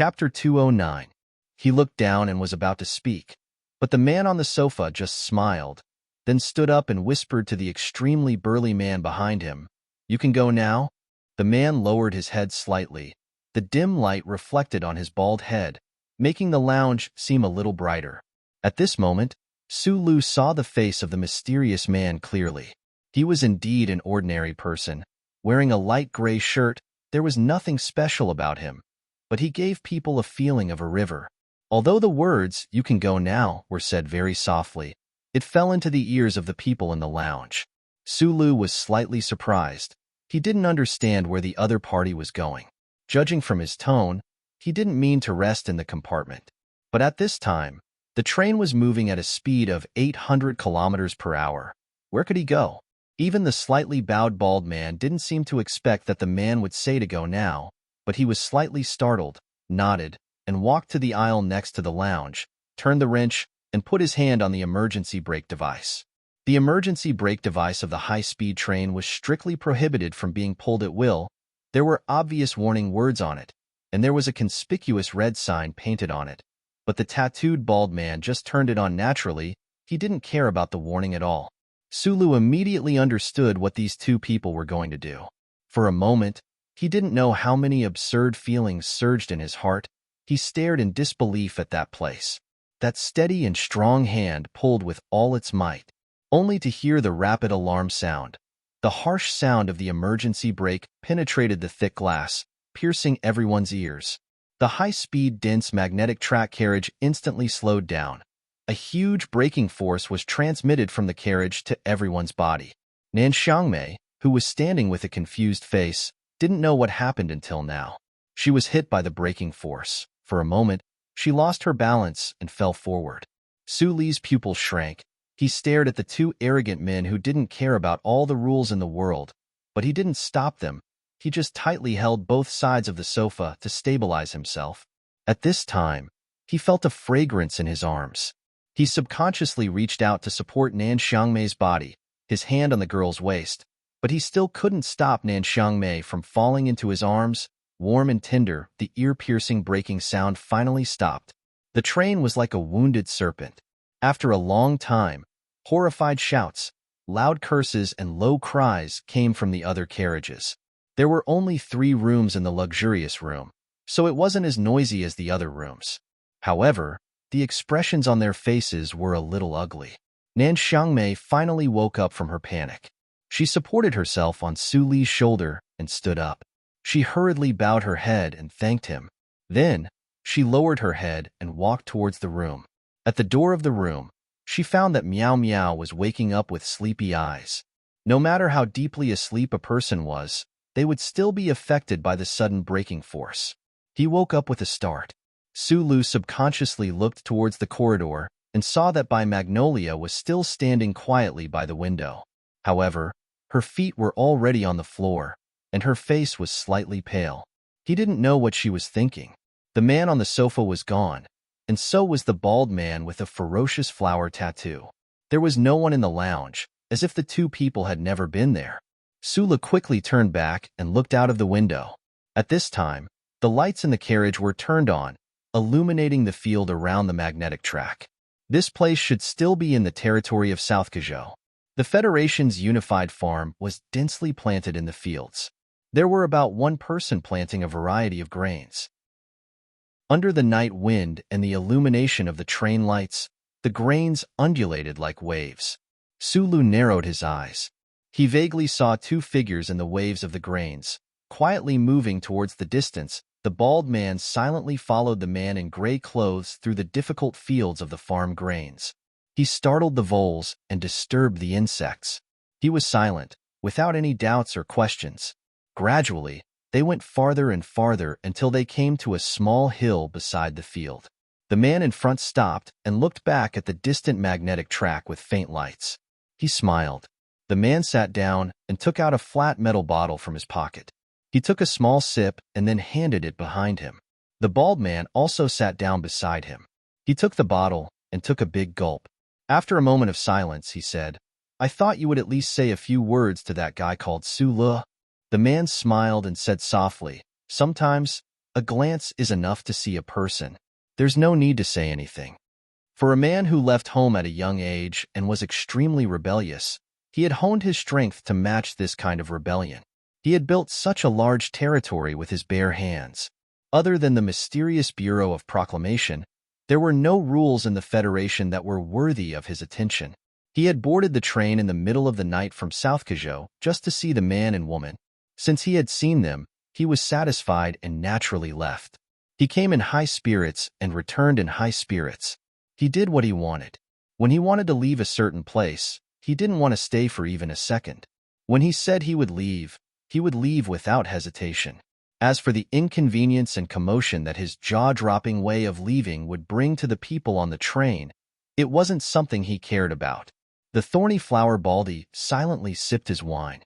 Chapter 209. He looked down and was about to speak, but the man on the sofa just smiled, then stood up and whispered to the extremely burly man behind him, "You can go now?" The man lowered his head slightly. The dim light reflected on his bald head, making the lounge seem a little brighter. At this moment, Sulu saw the face of the mysterious man clearly. He was indeed an ordinary person. Wearing a light gray shirt, there was nothing special about him, but he gave people a feeling of a river. Although the words, "You can go now," were said very softly, it fell into the ears of the people in the lounge. Sulu was slightly surprised. He didn't understand where the other party was going. Judging from his tone, he didn't mean to rest in the compartment. But at this time, the train was moving at a speed of 800 kilometers per hour. Where could he go? Even the slightly bowed bald man didn't seem to expect that the man would say to go now, but he was slightly startled, nodded, and walked to the aisle next to the lounge, turned the wrench, and put his hand on the emergency brake device. The emergency brake device of the high-speed train was strictly prohibited from being pulled at will. There were obvious warning words on it, and there was a conspicuous red sign painted on it. But the tattooed bald man just turned it on naturally. He didn't care about the warning at all. Sulu immediately understood what these two people were going to do. For a moment, he didn't know how many absurd feelings surged in his heart. He stared in disbelief at that place. That steady and strong hand pulled with all its might, only to hear the rapid alarm sound. The harsh sound of the emergency brake penetrated the thick glass, piercing everyone's ears. The high-speed, dense magnetic track carriage instantly slowed down. A huge braking force was transmitted from the carriage to everyone's body. Nan Xiangmei, who was standing with a confused face, didn't know what happened until now. She was hit by the braking force. For a moment, she lost her balance and fell forward. Su Li's pupils shrank. He stared at the two arrogant men who didn't care about all the rules in the world, but he didn't stop them. He just tightly held both sides of the sofa to stabilize himself. At this time, he felt a fragrance in his arms. He subconsciously reached out to support Nan Xiangmei's body, his hand on the girl's waist, but he still couldn't stop Nan Xiangmei from falling into his arms. Warm and tender, the ear-piercing braking sound finally stopped. The train was like a wounded serpent. After a long time, horrified shouts, loud curses, and low cries came from the other carriages. There were only 3 rooms in the luxurious room, so it wasn't as noisy as the other rooms. However, the expressions on their faces were a little ugly. Nan Xiangmei finally woke up from her panic. She supported herself on Su Li's shoulder and stood up. She hurriedly bowed her head and thanked him. Then, she lowered her head and walked towards the room. At the door of the room, she found that Meow Meow was waking up with sleepy eyes. No matter how deeply asleep a person was, they would still be affected by the sudden braking force. He woke up with a start. Sulu subconsciously looked towards the corridor and saw that Magnolia was still standing quietly by the window. However, her feet were already on the floor, and her face was slightly pale. He didn't know what she was thinking. The man on the sofa was gone, and so was the bald man with a ferocious flower tattoo. There was no one in the lounge, as if the two people had never been there. Sula quickly turned back and looked out of the window. At this time, the lights in the carriage were turned on, illuminating the field around the magnetic track. This place should still be in the territory of South Kazhou. The Federation's unified farm was densely planted in the fields. There were about 1 person planting a variety of grains. Under the night wind and the illumination of the train lights, the grains undulated like waves. Sulu narrowed his eyes. He vaguely saw 2 figures in the waves of the grains, quietly moving towards the distance. The bald man silently followed the man in gray clothes through the difficult fields of the farm grains. He startled the voles and disturbed the insects. He was silent, without any doubts or questions. Gradually, they went farther and farther until they came to a small hill beside the field. The man in front stopped and looked back at the distant magnetic track with faint lights. He smiled. The man sat down and took out a flat metal bottle from his pocket. He took a small sip and then handed it behind him. The bald man also sat down beside him. He took the bottle and took a big gulp. After a moment of silence, he said, "I thought you would at least say a few words to that guy called Su Le." The man smiled and said softly, "Sometimes, a A glance is enough to see a person. There's no need to say anything. For a man who left home at a young age and was extremely rebellious, he had honed his strength to match this kind of rebellion. He had built such a large territory with his bare hands. Other than the mysterious Bureau of Proclamation, there were no rules in the Federation that were worthy of his attention. He had boarded the train in the middle of the night from South Kazhou just to see the man and woman. Since he had seen them, he was satisfied and naturally left. He came in high spirits and returned in high spirits. He did what he wanted. When he wanted to leave a certain place, he didn't want to stay for even a second. When he said he would leave without hesitation. As for the inconvenience and commotion that his jaw-dropping way of leaving would bring to the people on the train, it wasn't something he cared about. The thorny flower Baldy silently sipped his wine.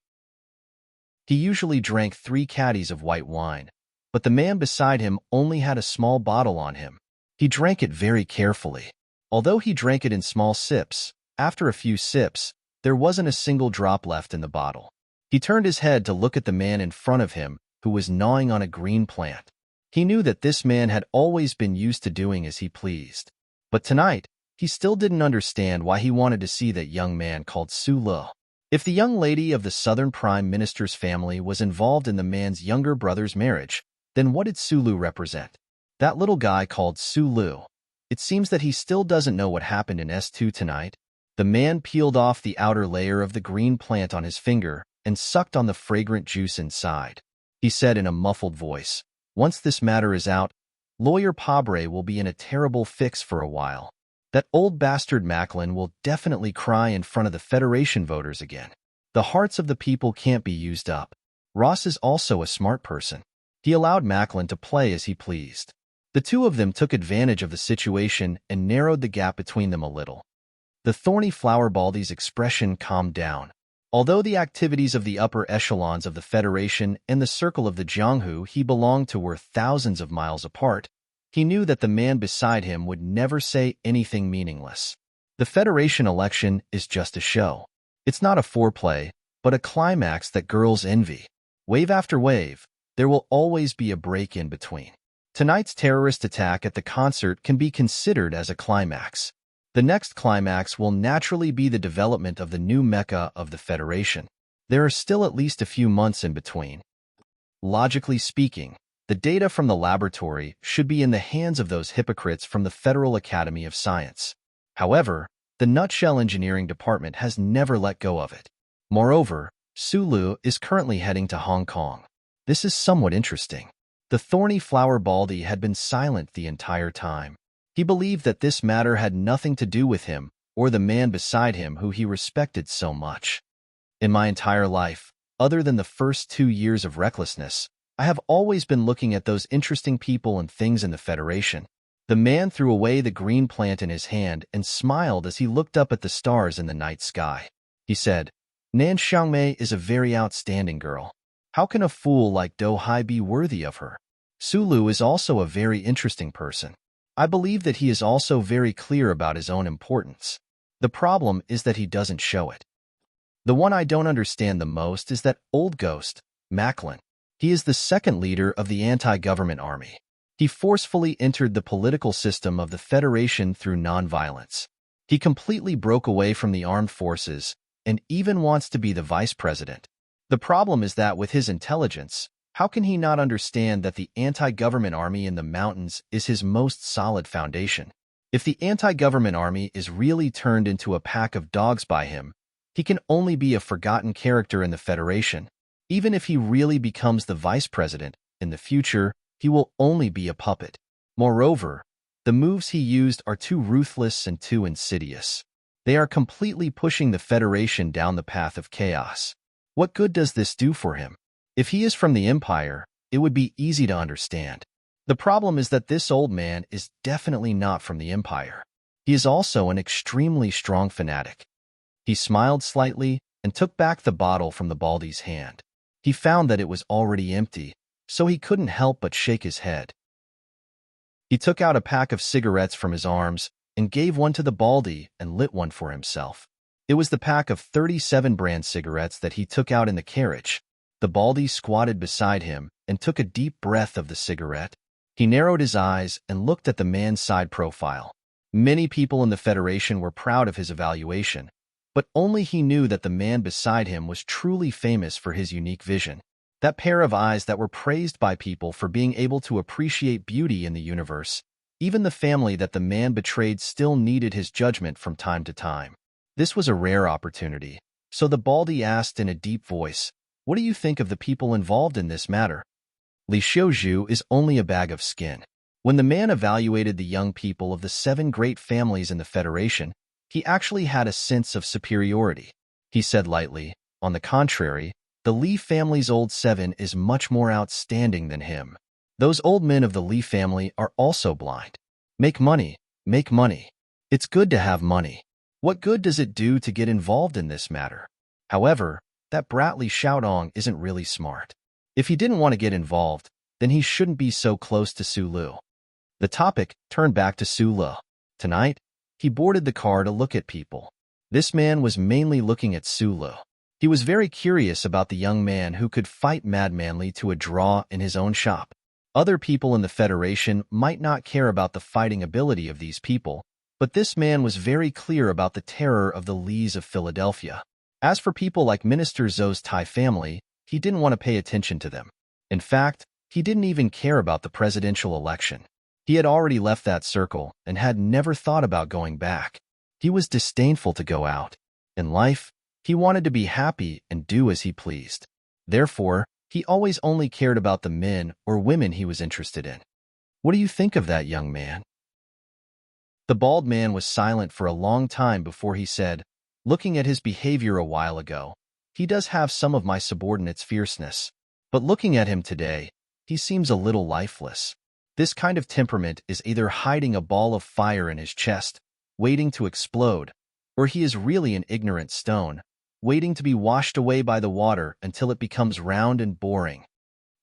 He usually drank 3 caddies of white wine, but the man beside him only had a small bottle on him. He drank it very carefully. Although he drank it in small sips, after a few sips, there wasn't a single drop left in the bottle. He turned his head to look at the man in front of him, who was gnawing on a green plant. He knew that this man had always been used to doing as he pleased. But tonight, he still didn't understand why he wanted to see that young man called Su Lu. If the young lady of the Southern Prime Minister's family was involved in the man's younger brother's marriage, then what did Su Lu represent? That little guy called Su Lu. It seems that he still doesn't know what happened in S2 tonight. The man peeled off the outer layer of the green plant on his finger and sucked on the fragrant juice inside. He said in a muffled voice, "Once this matter is out, Lawyer Pabre will be in a terrible fix for a while. That old bastard Macklin will definitely cry in front of the Federation voters again. The hearts of the people can't be used up." Ross is also a smart person. He allowed Macklin to play as he pleased. The two of them took advantage of the situation and narrowed the gap between them a little. The thorny flower Baldy's expression calmed down. Although the activities of the upper echelons of the Federation and the circle of the Jianghu he belonged to were thousands of miles apart, he knew that the man beside him would never say anything meaningless. The Federation election is just a show. It's not a foreplay, but a climax that girls envy. Wave after wave, there will always be a break in between. Tonight's terrorist attack at the concert can be considered as a climax. The next climax will naturally be the development of the new Mecca of the Federation. There are still at least a few months in between. Logically speaking, the data from the laboratory should be in the hands of those hypocrites from the Federal Academy of Science. However, the Nutshell Engineering Department has never let go of it. Moreover, Su Lu is currently heading to Hong Kong. This is somewhat interesting. The thorny flower Baldy had been silent the entire time. He believed that this matter had nothing to do with him or the man beside him who he respected so much. In my entire life, other than the first 2 years of recklessness, I have always been looking at those interesting people and things in the Federation. The man threw away the green plant in his hand and smiled as he looked up at the stars in the night sky. He said, "Nan Xiangmei is a very outstanding girl. How can a fool like Do Hai be worthy of her?" Su Lu is also a very interesting person. I believe that he is also very clear about his own importance. The problem is that he doesn't show it. The one I don't understand the most is that old ghost, Macklin. He is the second leader of the anti-government army. He forcefully entered the political system of the Federation through nonviolence. He completely broke away from the armed forces and even wants to be the vice president. The problem is that with his intelligence, how can he not understand that the anti-government army in the mountains is his most solid foundation? If the anti-government army is really turned into a pack of dogs by him, he can only be a forgotten character in the Federation. Even if he really becomes the vice president, in the future, he will only be a puppet. Moreover, the moves he used are too ruthless and too insidious. They are completely pushing the Federation down the path of chaos. What good does this do for him? If he is from the Empire, it would be easy to understand. The problem is that this old man is definitely not from the Empire. He is also an extremely strong fanatic. He smiled slightly and took back the bottle from the Baldy's hand. He found that it was already empty, so he couldn't help but shake his head. He took out a pack of cigarettes from his arms and gave one to the Baldy and lit one for himself. It was the pack of 37 brand cigarettes that he took out in the carriage. The Baldy squatted beside him and took a deep breath of the cigarette. He narrowed his eyes and looked at the man's side profile. Many people in the Federation were proud of his evaluation, but only he knew that the man beside him was truly famous for his unique vision. That pair of eyes that were praised by people for being able to appreciate beauty in the universe. Even the family that the man betrayed still needed his judgment from time to time. This was a rare opportunity, so the Baldy asked in a deep voice, "What do you think of the people involved in this matter?" Li Xiuzhu is only a bag of skin. When the man evaluated the young people of the 7 great families in the Federation, he actually had a sense of superiority. He said lightly, "On the contrary, the Li family's old 7 is much more outstanding than him. Those old men of the Li family are also blind. Make money, make money. It's good to have money. What good does it do to get involved in this matter?" However, that brat Li Xiaodong isn't really smart. If he didn't want to get involved, then he shouldn't be so close to Su Lu. The topic turned back to Su Lu. Tonight, he boarded the car to look at people. This man was mainly looking at Su Lu. He was very curious about the young man who could fight madmanly to a draw in his own shop. Other people in the Federation might not care about the fighting ability of these people, but this man was very clear about the terror of the Lees of Philadelphia. As for people like Minister Zhou's Thai family, he didn't want to pay attention to them. In fact, he didn't even care about the presidential election. He had already left that circle and had never thought about going back. He was disdainful to go out. In life, he wanted to be happy and do as he pleased. Therefore, he always only cared about the men or women he was interested in. "What do you think of that young man?" The bald man was silent for a long time before he said, "Looking at his behavior a while ago, he does have some of my subordinates' fierceness. But looking at him today, he seems a little lifeless. This kind of temperament is either hiding a ball of fire in his chest, waiting to explode, or he is really an ignorant stone, waiting to be washed away by the water until it becomes round and boring."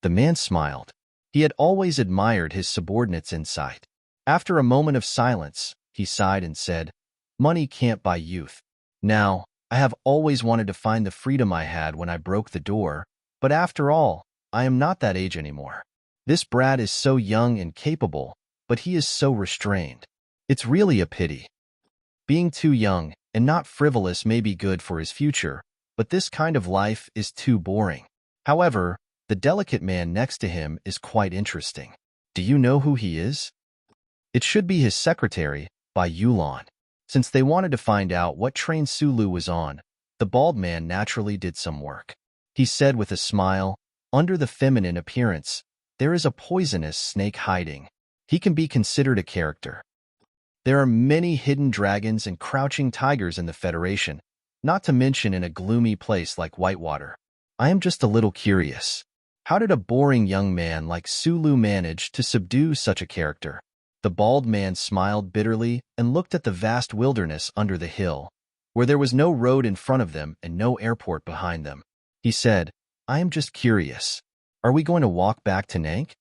The man smiled. He had always admired his subordinate's insight. After a moment of silence, he sighed and said, "Money can't buy youth. Now, I have always wanted to find the freedom I had when I broke the door, but after all, I am not that age anymore. This brat is so young and capable, but he is so restrained. It's really a pity. Being too young and not frivolous may be good for his future, but this kind of life is too boring." However, the delicate man next to him is quite interesting. Do you know who he is? It should be his secretary, Bai Yulan. Since they wanted to find out what train Su Lu was on, the bald man naturally did some work. He said with a smile, "Under the feminine appearance, there is a poisonous snake hiding. He can be considered a character. There are many hidden dragons and crouching tigers in the Federation, not to mention in a gloomy place like Whitewater. I am just a little curious. How did a boring young man like Su Lu manage to subdue such a character?" The bald man smiled bitterly and looked at the vast wilderness under the hill, where there was no road in front of them and no airport behind them. He said, "I am just curious. Are we going to walk back to Nank?"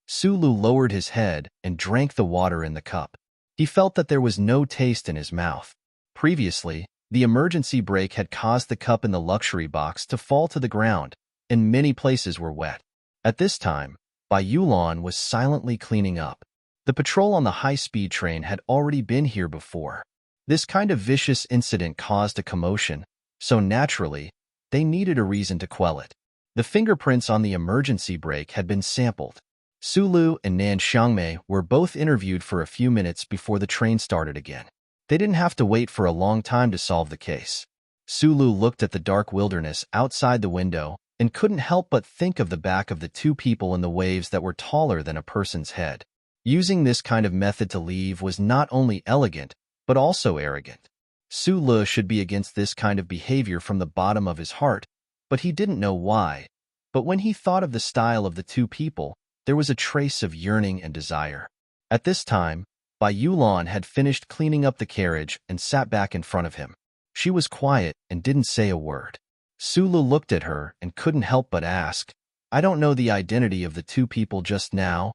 Su Lu lowered his head and drank the water in the cup. He felt that there was no taste in his mouth. Previously, the emergency brake had caused the cup in the luxury box to fall to the ground, and many places were wet. At this time, Bai Yulan was silently cleaning up. The patrol on the high-speed train had already been here before. This kind of vicious incident caused a commotion, so naturally, they needed a reason to quell it. The fingerprints on the emergency brake had been sampled. Su Lu and Nan Xiangmei were both interviewed for a few minutes before the train started again. They didn't have to wait for a long time to solve the case. Su Lu looked at the dark wilderness outside the window and couldn't help but think of the back of the 2 people in the waves that were taller than a person's head. Using this kind of method to leave was not only elegant, but also arrogant. Su Lu should be against this kind of behavior from the bottom of his heart, but he didn't know why. But when he thought of the style of the 2 people, there was a trace of yearning and desire. At this time, Bai Yulan had finished cleaning up the carriage and sat back in front of him. She was quiet and didn't say a word. Su Lu looked at her and couldn't help but ask, "I don't know the identity of the 2 people just now."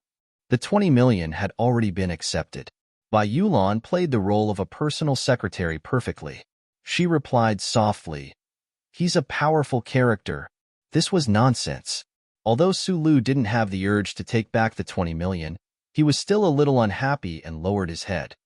The 20 million had already been accepted. Bai Yulan played the role of a personal secretary perfectly. She replied softly, "He's a powerful character." This was nonsense. Although Su Lu didn't have the urge to take back the 20 million, He was still a little unhappy and lowered his head.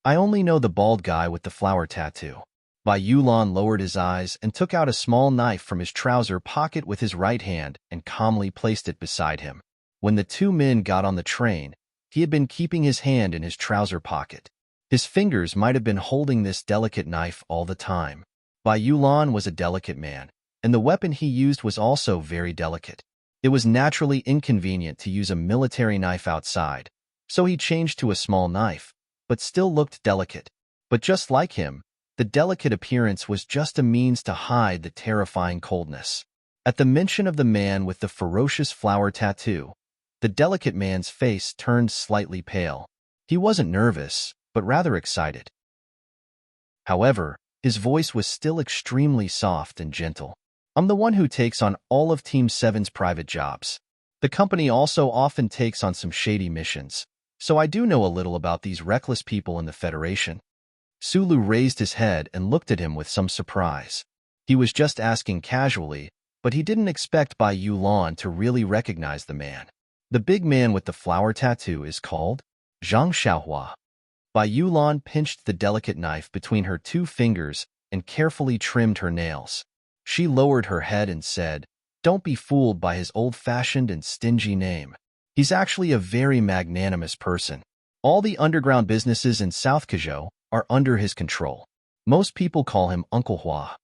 I only know the bald guy with the flower tattoo. Bai Yulan lowered his eyes and took out a small knife from his trouser pocket with his right hand and calmly placed it beside him. When the two men got on the train, he had been keeping his hand in his trouser pocket. His fingers might have been holding this delicate knife all the time. Bai Yulan was a delicate man, and the weapon he used was also very delicate. It was naturally inconvenient to use a military knife outside, so he changed to a small knife, but still looked delicate. But just like him, the delicate appearance was just a means to hide the terrifying coldness. At the mention of the man with the ferocious flower tattoo, the delicate man's face turned slightly pale. He wasn't nervous, but rather excited. However, his voice was still extremely soft and gentle. I'm the one who takes on all of Team 7's private jobs. The company also often takes on some shady missions, so I do know a little about these reckless people in the Federation. Sulu raised his head and looked at him with some surprise. He was just asking casually, but he didn't expect Bai Yulan to really recognize the man. The big man with the flower tattoo is called Zhang Xiaohua. Bai Yulan pinched the delicate knife between her two fingers and carefully trimmed her nails. She lowered her head and said, "Don't be fooled by his old-fashioned and stingy name. He's actually a very magnanimous person. All the underground businesses in South Kazhou are under his control. Most people call him Uncle Hua.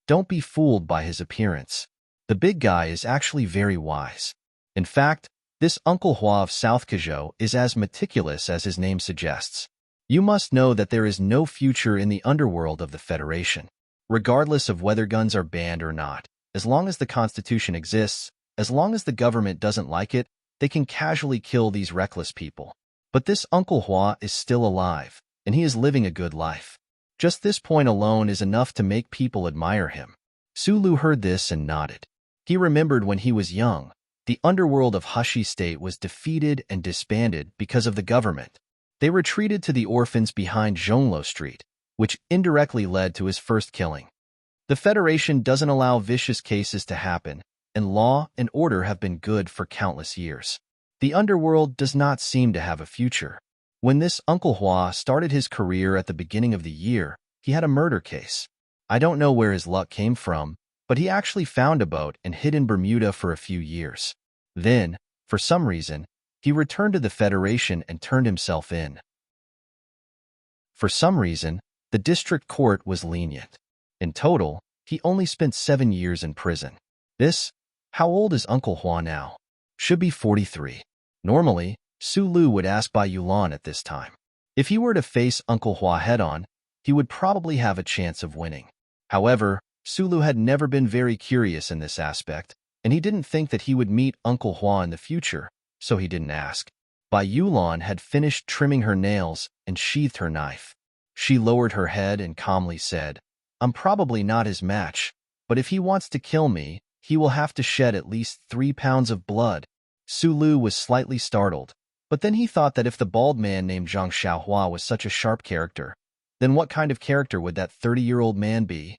Don't be fooled by his appearance. The big guy is actually very wise. In fact, this Uncle Hua of South Kazhou is as meticulous as his name suggests. You must know that there is no future in the underworld of the Federation. Regardless of whether guns are banned or not, as long as the Constitution exists, as long as the government doesn't like it, they can casually kill these reckless people. But this Uncle Hua is still alive, and he is living a good life. Just this point alone is enough to make people admire him." Sulu heard this and nodded. He remembered when he was young, the underworld of Hushi State was defeated and disbanded because of the government. They retreated to the orphans behind Zhonglo Street, which indirectly led to his first killing. The Federation doesn't allow vicious cases to happen, and law and order have been good for countless years. The underworld does not seem to have a future. When this Uncle Hua started his career at the beginning of the year, he had a murder case. I don't know where his luck came from, but he actually found a boat and hid in Bermuda for a few years. Then, for some reason, he returned to the Federation and turned himself in. For some reason, the district court was lenient. In total, he only spent 7 years in prison. How old is Uncle Hua now? Should be 43. Normally, Sulu would ask Bai Yulan at this time. If he were to face Uncle Hua head-on, he would probably have a chance of winning. However, Sulu had never been very curious in this aspect, and he didn't think that he would meet Uncle Hua in the future, so he didn't ask. Bai Yulan had finished trimming her nails and sheathed her knife. She lowered her head and calmly said, "I'm probably not his match, but if he wants to kill me, he will have to shed at least 3 pounds of blood." Sulu was slightly startled, but then he thought that if the bald man named Zhang Xiaohua was such a sharp character, then what kind of character would that 30-year-old man be?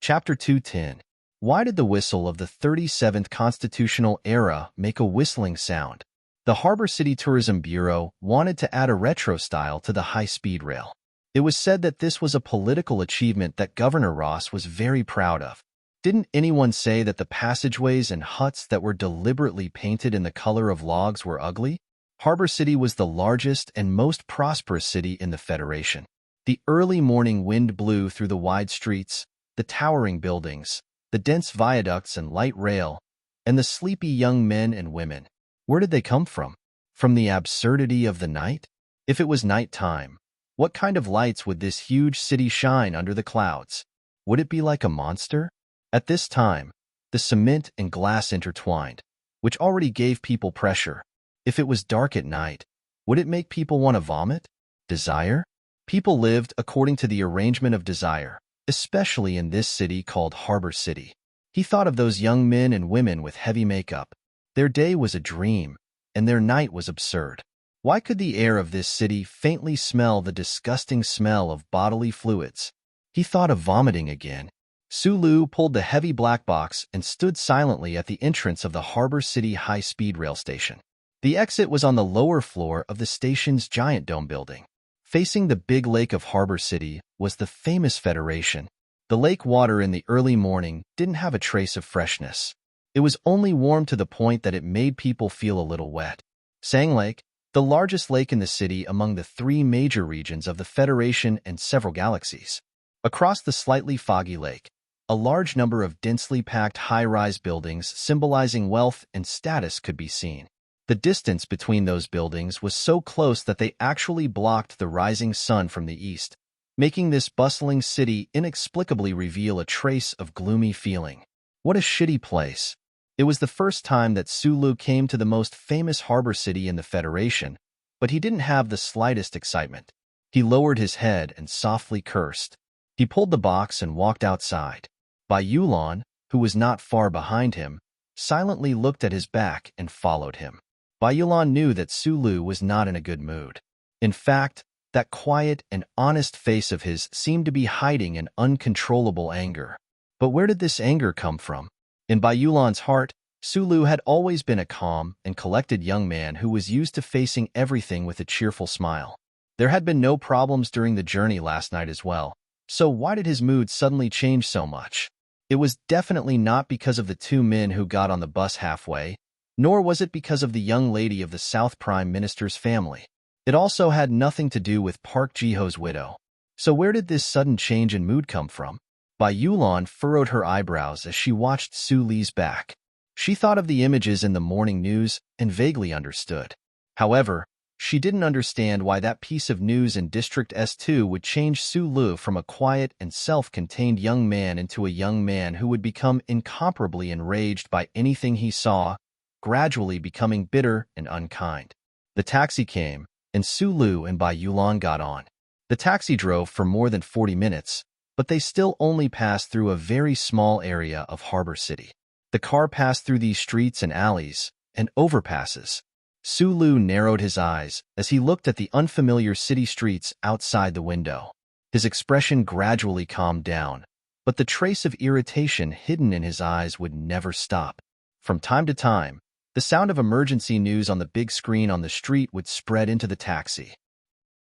Chapter 210. Why did the whistle of the 37th Constitutional Era make a whistling sound? The Harbor City Tourism Bureau wanted to add a retro style to the high-speed rail. It was said that this was a political achievement that Governor Ross was very proud of. Didn't anyone say that the passageways and huts that were deliberately painted in the color of logs were ugly? Harbor City was the largest and most prosperous city in the Federation. The early morning wind blew through the wide streets, the towering buildings, the dense viaducts and light rail, and the sleepy young men and women. Where did they come from? From the absurdity of the night? If it was night time, what kind of lights would this huge city shine under the clouds? Would it be like a monster? At this time, the cement and glass intertwined, which already gave people pressure. If it was dark at night, would it make people want to vomit? Desire? People lived according to the arrangement of desire, especially in this city called Harbor City. He thought of those young men and women with heavy makeup. Their day was a dream, and their night was absurd. Why could the air of this city faintly smell the disgusting smell of bodily fluids? He thought of vomiting again. Sulu pulled the heavy black box and stood silently at the entrance of the Harbor City high-speed rail station. The exit was on the lower floor of the station's giant dome building. Facing the big lake of Harbor City was the famous Federation. The lake water in the early morning didn't have a trace of freshness. It was only warm to the point that it made people feel a little wet. Sang Lake, the largest lake in the city among the three major regions of the Federation and several galaxies. Across the slightly foggy lake, a large number of densely packed high-rise buildings symbolizing wealth and status could be seen. The distance between those buildings was so close that they actually blocked the rising sun from the east, making this bustling city inexplicably reveal a trace of gloomy feeling. What a shitty place. It was the first time that Sulu came to the most famous harbor city in the Federation, but he didn't have the slightest excitement. He lowered his head and softly cursed. He pulled the box and walked outside. Bai Yulan, who was not far behind him, silently looked at his back and followed him. Bai Yulan knew that Sulu was not in a good mood. In fact, that quiet and honest face of his seemed to be hiding an uncontrollable anger. But where did this anger come from? In Bai Yulan's heart, Sulu had always been a calm and collected young man who was used to facing everything with a cheerful smile. There had been no problems during the journey last night as well, so why did his mood suddenly change so much? It was definitely not because of the two men who got on the bus halfway, nor was it because of the young lady of the South Prime Minister's family. It also had nothing to do with Park Ji-ho's widow. So where did this sudden change in mood come from? Bai Yulan furrowed her eyebrows as she watched Su Li's back. She thought of the images in the morning news and vaguely understood. However, she didn't understand why that piece of news in District S2 would change Su Lu from a quiet and self-contained young man into a young man who would become incomparably enraged by anything he saw, gradually becoming bitter and unkind. The taxi came, and Su Lu and Bai Yulan got on. The taxi drove for more than 40 minutes, but they still only passed through a very small area of Harbor City. The car passed through these streets and alleys and overpasses. Su Lu narrowed his eyes as he looked at the unfamiliar city streets outside the window. His expression gradually calmed down, but the trace of irritation hidden in his eyes would never stop. From time to time, the sound of emergency news on the big screen on the street would spread into the taxi.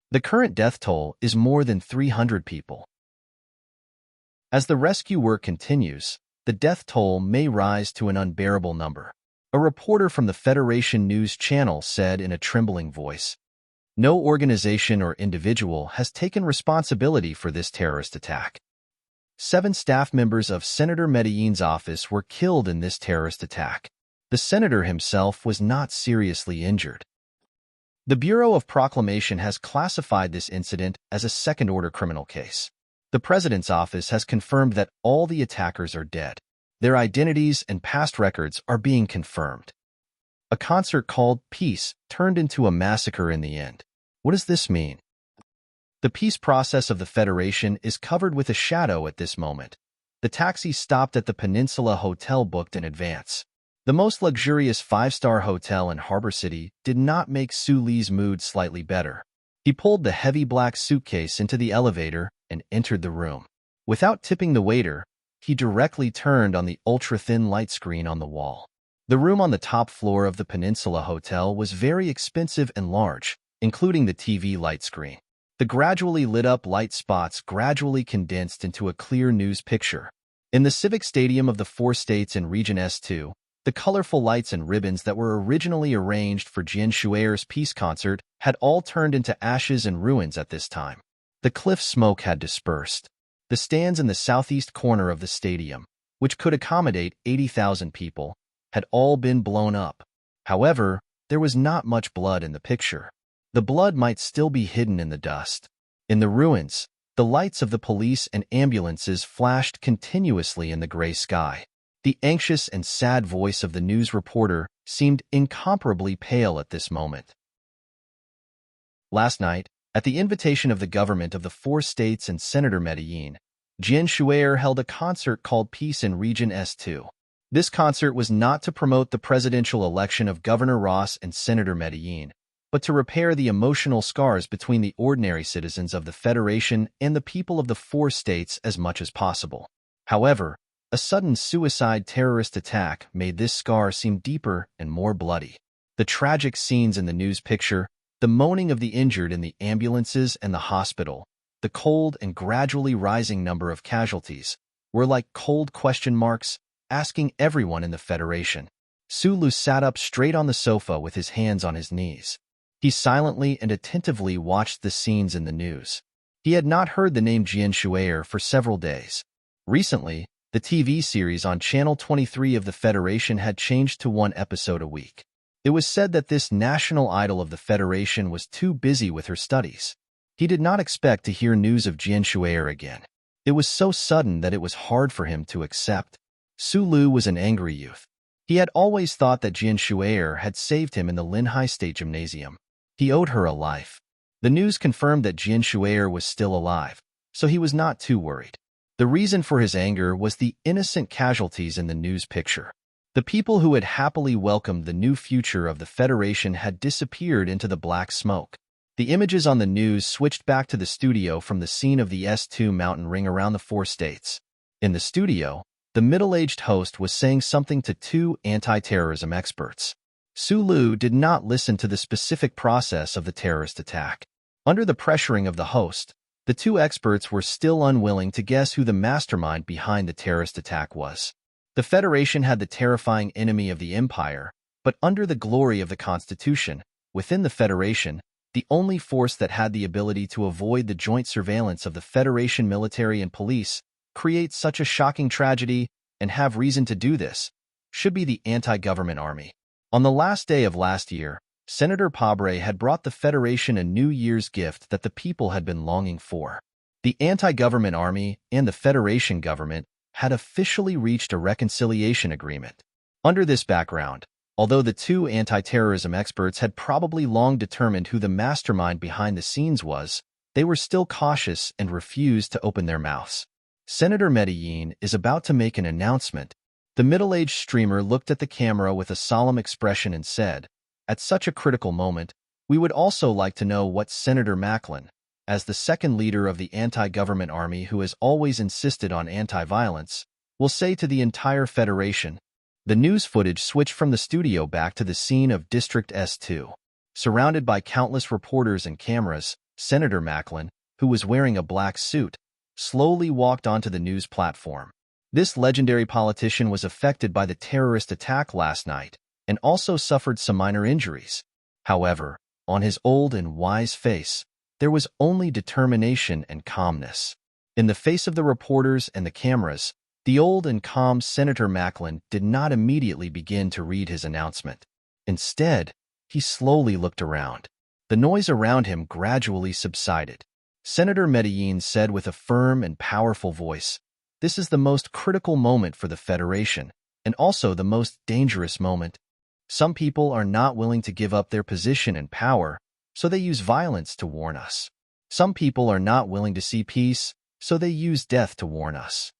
The current death toll is more than 300 people. As the rescue work continues, the death toll may rise to an unbearable number. A reporter from the Federation News Channel said in a trembling voice, "No organization or individual has taken responsibility for this terrorist attack. 7 staff members of Senator Medellin's office were killed in this terrorist attack. The senator himself was not seriously injured." The Bureau of Proclamation has classified this incident as a second-order criminal case. The president's office has confirmed that all the attackers are dead. Their identities and past records are being confirmed. A concert called Peace turned into a massacre in the end. What does this mean? The peace process of the Federation is covered with a shadow at this moment. The taxi stopped at the Peninsula Hotel booked in advance. The most luxurious 5-star hotel in Harbor City did not make Su Li's mood slightly better. He pulled the heavy black suitcase into the elevator and entered the room. Without tipping the waiter, he directly turned on the ultra-thin light screen on the wall. The room on the top floor of the Peninsula Hotel was very expensive and large, including the TV light screen. The gradually lit-up light spots gradually condensed into a clear news picture. In the Civic Stadium of the 4 states in Region S2, the colorful lights and ribbons that were originally arranged for Jian Shui'er's peace concert had all turned into ashes and ruins at this time. The cliff smoke had dispersed. The stands in the southeast corner of the stadium, which could accommodate 80,000 people, had all been blown up. However, there was not much blood in the picture. The blood might still be hidden in the dust. In the ruins, the lights of the police and ambulances flashed continuously in the gray sky. The anxious and sad voice of the news reporter seemed incomparably pale at this moment. Last night, at the invitation of the government of the 4 states and Senator Medellin, Jian Shui'er held a concert called Peace in Region S2. This concert was not to promote the presidential election of Governor Ross and Senator Medellin, but to repair the emotional scars between the ordinary citizens of the Federation and the people of the 4 states as much as possible. However, a sudden suicide terrorist attack made this scar seem deeper and more bloody. The tragic scenes in the news picture, the moaning of the injured in the ambulances and the hospital, the cold and gradually rising number of casualties, were like cold question marks asking everyone in the Federation. Sulu sat up straight on the sofa with his hands on his knees. He silently and attentively watched the scenes in the news. He had not heard the name Jian Shuier for several days. Recently, the TV series on Channel 23 of the Federation had changed to one episode a week. It was said that this national idol of the Federation was too busy with her studies. He did not expect to hear news of Jian Shuier again. It was so sudden that it was hard for him to accept. Sulu was an angry youth. He had always thought that Jian Shuier had saved him in the Linhai State Gymnasium. He owed her a life. The news confirmed that Jian Shuier was still alive, so he was not too worried. The reason for his anger was the innocent casualties in the news picture. The people who had happily welcomed the new future of the Federation had disappeared into the black smoke. The images on the news switched back to the studio from the scene of the S2 mountain ring around the 4 states. In the studio, the middle-aged host was saying something to 2 anti-terrorism experts. Sulu did not listen to the specific process of the terrorist attack. Under the pressuring of the host, the 2 experts were still unwilling to guess who the mastermind behind the terrorist attack was. The Federation had the terrifying enemy of the Empire, but under the glory of the Constitution, within the Federation, the only force that had the ability to avoid the joint surveillance of the Federation military and police, create such a shocking tragedy, and have reason to do this, should be the anti-government army. On the last day of last year, Senator Pabre had brought the Federation a New Year's gift that the people had been longing for. The anti-government army and the Federation government had officially reached a reconciliation agreement. Under this background, although the 2 anti-terrorism experts had probably long determined who the mastermind behind the scenes was, they were still cautious and refused to open their mouths. Senator Medellin is about to make an announcement. The middle-aged streamer looked at the camera with a solemn expression and said, "At such a critical moment, we would also like to know what Senator Macklin, as the second leader of the anti-government army who has always insisted on anti-violence, will say to the entire Federation." The news footage switched from the studio back to the scene of District S2. Surrounded by countless reporters and cameras, Senator Macklin, who was wearing a black suit, slowly walked onto the news platform. This legendary politician was affected by the terrorist attack last night and also suffered some minor injuries. However, on his old and wise face, there was only determination and calmness. In the face of the reporters and the cameras, the old and calm Senator Macklin did not immediately begin to read his announcement. Instead, he slowly looked around. The noise around him gradually subsided. Senator Medellin said with a firm and powerful voice, "This is the most critical moment for the Federation, and also the most dangerous moment. Some people are not willing to give up their position and power, so they use violence to warn us. Some people are not willing to see peace, so they use death to warn us.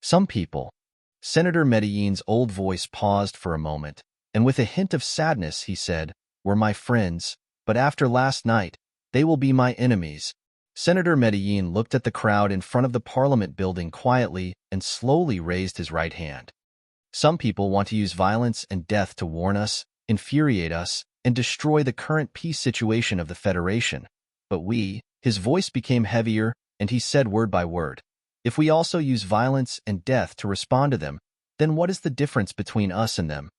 Some people." Senator Medellin's old voice paused for a moment, and with a hint of sadness he said, "Were my friends, but after last night, they will be my enemies." Senator Medellin looked at the crowd in front of the Parliament building quietly and slowly raised his right hand. "Some people want to use violence and death to warn us, infuriate us, and destroy the current peace situation of the Federation. But we," his voice became heavier, and he said word by word, "if we also use violence and death to respond to them, then what is the difference between us and them?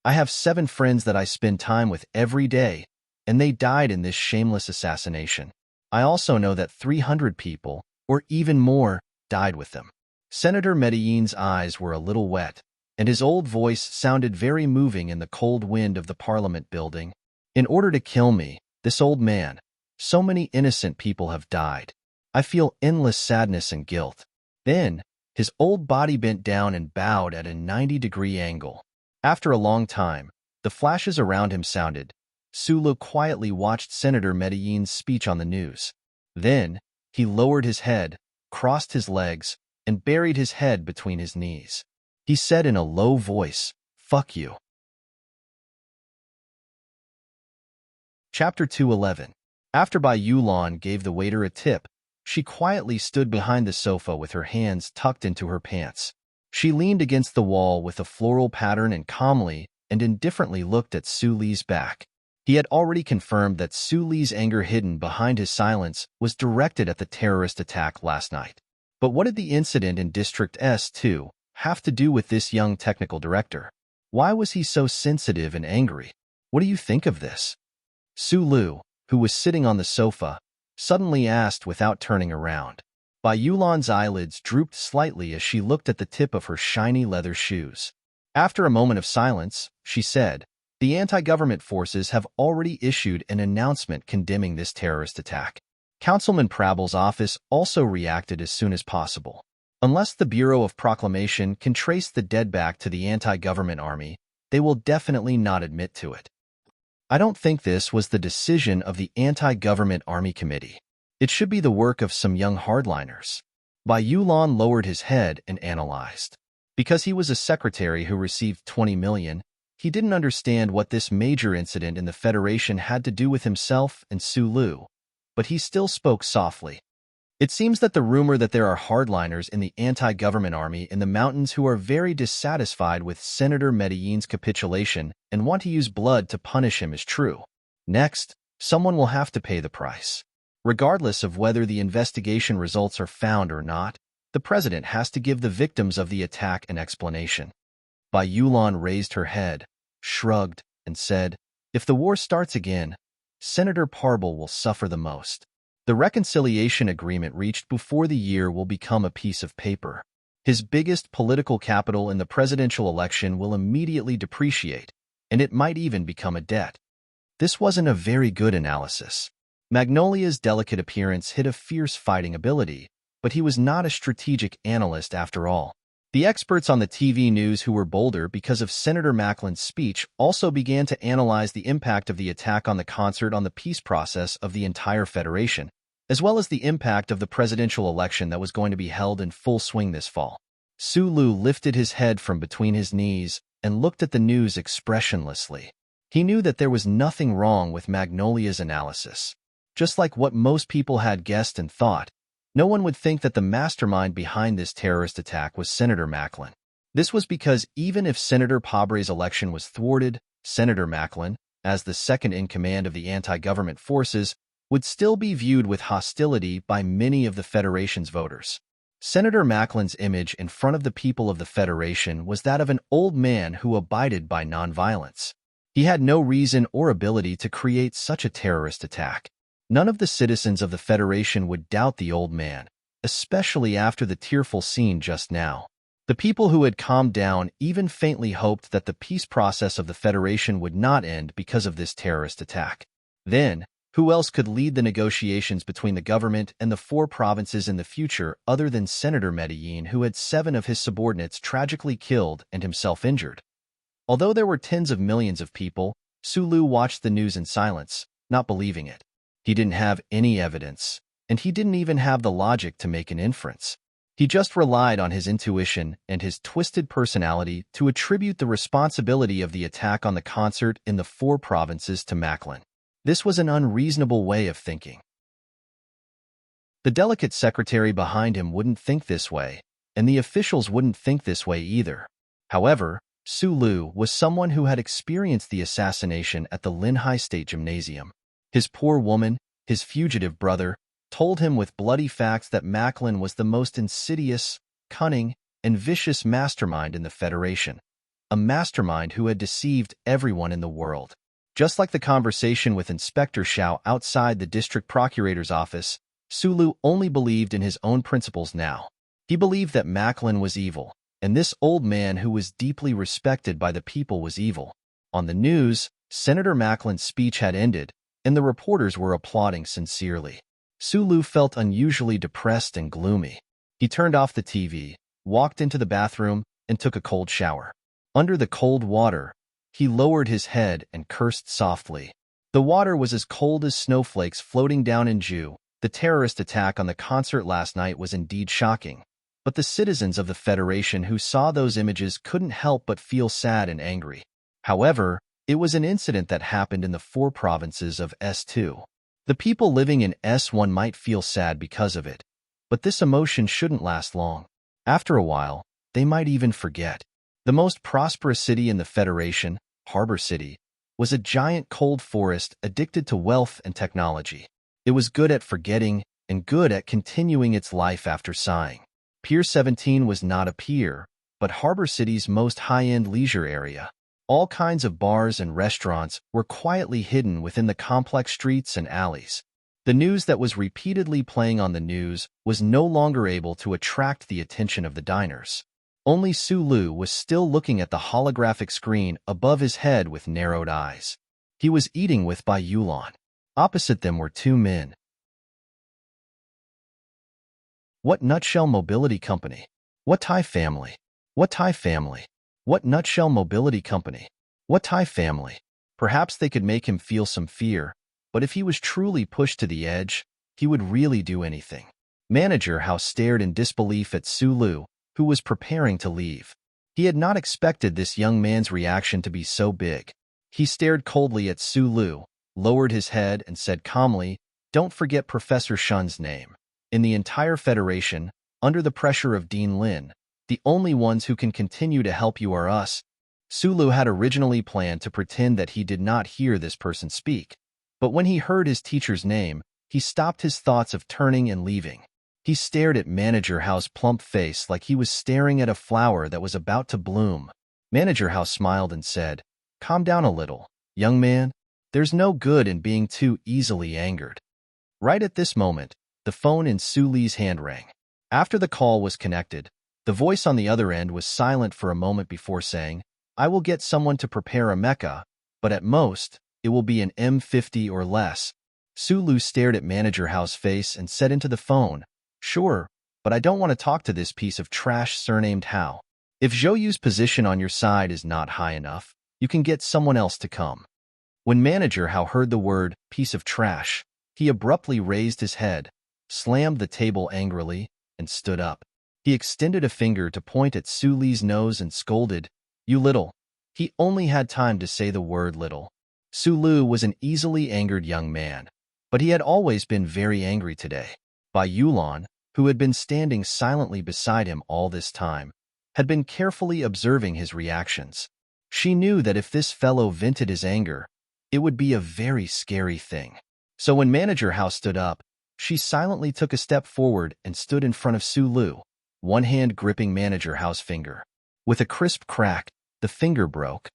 I have 7 friends that I spend time with every day, and they died in this shameless assassination. I also know that 300 people, or even more, died with them." Senator Medellin's eyes were a little wet, and his old voice sounded very moving in the cold wind of the Parliament building. "In order to kill me, this old man, so many innocent people have died. I feel endless sadness and guilt." Then, his old body bent down and bowed at a 90-degree angle. After a long time, the flashes around him sounded. Sulu quietly watched Senator Medellin's speech on the news. Then, he lowered his head, crossed his legs, and buried his head between his knees. He said in a low voice, "Fuck you." Chapter 211. After Bai Yulan gave the waiter a tip, She quietly stood behind the sofa with her hands tucked into her pants. She leaned against the wall with a floral pattern and calmly and indifferently looked at Su Li's back. He had already confirmed that Su Li's anger hidden behind his silence was directed at the terrorist attack last night. But what did the incident in District S2 have to do with this young technical director? Why was he so sensitive and angry? What do you think of this? Su Lu, who was sitting on the sofa, suddenly asked without turning around. Bai Yulan's eyelids drooped slightly as she looked at the tip of her shiny leather shoes. After a moment of silence, she said, "The anti-government forces have already issued an announcement condemning this terrorist attack. Councilman Prabel's office also reacted as soon as possible. Unless the Bureau of Proclamation can trace the dead back to the anti-government army, they will definitely not admit to it. I don't think this was the decision of the anti-government army committee. It should be the work of some young hardliners." Bai Yulan lowered his head and analyzed. Because he was a secretary who received 20 million, he didn't understand what this major incident in the Federation had to do with himself and Su Lu, but he still spoke softly. "It seems that the rumor that there are hardliners in the anti-government army in the mountains who are very dissatisfied with Senator Medellin's capitulation and want to use blood to punish him is true. Next, someone will have to pay the price. Regardless of whether the investigation results are found or not, the president has to give the victims of the attack an explanation." Bai Yulan raised her head, shrugged, and said, "If the war starts again, Senator Parbel will suffer the most. The reconciliation agreement reached before the year will become a piece of paper. His biggest political capital in the presidential election will immediately depreciate, and it might even become a debt." This wasn't a very good analysis. Magnolia's delicate appearance hid a fierce fighting ability, but he was not a strategic analyst after all. The experts on the TV news who were bolder because of Senator Macklin's speech also began to analyze the impact of the attack on the concert on the peace process of the entire Federation, as well as the impact of the presidential election that was going to be held in full swing this fall. Su Lu lifted his head from between his knees and looked at the news expressionlessly. He knew that there was nothing wrong with Magnolia's analysis. Just like what most people had guessed and thought, no one would think that the mastermind behind this terrorist attack was Senator Macklin. This was because even if Senator Pabre's election was thwarted, Senator Macklin, as the second in command of the anti-government forces, would still be viewed with hostility by many of the Federation's voters. Senator Macklin's image in front of the people of the Federation was that of an old man who abided by nonviolence. He had no reason or ability to create such a terrorist attack. None of the citizens of the Federation would doubt the old man, especially after the tearful scene just now. The people who had calmed down even faintly hoped that the peace process of the Federation would not end because of this terrorist attack. Then, who else could lead the negotiations between the government and the 4 provinces in the future other than Senator Medellin, who had 7 of his subordinates tragically killed and himself injured? Although there were tens of millions of people, Su Lu watched the news in silence, not believing it. He didn't have any evidence, and he didn't even have the logic to make an inference. He just relied on his intuition and his twisted personality to attribute the responsibility of the attack on the concert in the 4 provinces to Macklin. This was an unreasonable way of thinking. The delicate secretary behind him wouldn't think this way, and the officials wouldn't think this way either. However, Su Lu was someone who had experienced the assassination at the Linhai State Gymnasium. His poor woman, his fugitive brother, told him with bloody facts that Macklin was the most insidious, cunning, and vicious mastermind in the Federation. A mastermind who had deceived everyone in the world. Just like the conversation with Inspector Xiao outside the district procurator's office, Su Lu only believed in his own principles now. He believed that Macklin was evil, and this old man who was deeply respected by the people was evil. On the news, Senator Macklin's speech had ended, and the reporters were applauding sincerely. Su Lu felt unusually depressed and gloomy. He turned off the TV, walked into the bathroom, and took a cold shower. Under the cold water, he lowered his head and cursed softly. The water was as cold as snowflakes floating down in Jew. The terrorist attack on the concert last night was indeed shocking, but the citizens of the Federation who saw those images couldn't help but feel sad and angry. However, it was an incident that happened in the 4 provinces of S2. The people living in S1 might feel sad because of it, but this emotion shouldn't last long. After a while, they might even forget. The most prosperous city in the Federation, Harbor City, was a giant cold forest addicted to wealth and technology. It was good at forgetting and good at continuing its life after sighing. Pier 17 was not a pier, but Harbor City's most high-end leisure area. All kinds of bars and restaurants were quietly hidden within the complex streets and alleys. The news that was repeatedly playing on the news was no longer able to attract the attention of the diners. Only Sulu was still looking at the holographic screen above his head with narrowed eyes. He was eating with Bai Yulan. Opposite them were two men. What Nutshell Mobility Company? What Thai family? What Thai family? What Nutshell Mobility Company? What Thai family? Perhaps they could make him feel some fear, but if he was truly pushed to the edge, he would really do anything. Manager House stared in disbelief at Sulu, who was preparing to leave. He had not expected this young man's reaction to be so big. He stared coldly at Sulu, lowered his head, and said calmly, "Don't forget Professor Shun's name. In the entire Federation, under the pressure of Dean Lin, the only ones who can continue to help you are us." Sulu had originally planned to pretend that he did not hear this person speak, but when he heard his teacher's name, he stopped his thoughts of turning and leaving. He stared at Manager Howe's plump face like he was staring at a flower that was about to bloom. Manager Howe smiled and said, "Calm down a little, young man. There's no good in being too easily angered." Right at this moment, the phone in Su Li's hand rang. After the call was connected, the voice on the other end was silent for a moment before saying, "I will get someone to prepare a mecha, but at most, it will be an M50 or less." Sulu stared at Manager Howe's face and said into the phone, "Sure, but I don't want to talk to this piece of trash surnamed Howe. If Zhou Yu's position on your side is not high enough, you can get someone else to come." When Manager Howe heard the word piece of trash, he abruptly raised his head, slammed the table angrily, and stood up. He extended a finger to point at Su Li's nose and scolded, "You little." He only had time to say the word little. Su Lu was an easily angered young man, but he had always been very angry today. Bai Yulan, who had been standing silently beside him all this time, had been carefully observing his reactions. She knew that if this fellow vented his anger, it would be a very scary thing. So when Manager Howe stood up, she silently took a step forward and stood in front of Su Lu, one hand gripping Manager Howe's finger. With a crisp crack, the finger broke.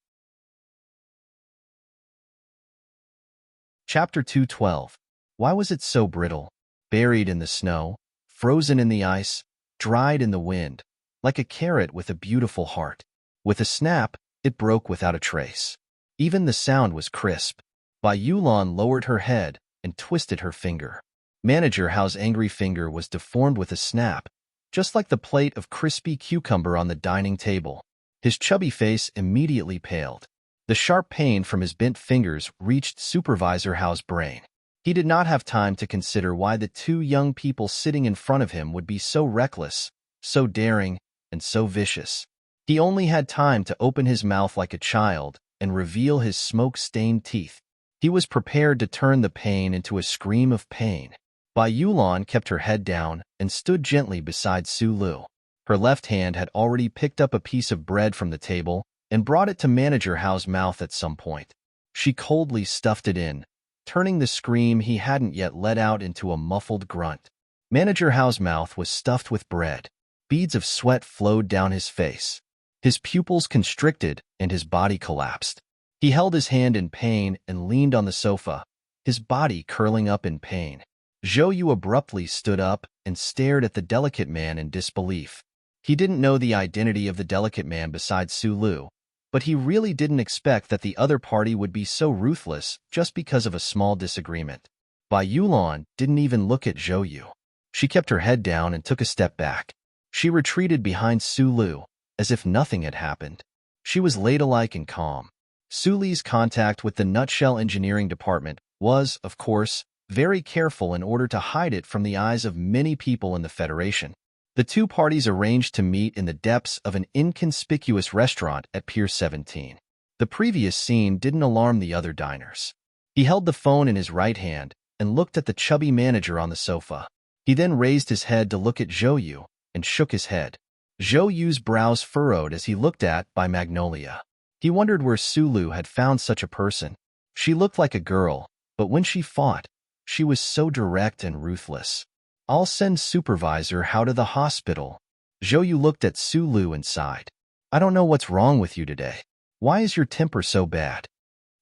Chapter 212. Why was it so brittle? Buried in the snow, frozen in the ice, dried in the wind, like a carrot with a beautiful heart. With a snap, it broke without a trace. Even the sound was crisp. Bai Yulan lowered her head and twisted her finger. Manager Howe's angry finger was deformed with a snap, just like the plate of crispy cucumber on the dining table. His chubby face immediately paled. The sharp pain from his bent fingers reached Supervisor Howe's brain. He did not have time to consider why the two young people sitting in front of him would be so reckless, so daring, and so vicious. He only had time to open his mouth like a child and reveal his smoke-stained teeth. He was prepared to turn the pain into a scream of pain. Bai Yulan kept her head down and stood gently beside Su Lu. Her left hand had already picked up a piece of bread from the table and brought it to Manager Howe's mouth at some point. She coldly stuffed it in, turning the scream he hadn't yet let out into a muffled grunt. Manager Howe's mouth was stuffed with bread. Beads of sweat flowed down his face. His pupils constricted and his body collapsed. He held his hand in pain and leaned on the sofa, his body curling up in pain. Zhou Yu abruptly stood up and stared at the delicate man in disbelief. He didn't know the identity of the delicate man besides Su Lu, but he really didn't expect that the other party would be so ruthless just because of a small disagreement. Bai Yulan didn't even look at Zhou Yu. She kept her head down and took a step back. She retreated behind Su Lu, as if nothing had happened. She was ladylike and calm. Su Li's contact with the Nutshell Engineering Department was, of course, very careful in order to hide it from the eyes of many people in the Federation. The two parties arranged to meet in the depths of an inconspicuous restaurant at Pier 17. The previous scene didn't alarm the other diners. He held the phone in his right hand and looked at the chubby manager on the sofa. He then raised his head to look at Zhou Yu and shook his head. Zhou Yu's brows furrowed as he looked at by Magnolia. He wondered where Sulu had found such a person. She looked like a girl, but when she fought, she was so direct and ruthless. I'll send Supervisor Hao to the hospital. Zhou Yu looked at Sulu and sighed. I don't know what's wrong with you today. Why is your temper so bad?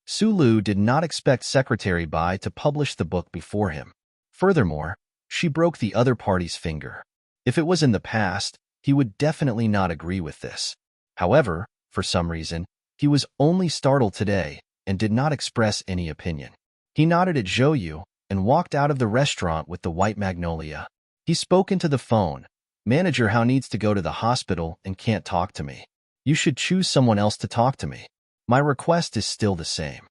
Sulu did not expect Secretary Bai to publish the book before him. Furthermore, she broke the other party's finger. If it was in the past, he would definitely not agree with this. However, for some reason, he was only startled today and did not express any opinion. He nodded at Zhou Yu and walked out of the restaurant with the white magnolia. He spoke into the phone. Manager Hao needs to go to the hospital and can't talk to me. You should choose someone else to talk to me. My request is still the same.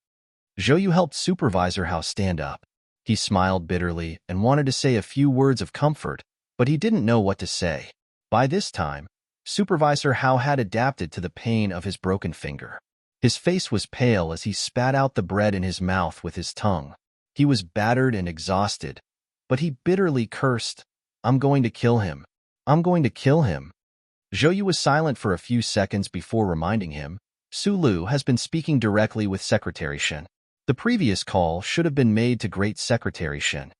Zhou Yu helped Supervisor Hao stand up. He smiled bitterly and wanted to say a few words of comfort, but he didn't know what to say. By this time, Supervisor Hao had adapted to the pain of his broken finger. His face was pale as he spat out the bread in his mouth with his tongue. He was battered and exhausted, but he bitterly cursed, I'm going to kill him. I'm going to kill him. Zhou Yu was silent for a few seconds before reminding him, Sulu has been speaking directly with Secretary Shen. The previous call should have been made to Great Secretary Shen.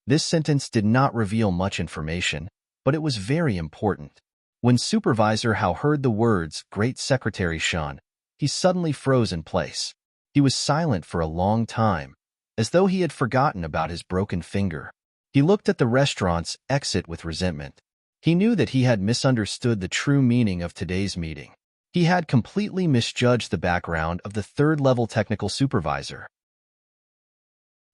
This sentence did not reveal much information, but it was very important. When Supervisor Hao heard the words Great Secretary Shen, he suddenly froze in place. He was silent for a long time, as though he had forgotten about his broken finger. He looked at the restaurant's exit with resentment. He knew that he had misunderstood the true meaning of today's meeting. He had completely misjudged the background of the third-level technical supervisor.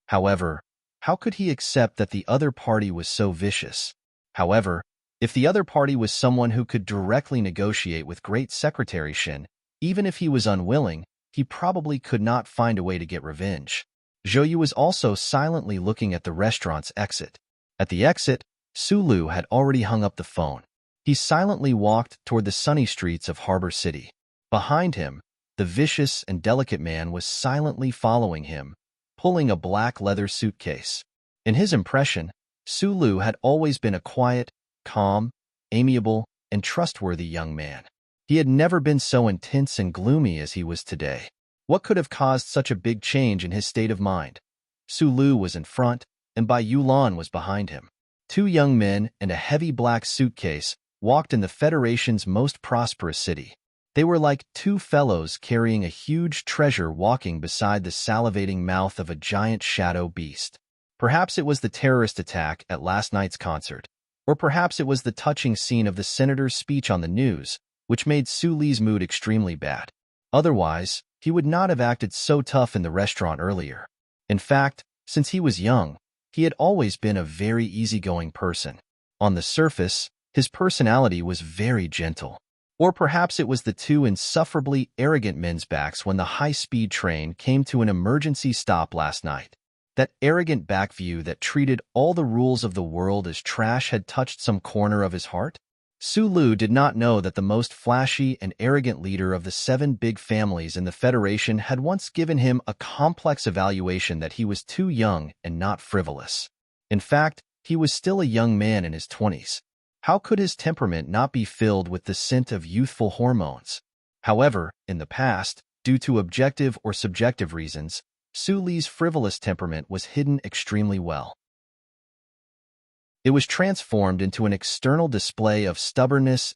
However, how could he accept that the other party was so vicious? However, if the other party was someone who could directly negotiate with Great Secretary Shen, even if he was unwilling, he probably could not find a way to get revenge. Zhou Yu was also silently looking at the restaurant's exit. At the exit, Sulu had already hung up the phone. He silently walked toward the sunny streets of Harbor City. Behind him, the vicious and delicate man was silently following him, pulling a black leather suitcase. In his impression, Sulu had always been a quiet, calm, amiable, and trustworthy young man. He had never been so intense and gloomy as he was today. What could have caused such a big change in his state of mind? Sulu was in front, and Bai Yulan was behind him. Two young men and a heavy black suitcase walked in the Federation's most prosperous city. They were like two fellows carrying a huge treasure walking beside the salivating mouth of a giant shadow beast. Perhaps it was the terrorist attack at last night's concert, or perhaps it was the touching scene of the senator's speech on the news, which made Su Li's mood extremely bad. Otherwise, he would not have acted so tough in the restaurant earlier. In fact, since he was young, he had always been a very easygoing person. On the surface, his personality was very gentle. Or perhaps it was the two insufferably arrogant men's backs when the high-speed train came to an emergency stop last night. That arrogant back view that treated all the rules of the world as trash had touched some corner of his heart? Sulu did not know that the most flashy and arrogant leader of the 7 big families in the Federation had once given him a complex evaluation that he was too young and not frivolous. In fact, he was still a young man in his 20s. How could his temperament not be filled with the scent of youthful hormones? However, in the past, due to objective or subjective reasons, Su Li's frivolous temperament was hidden extremely well. It was transformed into an external display of stubbornness.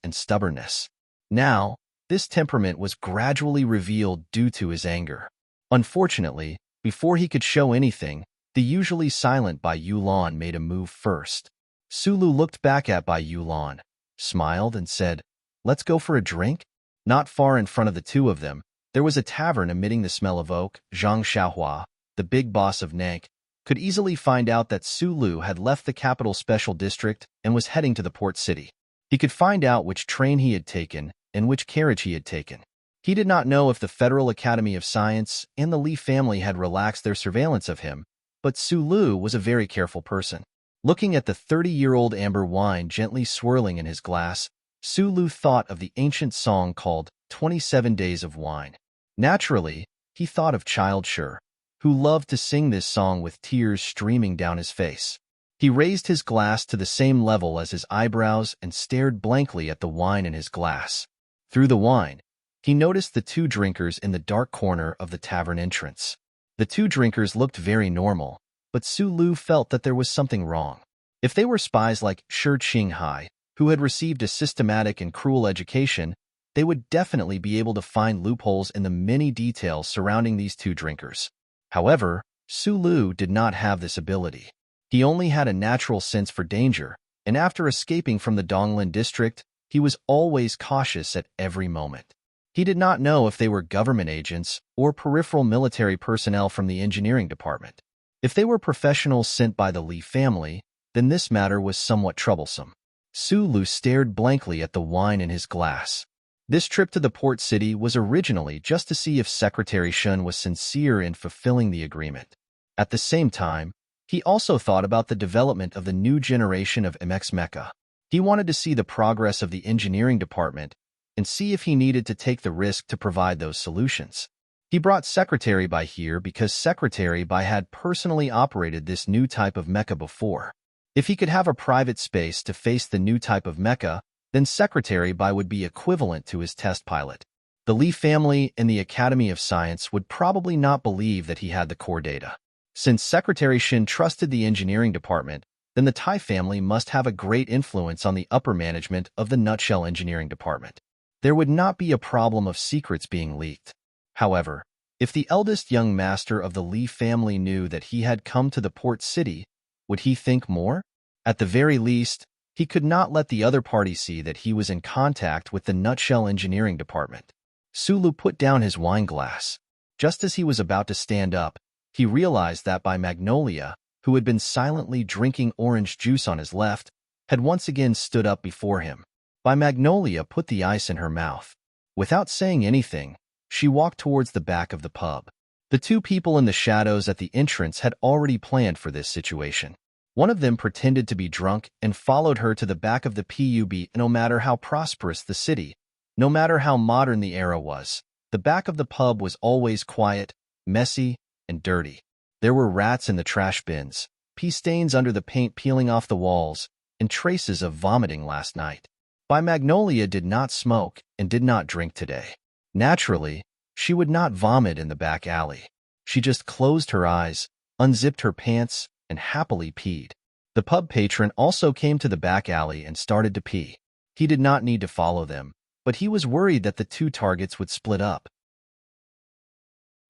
Now, this temperament was gradually revealed due to his anger. Unfortunately, before he could show anything, the usually silent Bai Yulan made a move first. Sulu looked back at Bai Yulan, smiled, and said, "Let's go for a drink?" Not far in front of the two of them, there was a tavern emitting the smell of oak. Zhang Xiaohua, the big boss of Nank, could easily find out that Sulu had left the capital special district and was heading to the port city. He could find out which train he had taken and which carriage he had taken. He did not know if the Federal Academy of Science and the Li family had relaxed their surveillance of him, but Sulu was a very careful person. Looking at the 30-year-old amber wine gently swirling in his glass, Sulu thought of the ancient song called 27 Days of Wine. Naturally, he thought of Child Sure, who loved to sing this song with tears streaming down his face. He raised his glass to the same level as his eyebrows and stared blankly at the wine in his glass. Through the wine, he noticed the two drinkers in the dark corner of the tavern entrance. The two drinkers looked very normal, but Su Lu felt that there was something wrong. If they were spies like Shi Qinghai, who had received a systematic and cruel education, they would definitely be able to find loopholes in the many details surrounding these two drinkers. However, Su Lu did not have this ability. He only had a natural sense for danger, and after escaping from the Donglin district, he was always cautious at every moment. He did not know if they were government agents or peripheral military personnel from the engineering department. If they were professionals sent by the Li family, then this matter was somewhat troublesome. Su Lu stared blankly at the wine in his glass. This trip to the port city was originally just to see if Secretary Shun was sincere in fulfilling the agreement. At the same time, he also thought about the development of the new generation of MX Mecha. He wanted to see the progress of the engineering department and see if he needed to take the risk to provide those solutions. He brought Secretary Bai here because Secretary Bai had personally operated this new type of mecha before. If he could have a private space to face the new type of mecha, then Secretary Bai would be equivalent to his test pilot. The Li family and the Academy of Science would probably not believe that he had the core data. Since Secretary Shin trusted the engineering department, then the Tai family must have a great influence on the upper management of the Nutshell engineering department. There would not be a problem of secrets being leaked. However, if the eldest young master of the Li family knew that he had come to the port city, would he think more? At the very least, he could not let the other party see that he was in contact with the Nutshell engineering department. Su Lu put down his wine glass. Just as he was about to stand up, he realized that Bai Magnolia, who had been silently drinking orange juice on his left, had once again stood up before him. Bai Magnolia put the ice in her mouth. Without saying anything, she walked towards the back of the pub. The two people in the shadows at the entrance had already planned for this situation. One of them pretended to be drunk and followed her to the back of the pub. No matter how prosperous the city, no matter how modern the era was, the back of the pub was always quiet, messy, and dirty. There were rats in the trash bins, pee stains under the paint peeling off the walls, and traces of vomiting last night. Bai Magnolia did not smoke and did not drink today. Naturally, she would not vomit in the back alley. She just closed her eyes, unzipped her pants, and happily peed. The pub patron also came to the back alley and started to pee. He did not need to follow them, but he was worried that the two targets would split up.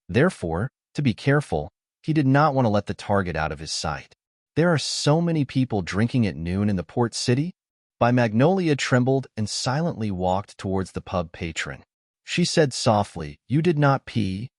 Therefore, to be careful, he did not want to let the target out of his sight. There are so many people drinking at noon in the port city. Bai Magnolia trembled and silently walked towards the pub patron. She said softly, "You did not pee?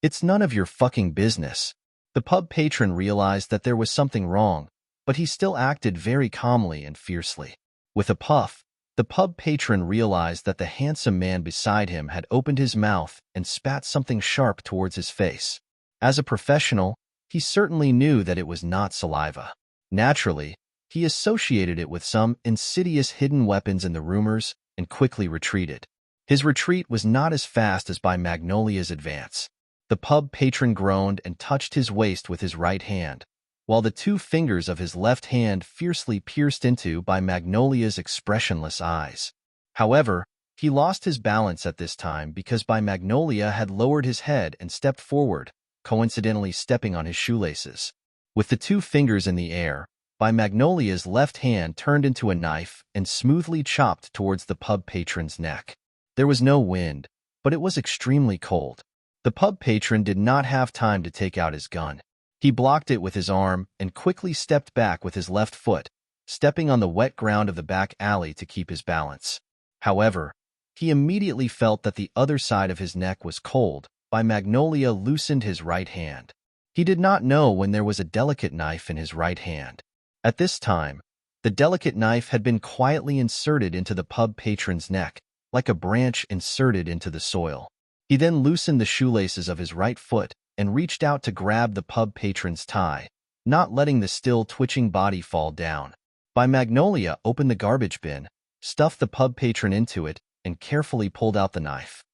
It's none of your fucking business." The pub patron realized that there was something wrong, but he still acted very calmly and fiercely. With a puff, the pub patron realized that the handsome man beside him had opened his mouth and spat something sharp towards his face. As a professional, he certainly knew that it was not saliva. Naturally, he associated it with some insidious hidden weapons in the rumors and quickly retreated. His retreat was not as fast as Bai Magnolia's advance. The pub patron groaned and touched his waist with his right hand, while the two fingers of his left hand fiercely pierced into Bai Magnolia's expressionless eyes. However, he lost his balance at this time because Bai Magnolia had lowered his head and stepped forward, coincidentally stepping on his shoelaces. With the two fingers in the air, Bai Magnolia's left hand turned into a knife and smoothly chopped towards the pub patron's neck. There was no wind, but it was extremely cold. The pub patron did not have time to take out his gun. He blocked it with his arm and quickly stepped back with his left foot, stepping on the wet ground of the back alley to keep his balance. However, he immediately felt that the other side of his neck was cold. Bai Magnolia loosened his right hand. He did not know when there was a delicate knife in his right hand. At this time, the delicate knife had been quietly inserted into the pub patron's neck, like a branch inserted into the soil. He then loosened the shoelaces of his right foot and reached out to grab the pub patron's tie, not letting the still twitching body fall down. Bai Magnolia opened the garbage bin, stuffed the pub patron into it, and carefully pulled out the knife.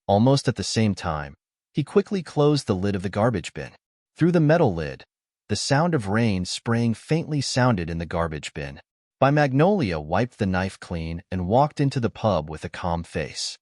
Almost at the same time, He quickly closed the lid of the garbage bin. Through the metal lid, the sound of rain spraying faintly sounded in the garbage bin. By Magnolia wiped the knife clean and walked into the pub with a calm face.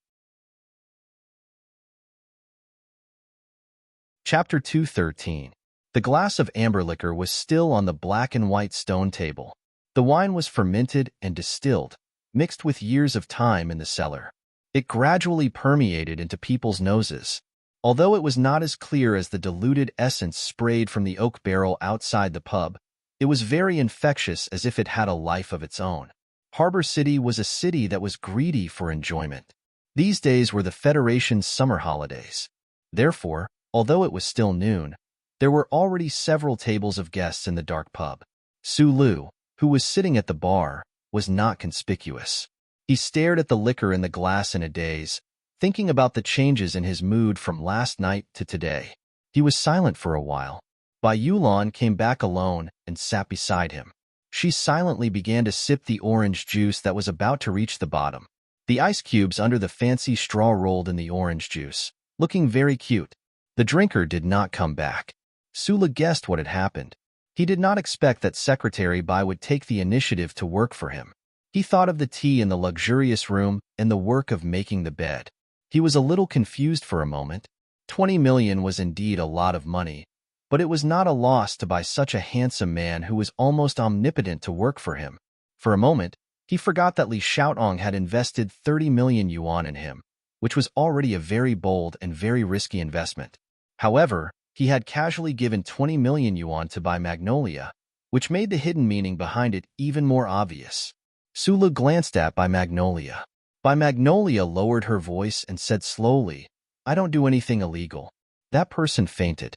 Chapter 213. The glass of amber liquor was still on the black and white stone table. The wine was fermented and distilled, mixed with years of time in the cellar. It gradually permeated into people's noses. Although it was not as clear as the diluted essence sprayed from the oak barrel outside the pub, it was very infectious, as if it had a life of its own. Harbor City was a city that was greedy for enjoyment. These days were the Federation's summer holidays. Therefore, although it was still noon, there were already several tables of guests in the dark pub. Sulu, who was sitting at the bar, was not conspicuous. He stared at the liquor in the glass in a daze, thinking about the changes in his mood from last night to today. He was silent for a while. Bai Yulan came back alone and sat beside him. She silently began to sip the orange juice that was about to reach the bottom. The ice cubes under the fancy straw rolled in the orange juice, looking very cute. The drinker did not come back. Sula guessed what had happened. He did not expect that Secretary Bai would take the initiative to work for him. He thought of the tea in the luxurious room and the work of making the bed. He was a little confused for a moment. 20 million was indeed a lot of money, but it was not a loss to buy such a handsome man who was almost omnipotent to work for him. For a moment, he forgot that Li Xiaotong had invested 30 million yuan in him, which was already a very bold and very risky investment. However, he had casually given 20 million yuan to buy Magnolia, which made the hidden meaning behind it even more obvious. Sulu glanced at Bai Magnolia. Bai Magnolia lowered her voice and said slowly, "I don't do anything illegal." That person fainted.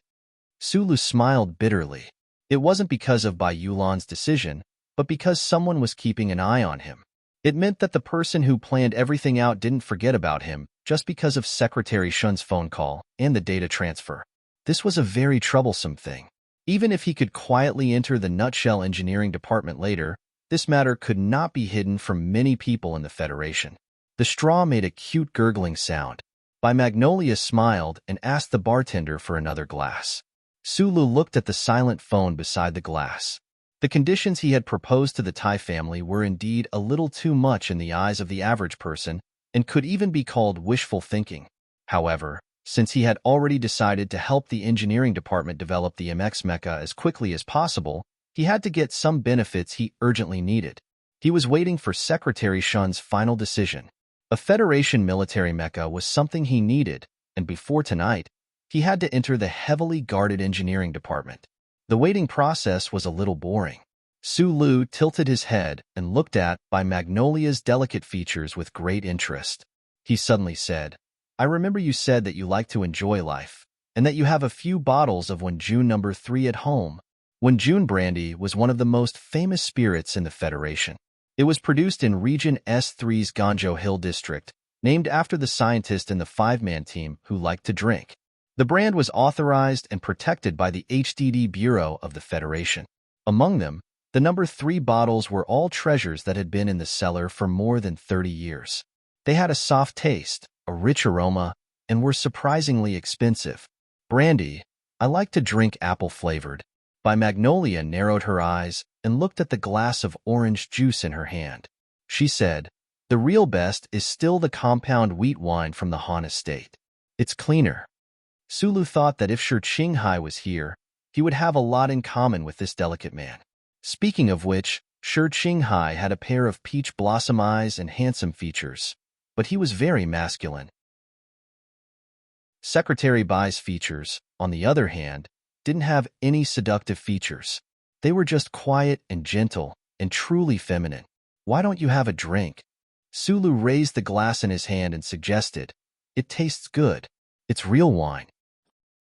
Sulu smiled bitterly. It wasn't because of Bai Yulan's decision, but because someone was keeping an eye on him. It meant that the person who planned everything out didn't forget about him just because of Secretary Shun's phone call and the data transfer. This was a very troublesome thing. Even if he could quietly enter the Nutshell Engineering Department later, this matter could not be hidden from many people in the Federation. The straw made a cute gurgling sound. Bai Magnolia smiled and asked the bartender for another glass. Sulu looked at the silent phone beside the glass. The conditions he had proposed to the Tai family were indeed a little too much in the eyes of the average person and could even be called wishful thinking. However, since he had already decided to help the engineering department develop the MX mecha as quickly as possible, he had to get some benefits he urgently needed. He was waiting for Secretary Shun's final decision. A Federation military mecha was something he needed, and before tonight, he had to enter the heavily guarded engineering department. The waiting process was a little boring. Sulu tilted his head and looked at Bai Magnolia's delicate features with great interest. He suddenly said, "I remember you said that you like to enjoy life, and that you have a few bottles of Wenjun No. 3 at home." Wenjun brandy was one of the most famous spirits in the Federation. It was produced in Region S3's Ganzhou Hill District, named after the scientist in the five-man team who liked to drink. The brand was authorized and protected by the HDD Bureau of the Federation. Among them, the No. 3 bottles were all treasures that had been in the cellar for more than 30 years. They had a soft taste, a rich aroma, and were surprisingly expensive. Brandy, I like to drink apple-flavored. Bai Magnolia narrowed her eyes and looked at the glass of orange juice in her hand. She said, "The real best is still the compound wheat wine from the Han estate. It's cleaner." Sulu thought that if Shi Qinghai was here, he would have a lot in common with this delicate man. Speaking of which, Shi Qinghai had a pair of peach blossom eyes and handsome features, but he was very masculine. Secretary Bai's features, on the other hand, didn't have any seductive features. They were just quiet and gentle and truly feminine. "Why don't you have a drink?" Sulu raised the glass in his hand and suggested, "It tastes good. It's real wine."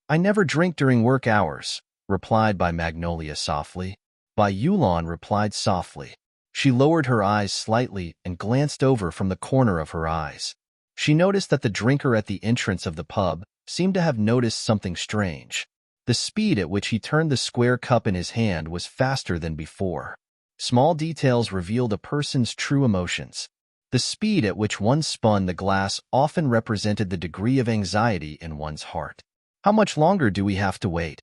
"I never drink during work hours," replied Bai Magnolia softly. Bai Yulan replied softly. She lowered her eyes slightly and glanced over from the corner of her eyes. She noticed that the drinker at the entrance of the pub seemed to have noticed something strange. The speed at which he turned the square cup in his hand was faster than before. Small details revealed a person's true emotions. The speed at which one spun the glass often represented the degree of anxiety in one's heart. How much longer do we have to wait?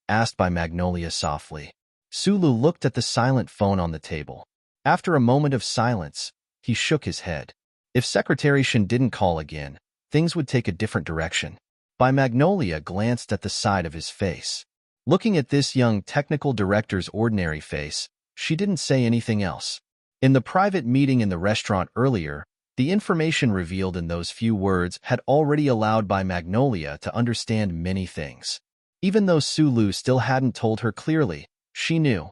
Asked by Magnolia softly. Sulu looked at the silent phone on the table. After a moment of silence, he shook his head. If Secretary Shin didn't call again, things would take a different direction. By Magnolia glanced at the side of his face. Looking at this young technical director's ordinary face, she didn't say anything else. In the private meeting in the restaurant earlier, the information revealed in those few words had already allowed By Magnolia to understand many things. Even though Sulu still hadn't told her clearly, she knew.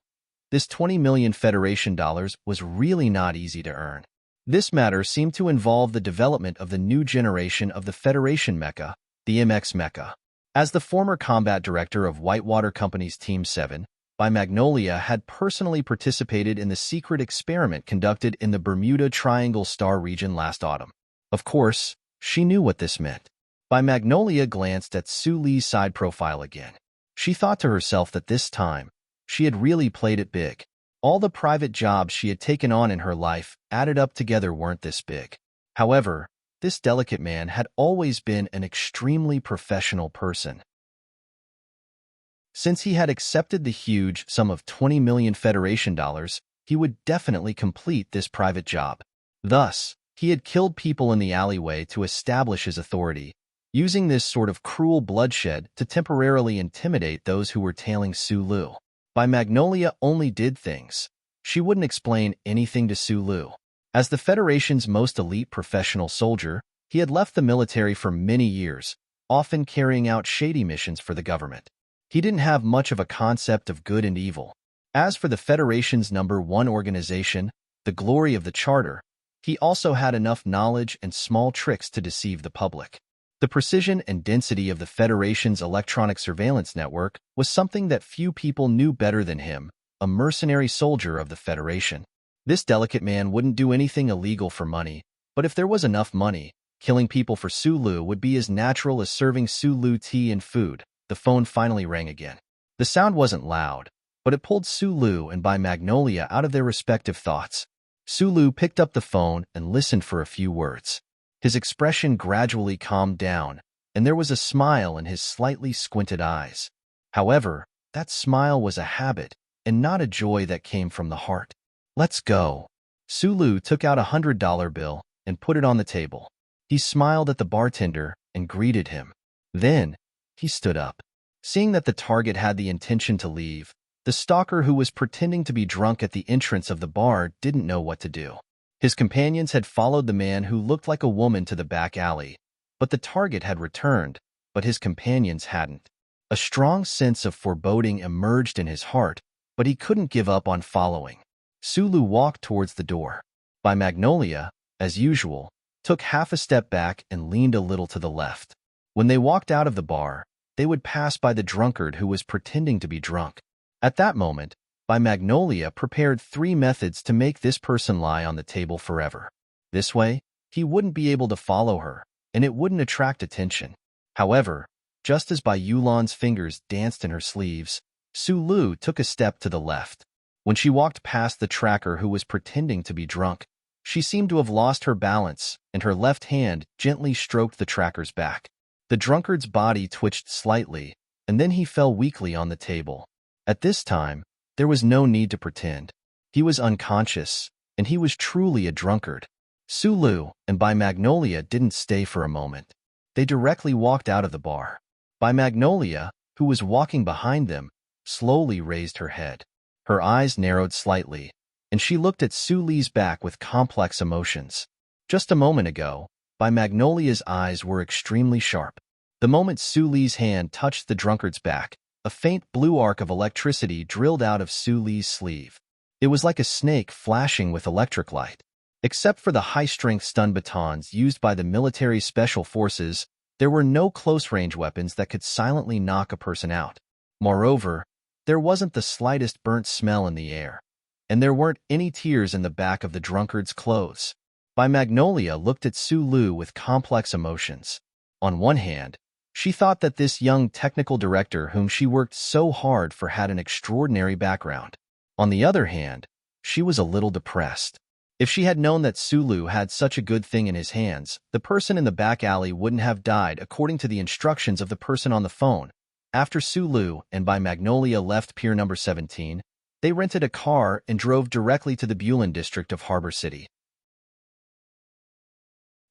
This 20 million Federation dollars was really not easy to earn. This matter seemed to involve the development of the new generation of the Federation mecha, the MX mecha. As the former combat director of Whitewater Company's Team 7, By Magnolia had personally participated in the secret experiment conducted in the Bermuda Triangle Star region last autumn. Of course, she knew what this meant. By Magnolia glanced at Su Li's side profile again. She thought to herself that this time, she had really played it big. All the private jobs she had taken on in her life added up together weren't this big. However, this delicate man had always been an extremely professional person. Since he had accepted the huge sum of 20 million Federation dollars, he would definitely complete this private job. Thus, he had killed people in the alleyway to establish his authority, using this sort of cruel bloodshed to temporarily intimidate those who were tailing Sulu. By Magnolia only did things. She wouldn't explain anything to Sulu. As the Federation's most elite professional soldier, he had left the military for many years, often carrying out shady missions for the government. He didn't have much of a concept of good and evil. As for the Federation's #1 organization, the glory of the Charter, he also had enough knowledge and small tricks to deceive the public. The precision and density of the Federation's electronic surveillance network was something that few people knew better than him, a mercenary soldier of the Federation. This delicate man wouldn't do anything illegal for money, but if there was enough money, killing people for Sulu would be as natural as serving Sulu tea and food. The phone finally rang again. The sound wasn't loud, but it pulled Sulu and By Magnolia out of their respective thoughts. Sulu picked up the phone and listened for a few words. His expression gradually calmed down, and there was a smile in his slightly squinted eyes. However, that smile was a habit, and not a joy that came from the heart. "Let's go." Sulu took out a $100 bill and put it on the table. He smiled at the bartender and greeted him. Then, he stood up. Seeing that the target had the intention to leave, the stalker who was pretending to be drunk at the entrance of the bar didn't know what to do. His companions had followed the man who looked like a woman to the back alley, but the target had returned, but his companions hadn't. A strong sense of foreboding emerged in his heart, but he couldn't give up on following. Sulu walked towards the door. By Magnolia, as usual, took half a step back and leaned a little to the left. When they walked out of the bar, they would pass by the drunkard who was pretending to be drunk. At that moment, By Magnolia prepared 3 methods to make this person lie on the table forever. This way, he wouldn't be able to follow her, and it wouldn't attract attention. However, just as Bai Yulan's fingers danced in her sleeves, Sulu took a step to the left. When she walked past the tracker who was pretending to be drunk, she seemed to have lost her balance, and her left hand gently stroked the tracker's back. The drunkard's body twitched slightly, and then he fell weakly on the table. At this time, there was no need to pretend. He was unconscious, and he was truly a drunkard. Sulu and By Magnolia didn't stay for a moment. They directly walked out of the bar. By Magnolia, who was walking behind them, slowly raised her head. Her eyes narrowed slightly, and she looked at Su Li's back with complex emotions. Just a moment ago, By Magnolia's eyes were extremely sharp. The moment Su Li's hand touched the drunkard's back, a faint blue arc of electricity drilled out of Su Li's sleeve. It was like a snake flashing with electric light. Except for the high-strength stun batons used by the military special forces, there were no close-range weapons that could silently knock a person out. Moreover, there wasn't the slightest burnt smell in the air, and there weren't any tears in the back of the drunkard's clothes. By Magnolia looked at Sulu with complex emotions. On one hand, she thought that this young technical director whom she worked so hard for had an extraordinary background. On the other hand, she was a little depressed. If she had known that Sulu had such a good thing in his hands, the person in the back alley wouldn't have died according to the instructions of the person on the phone. After Sulu and by Magnolia left Pier Number 17, they rented a car and drove directly to the Bulin district of Harbor City.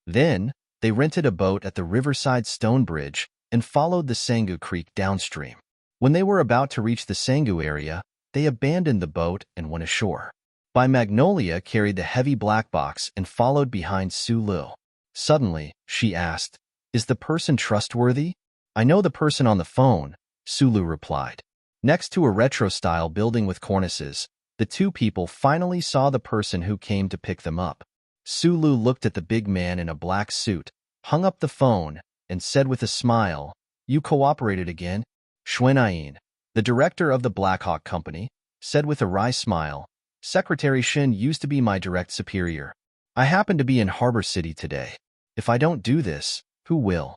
Then, they rented a boat at the Riverside Stone Bridge and followed the Sangu Creek downstream. When they were about to reach the Sangu area, they abandoned the boat and went ashore. By Magnolia carried the heavy black box and followed behind Sulu. Suddenly, she asked, "Is the person trustworthy?" "I know the person on the phone," Sulu replied. Next to a retro-style building with cornices, the two people finally saw the person who came to pick them up. Sulu looked at the big man in a black suit, hung up the phone, and said with a smile, "You cooperated again?" Xuanayin, the director of the Blackhawk Company, said with a wry smile, "Secretary Shin used to be my direct superior. I happen to be in Harbor City today. If I don't do this, who will?"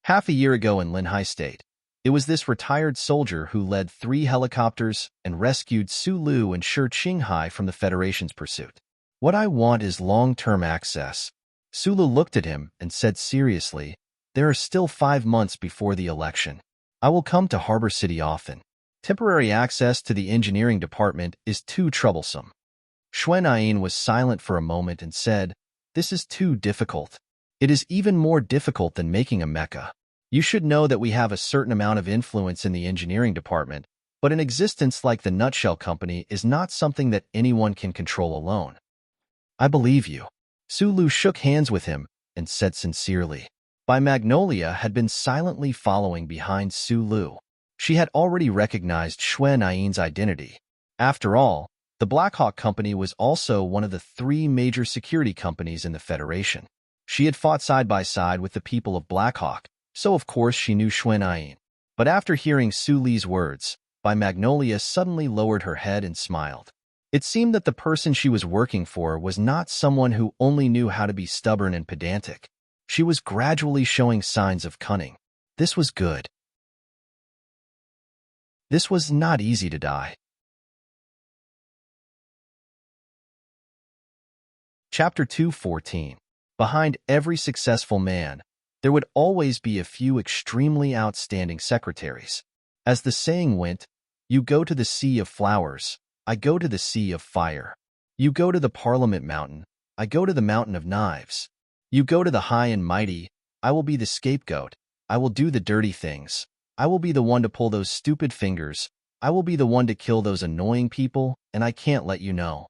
Half a year ago in Linhai State, it was this retired soldier who led 3 helicopters and rescued Sulu and Shi Qinghai from the Federation's pursuit. "What I want is long-term access." Sulu looked at him and said seriously, "There are still 5 months before the election. I will come to Harbor City often. Temporary access to the engineering department is too troublesome." Xuanayin was silent for a moment and said, "This is too difficult. It is even more difficult than making a mecha. You should know that we have a certain amount of influence in the engineering department, but an existence like the Nutshell Company is not something that anyone can control alone." "I believe you." Sulu shook hands with him and said sincerely. By Magnolia had been silently following behind Sulu. She had already recognized Xuanayin's identity. After all, the Blackhawk Company was also one of the 3 major security companies in the Federation. She had fought side by side with the people of Blackhawk, so of course she knew Xuanayin. But after hearing Sulu's words, By Magnolia suddenly lowered her head and smiled. It seemed that the person she was working for was not someone who only knew how to be stubborn and pedantic. She was gradually showing signs of cunning. This was good. This was not easy to die. Chapter 2:14. Behind every successful man, there would always be a few extremely outstanding secretaries. As the saying went, you go to the sea of flowers, I go to the sea of fire. You go to the Parliament Mountain, I go to the Mountain of Knives. You go to the high and mighty, I will be the scapegoat, I will do the dirty things. I will be the one to pull those stupid fingers, I will be the one to kill those annoying people, and I can't let you know.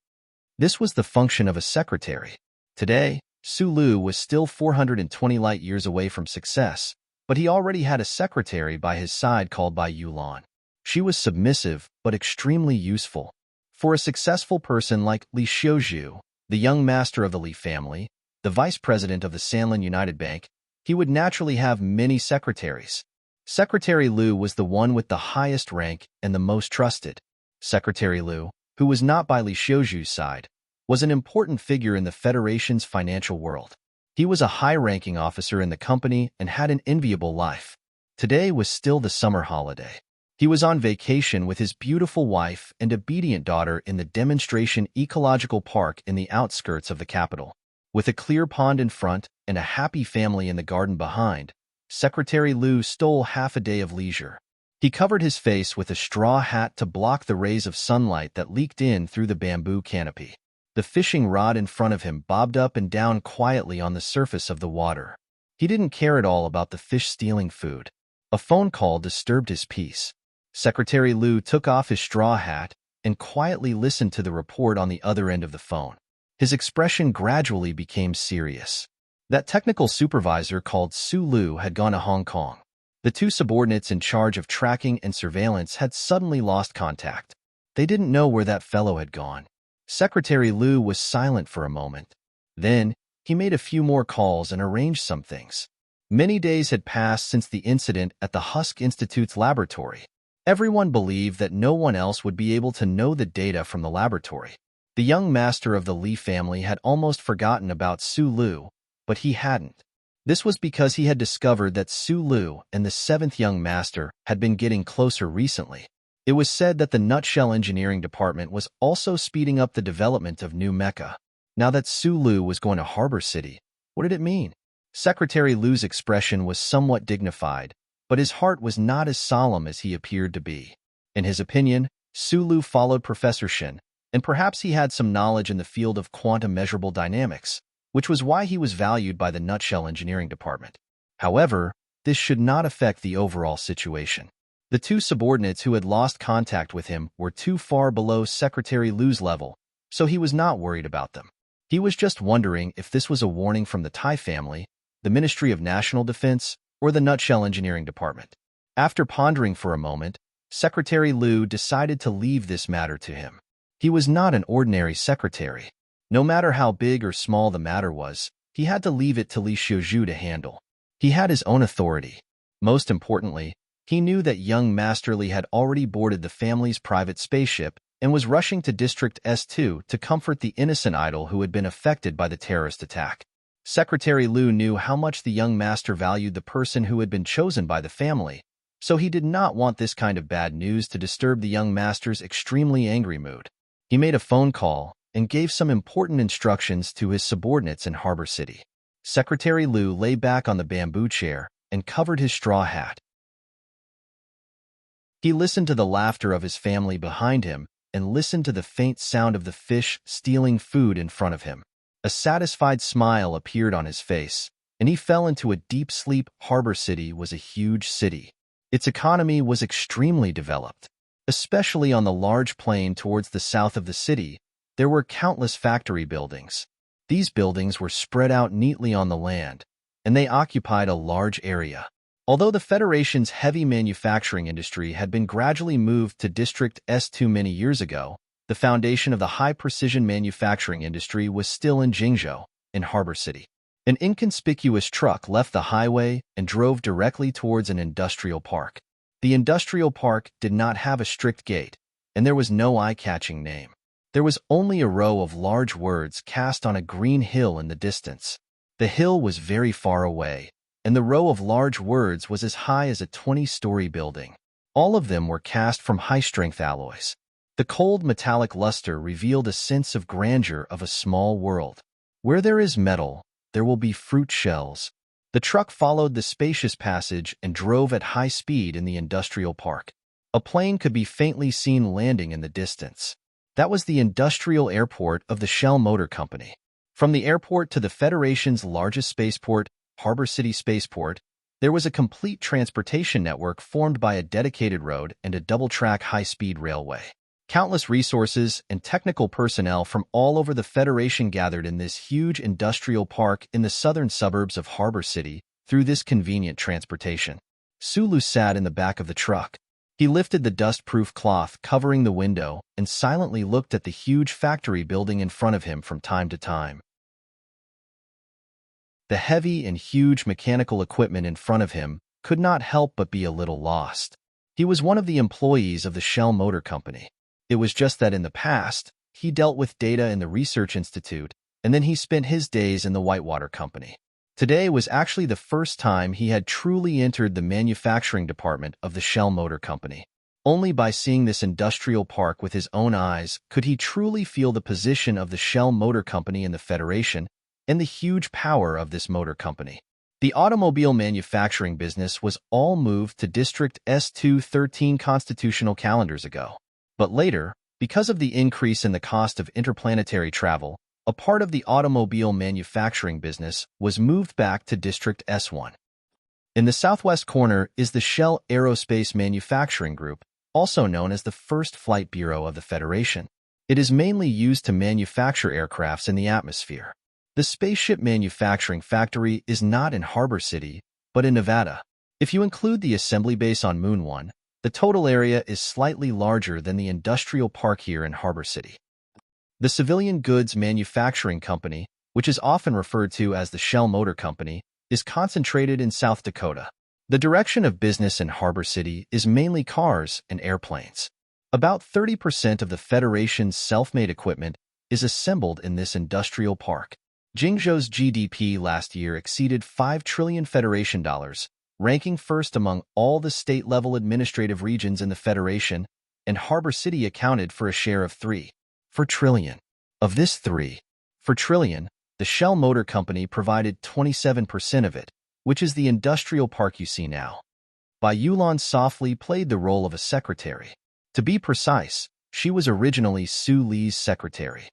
This was the function of a secretary. Today, Sulu was still 420 light-years away from success, but he already had a secretary by his side called Bai Yulan. She was submissive, but extremely useful. For a successful person like Li Xiuzhu, the young master of the Li family, the vice president of the Sanlin United Bank, he would naturally have many secretaries. Secretary Liu was the one with the highest rank and the most trusted. Secretary Liu, who was not by Li Xiuzhu's side, was an important figure in the Federation's financial world. He was a high-ranking officer in the company and had an enviable life. Today was still the summer holiday. He was on vacation with his beautiful wife and obedient daughter in the Demonstration Ecological Park in the outskirts of the capital. With a clear pond in front and a happy family in the garden behind, Secretary Liu stole half a day of leisure. He covered his face with a straw hat to block the rays of sunlight that leaked in through the bamboo canopy. The fishing rod in front of him bobbed up and down quietly on the surface of the water. He didn't care at all about the fish stealing food. A phone call disturbed his peace. Secretary Liu took off his straw hat and quietly listened to the report on the other end of the phone. His expression gradually became serious. That technical supervisor called Sulu had gone to Hong Kong. The two subordinates in charge of tracking and surveillance had suddenly lost contact. They didn't know where that fellow had gone. Secretary Liu was silent for a moment. Then, he made a few more calls and arranged some things. Many days had passed since the incident at the Husk Institute's laboratory. Everyone believed that no one else would be able to know the data from the laboratory. The young master of the Li family had almost forgotten about Sulu, but he hadn't. This was because he had discovered that Sulu and the 7th young master had been getting closer recently. It was said that the Nutshell Engineering Department was also speeding up the development of new mecha. Now that Su Lu was going to Harbor City, what did it mean? Secretary Lu's expression was somewhat dignified, but his heart was not as solemn as he appeared to be. In his opinion, Su Lu followed Professor Shin, and perhaps he had some knowledge in the field of quantum measurable dynamics, which was why he was valued by the Nutshell Engineering Department. However, this should not affect the overall situation. The two subordinates who had lost contact with him were too far below Secretary Lu's level, so he was not worried about them. He was just wondering if this was a warning from the Tai family, the Ministry of National Defense, or the Nutshell Engineering Department. After pondering for a moment, Secretary Lu decided to leave this matter to him. He was not an ordinary secretary. No matter how big or small the matter was, he had to leave it to Li Xiuzhu to handle. He had his own authority. Most importantly, he knew that young Master Li had already boarded the family's private spaceship and was rushing to District S2 to comfort the innocent idol who had been affected by the terrorist attack. Secretary Lu knew how much the young master valued the person who had been chosen by the family, so he did not want this kind of bad news to disturb the young master's extremely angry mood. He made a phone call and gave some important instructions to his subordinates in Harbor City. Secretary Lu lay back on the bamboo chair and covered his straw hat. He listened to the laughter of his family behind him and listened to the faint sound of the fish stealing food in front of him. A satisfied smile appeared on his face, and he fell into a deep sleep. Harbor City was a huge city. Its economy was extremely developed. Especially on the large plain towards the south of the city, there were countless factory buildings. These buildings were spread out neatly on the land, and they occupied a large area. Although the Federation's heavy manufacturing industry had been gradually moved to District S2 many years ago, the foundation of the high-precision manufacturing industry was still in Jingzhou, in Harbor City. An inconspicuous truck left the highway and drove directly towards an industrial park. The industrial park did not have a strict gate, and there was no eye-catching name. There was only a row of large words cast on a green hill in the distance. The hill was very far away, and the row of large words was as high as a 20-story building. All of them were cast from high-strength alloys. The cold metallic luster revealed a sense of grandeur of a small world. Where there is metal, there will be fruit shells. The truck followed the spacious passage and drove at high speed in the industrial park. A plane could be faintly seen landing in the distance. That was the industrial airport of the Shell Motor Company. From the airport to the Federation's largest spaceport, Harbor City Spaceport, there was a complete transportation network formed by a dedicated road and a double-track high-speed railway. Countless resources and technical personnel from all over the Federation gathered in this huge industrial park in the southern suburbs of Harbor City through this convenient transportation. Sulu sat in the back of the truck. He lifted the dust-proof cloth covering the window and silently looked at the huge factory building in front of him from time to time. The heavy and huge mechanical equipment in front of him could not help but be a little lost. He was one of the employees of the Shell Motor Company. It was just that in the past, he dealt with data in the Research Institute, and then he spent his days in the Whitewater Company. Today was actually the first time he had truly entered the manufacturing department of the Shell Motor Company. Only by seeing this industrial park with his own eyes could he truly feel the position of the Shell Motor Company in the Federation and the huge power of this motor company. The automobile manufacturing business was all moved to District S2 13 constitutional calendars ago. But later, because of the increase in the cost of interplanetary travel, a part of the automobile manufacturing business was moved back to District S1. In the southwest corner is the Shell Aerospace Manufacturing Group, also known as the First Flight Bureau of the Federation. It is mainly used to manufacture aircrafts in the atmosphere. The spaceship manufacturing factory is not in Harbor City, but in Nevada. If you include the assembly base on Moon 1, the total area is slightly larger than the industrial park here in Harbor City. The Civilian Goods Manufacturing Company, which is often referred to as the Shell Motor Company, is concentrated in South Dakota. The direction of business in Harbor City is mainly cars and airplanes. About 30% of the Federation's self-made equipment is assembled in this industrial park. Jingzhou's GDP last year exceeded 5 trillion Federation dollars, ranking first among all the state-level administrative regions in the Federation, and Harbor City accounted for a share of 3.4 trillion. Of this 3.4 For Trillion, the Shell Motor Company provided 27% of it, which is the industrial park you see now. Bai Yulan softly played the role of a secretary. To be precise, she was originally Su Li's secretary.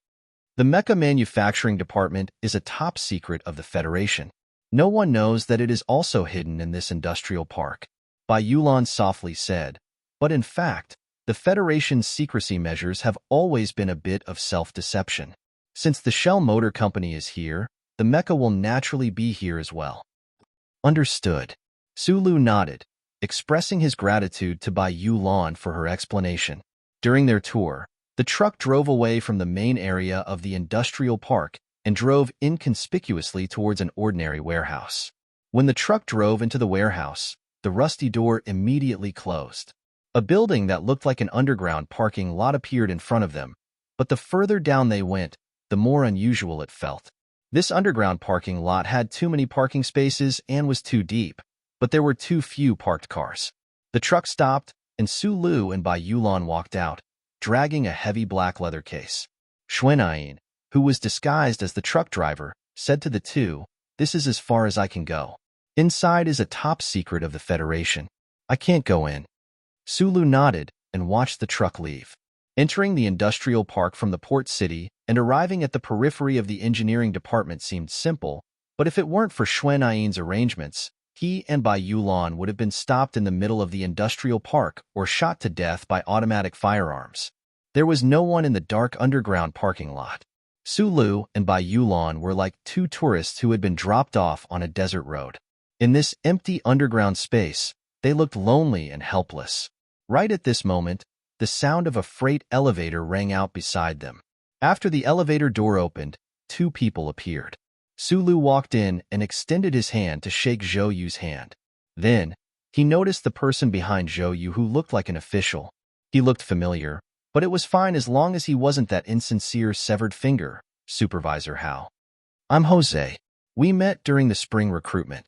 The mecha manufacturing department is a top secret of the Federation. No one knows that it is also hidden in this industrial park. Bai Yulan softly said, but in fact, the Federation's secrecy measures have always been a bit of self-deception. Since the Shell Motor Company is here, the mecha will naturally be here as well. Understood. Sulu nodded, expressing his gratitude to Bai Yulan for her explanation. During their tour, the truck drove away from the main area of the industrial park and drove inconspicuously towards an ordinary warehouse. When the truck drove into the warehouse, the rusty door immediately closed. A building that looked like an underground parking lot appeared in front of them, but the further down they went, the more unusual it felt. This underground parking lot had too many parking spaces and was too deep, but there were too few parked cars. The truck stopped, and Su Lu and Bai Yulan walked out, dragging a heavy black leather case. Xuanayin, who was disguised as the truck driver, said to the two, "This is as far as I can go. Inside is a top secret of the Federation. I can't go in." Sulu nodded and watched the truck leave. Entering the industrial park from the port city and arriving at the periphery of the engineering department seemed simple, but if it weren't for Xuanayin's arrangements, he and Bai Yulan would have been stopped in the middle of the industrial park or shot to death by automatic firearms. There was no one in the dark underground parking lot. Sulu and Bai Yulan were like two tourists who had been dropped off on a desert road. In this empty underground space, they looked lonely and helpless. Right at this moment, the sound of a freight elevator rang out beside them. After the elevator door opened, two people appeared. Sulu walked in and extended his hand to shake Zhou Yu's hand. Then, he noticed the person behind Zhou Yu who looked like an official. He looked familiar, but it was fine as long as he wasn't that insincere severed finger, Supervisor Hao. "I'm Jose. We met during the spring recruitment."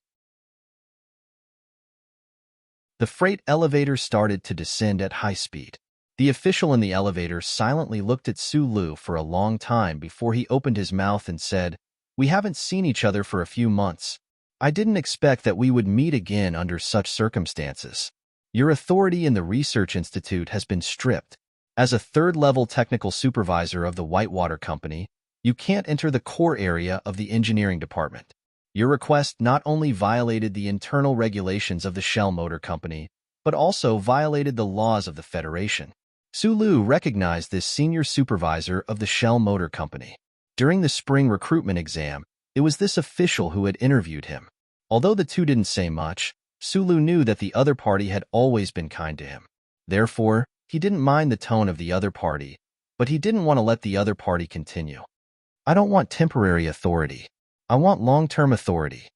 The freight elevator started to descend at high speed. The official in the elevator silently looked at Su Lu for a long time before he opened his mouth and said, "We haven't seen each other for a few months. I didn't expect that we would meet again under such circumstances. Your authority in the research institute has been stripped. As a third-level technical supervisor of the Whitewater Company, you can't enter the core area of the engineering department. Your request not only violated the internal regulations of the Shell Motor Company, but also violated the laws of the Federation." Su Lu recognized this senior supervisor of the Shell Motor Company. During the spring recruitment exam, it was this official who had interviewed him. Although the two didn't say much, Su Lu knew that the other party had always been kind to him. Therefore, he didn't mind the tone of the other party, but he didn't want to let the other party continue. "I don't want temporary authority. I want long-term authority."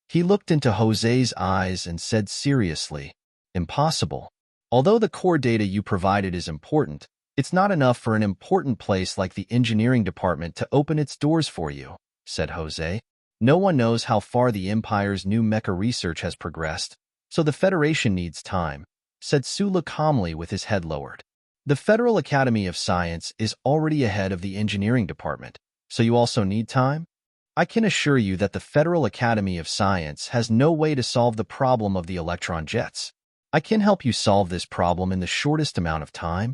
He looked into Jose's eyes and said seriously, "Impossible. Although the core data you provided is important, it's not enough for an important place like the engineering department to open its doors for you," said Jose. "No one knows how far the Empire's new mecha research has progressed, so the Federation needs time," said Sula calmly with his head lowered. "The Federal Academy of Science is already ahead of the engineering department, so you also need time? I can assure you that the Federal Academy of Science has no way to solve the problem of the electron jets. I can help you solve this problem in the shortest amount of time.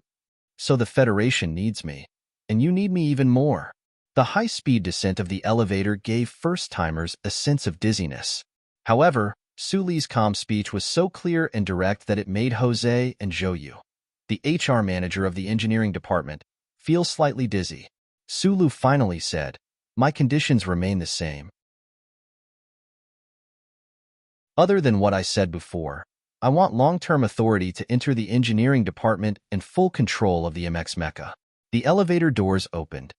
So the Federation needs me, and you need me even more." The high-speed descent of the elevator gave first-timers a sense of dizziness. However, Suli's calm speech was so clear and direct that it made Jose and Zhou Yu, the HR manager of the engineering department, feel slightly dizzy. Sulu finally said, "My conditions remain the same. Other than what I said before, I want long-term authority to enter the engineering department and full control of the MX Mecha." The elevator doors opened.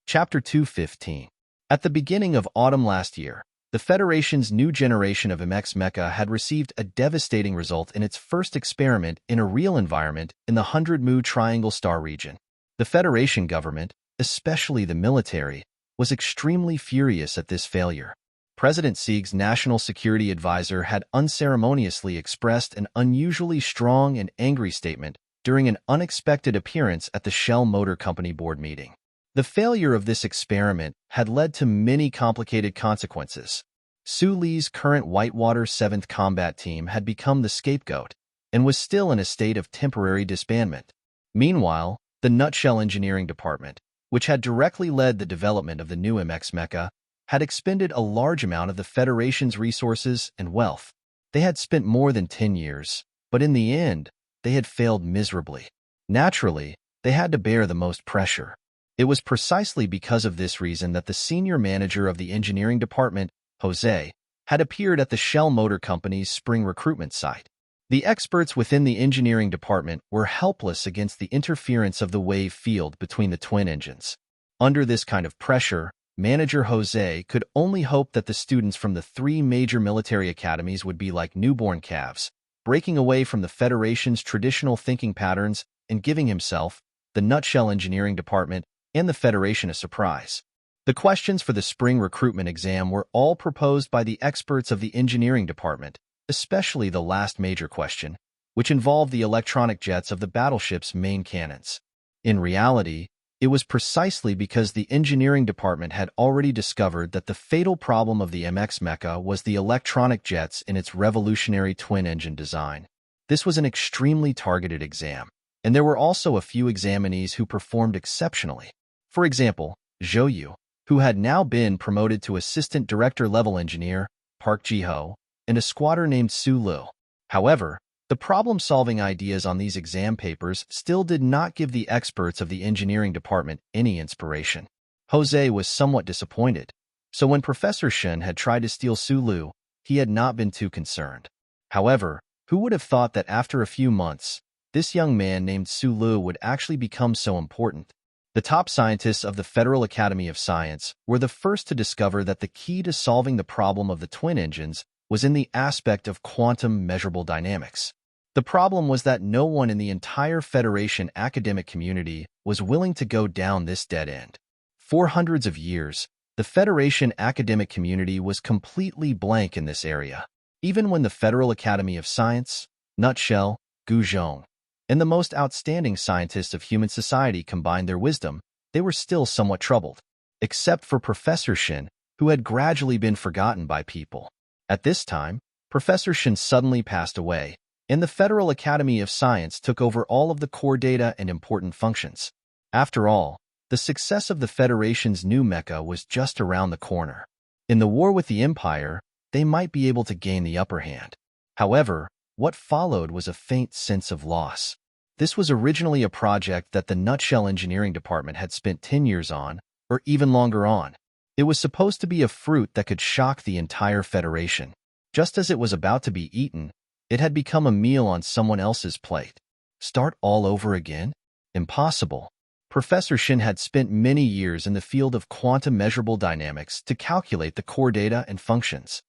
Chapter 215. At the beginning of autumn last year, the Federation's new generation of MX Mecha had received a devastating result in its first experiment in a real environment in the 100 Mu Triangle Star region. The Federation government, especially the military, was extremely furious at this failure. President Sieg's national security advisor had unceremoniously expressed an unusually strong and angry statement during an unexpected appearance at the Shell Motor Company board meeting. The failure of this experiment had led to many complicated consequences. Su Li's current Whitewater 7th Combat Team had become the scapegoat and was still in a state of temporary disbandment. Meanwhile, the Nutshell Engineering Department, which had directly led the development of the new MX mecha, had expended a large amount of the Federation's resources and wealth. They had spent more than 10 years, but in the end, they had failed miserably. Naturally, they had to bear the most pressure. It was precisely because of this reason that the senior manager of the engineering department, Jose, had appeared at the Shell Motor Company's spring recruitment site. The experts within the engineering department were helpless against the interference of the wave field between the twin engines. Under this kind of pressure, Manager Jose could only hope that the students from the 3 major military academies would be like newborn calves, breaking away from the Federation's traditional thinking patterns and giving himself, the Nutshell Engineering Department, and the Federation a surprise. The questions for the spring recruitment exam were all proposed by the experts of the engineering department, especially the last major question, which involved the electronic jets of the battleship's main cannons. In reality, it was precisely because the engineering department had already discovered that the fatal problem of the MX mecha was the electronic jets in its revolutionary twin-engine design. This was an extremely targeted exam, and there were also a few examinees who performed exceptionally. For example, Zhou Yu, who had now been promoted to assistant director-level engineer, Park Ji-ho, and a squatter named Su Lu. However, the problem-solving ideas on these exam papers still did not give the experts of the engineering department any inspiration. Jose was somewhat disappointed, so when Professor Shen had tried to steal Su Lu, he had not been too concerned. However, who would have thought that after a few months, this young man named Su Lu would actually become so important? The top scientists of the Federal Academy of Science were the first to discover that the key to solving the problem of the twin engines was in the aspect of quantum measurable dynamics. The problem was that no one in the entire Federation academic community was willing to go down this dead end. For hundreds of years, the Federation academic community was completely blank in this area. Even when the Federal Academy of Science, Nutshell, Guzhong, and the most outstanding scientists of human society combined their wisdom, they were still somewhat troubled. Except for Professor Shin, who had gradually been forgotten by people. At this time, Professor Shin suddenly passed away, and the Federal Academy of Science took over all of the core data and important functions. After all, the success of the Federation's new mecha was just around the corner. In the war with the Empire, they might be able to gain the upper hand. However, what followed was a faint sense of loss. This was originally a project that the Nutshell Engineering Department had spent 10 years on, or even longer on. It was supposed to be a fruit that could shock the entire Federation. Just as it was about to be eaten, it had become a meal on someone else's plate. Start all over again? Impossible. Professor Shin had spent many years in the field of quantum measurable dynamics to calculate the core data and functions.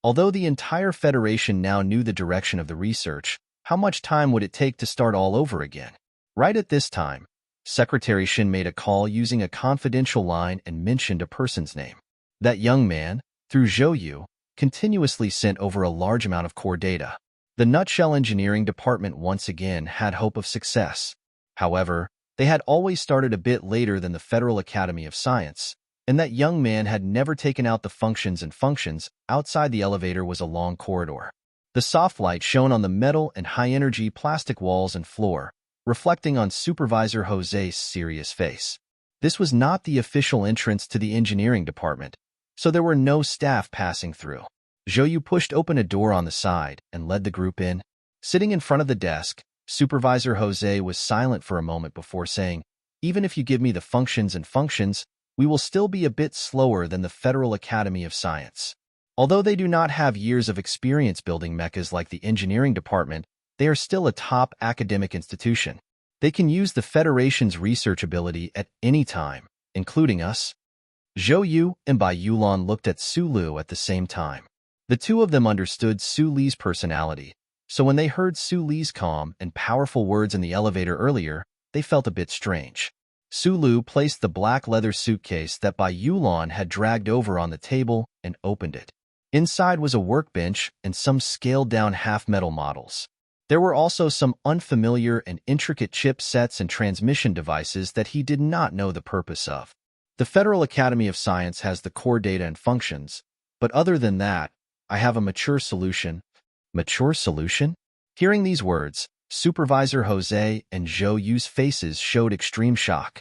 Although the entire Federation now knew the direction of the research, how much time would it take to start all over again? Right at this time, Secretary Shin made a call using a confidential line and mentioned a person's name. That young man, through Zhou Yu, continuously sent over a large amount of core data. The Nutshell Engineering Department once again had hope of success. However, they had always started a bit later than the Federal Academy of Science, and that young man had never taken out the functions and functions. Outside the elevator was a long corridor. The soft light shone on the metal and high-energy plastic walls and floor, reflecting on Supervisor Jose's serious face. This was not the official entrance to the engineering department, so there were no staff passing through. Zhou Yu pushed open a door on the side and led the group in. Sitting in front of the desk, Supervisor Jose was silent for a moment before saying, "Even if you give me the functions and functions, we will still be a bit slower than the Federal Academy of Science. Although they do not have years of experience building mechas like the engineering department, they are still a top academic institution. They can use the Federation's research ability at any time, including us." Zhou Yu and Bai Yulan looked at Su Lu at the same time. The two of them understood Su Li's personality, so when they heard Su Li's calm and powerful words in the elevator earlier, they felt a bit strange. Su Lu placed the black leather suitcase that Bai Yulan had dragged over on the table and opened it. Inside was a workbench and some scaled-down half-metal models. There were also some unfamiliar and intricate chipsets and transmission devices that he did not know the purpose of. The Federal Academy of Science has the core data and functions, but other than that, I have a mature solution. Mature solution? Hearing these words, Supervisor Jose and Zhou Yu's faces showed extreme shock.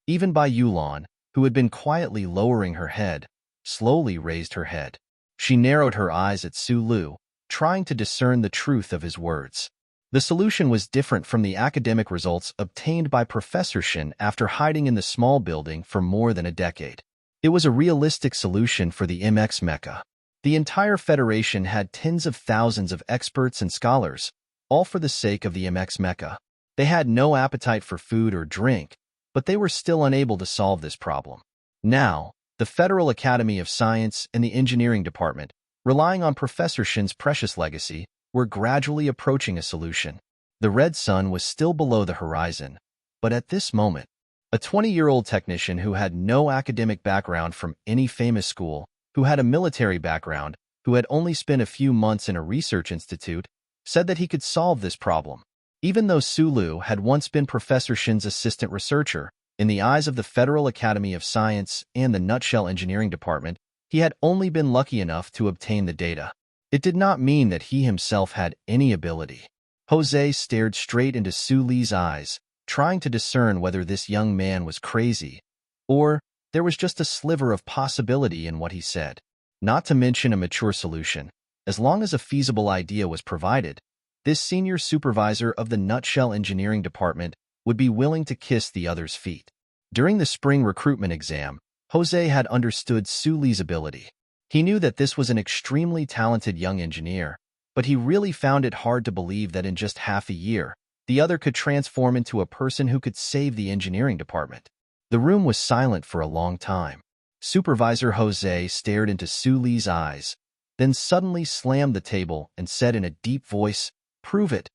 Even Bai Yulan, who had been quietly lowering her head, slowly raised her head. She narrowed her eyes at Su Lu, trying to discern the truth of his words. The solution was different from the academic results obtained by Professor Shin after hiding in the small building for more than a decade. It was a realistic solution for the MX Mecha. The entire Federation had tens of thousands of experts and scholars, all for the sake of the MX Mecha. They had no appetite for food or drink, but they were still unable to solve this problem. Now, the Federal Academy of Science and the Engineering Department, relying on Professor Shin's precious legacy, were gradually approaching a solution. The red sun was still below the horizon, but at this moment, a 20-year-old technician who had no academic background from any famous school, who had a military background, who had only spent a few months in a research institute, said that he could solve this problem. Even though Su Lu had once been Professor Shin's assistant researcher, in the eyes of the Federal Academy of Science and the Nutshell Engineering Department, he had only been lucky enough to obtain the data. It did not mean that he himself had any ability. Jose stared straight into Su Li's eyes, trying to discern whether this young man was crazy, or there was just a sliver of possibility in what he said. Not to mention a mature solution. As long as a feasible idea was provided, this senior supervisor of the Nutshell Engineering Department would be willing to kiss the other's feet. During the spring recruitment exam, Jose had understood Su Li's ability. He knew that this was an extremely talented young engineer, but he really found it hard to believe that in just half a year, the other could transform into a person who could save the engineering department. The room was silent for a long time. Supervisor Jose stared into Su Li's eyes, then suddenly slammed the table and said in a deep voice, "Prove it."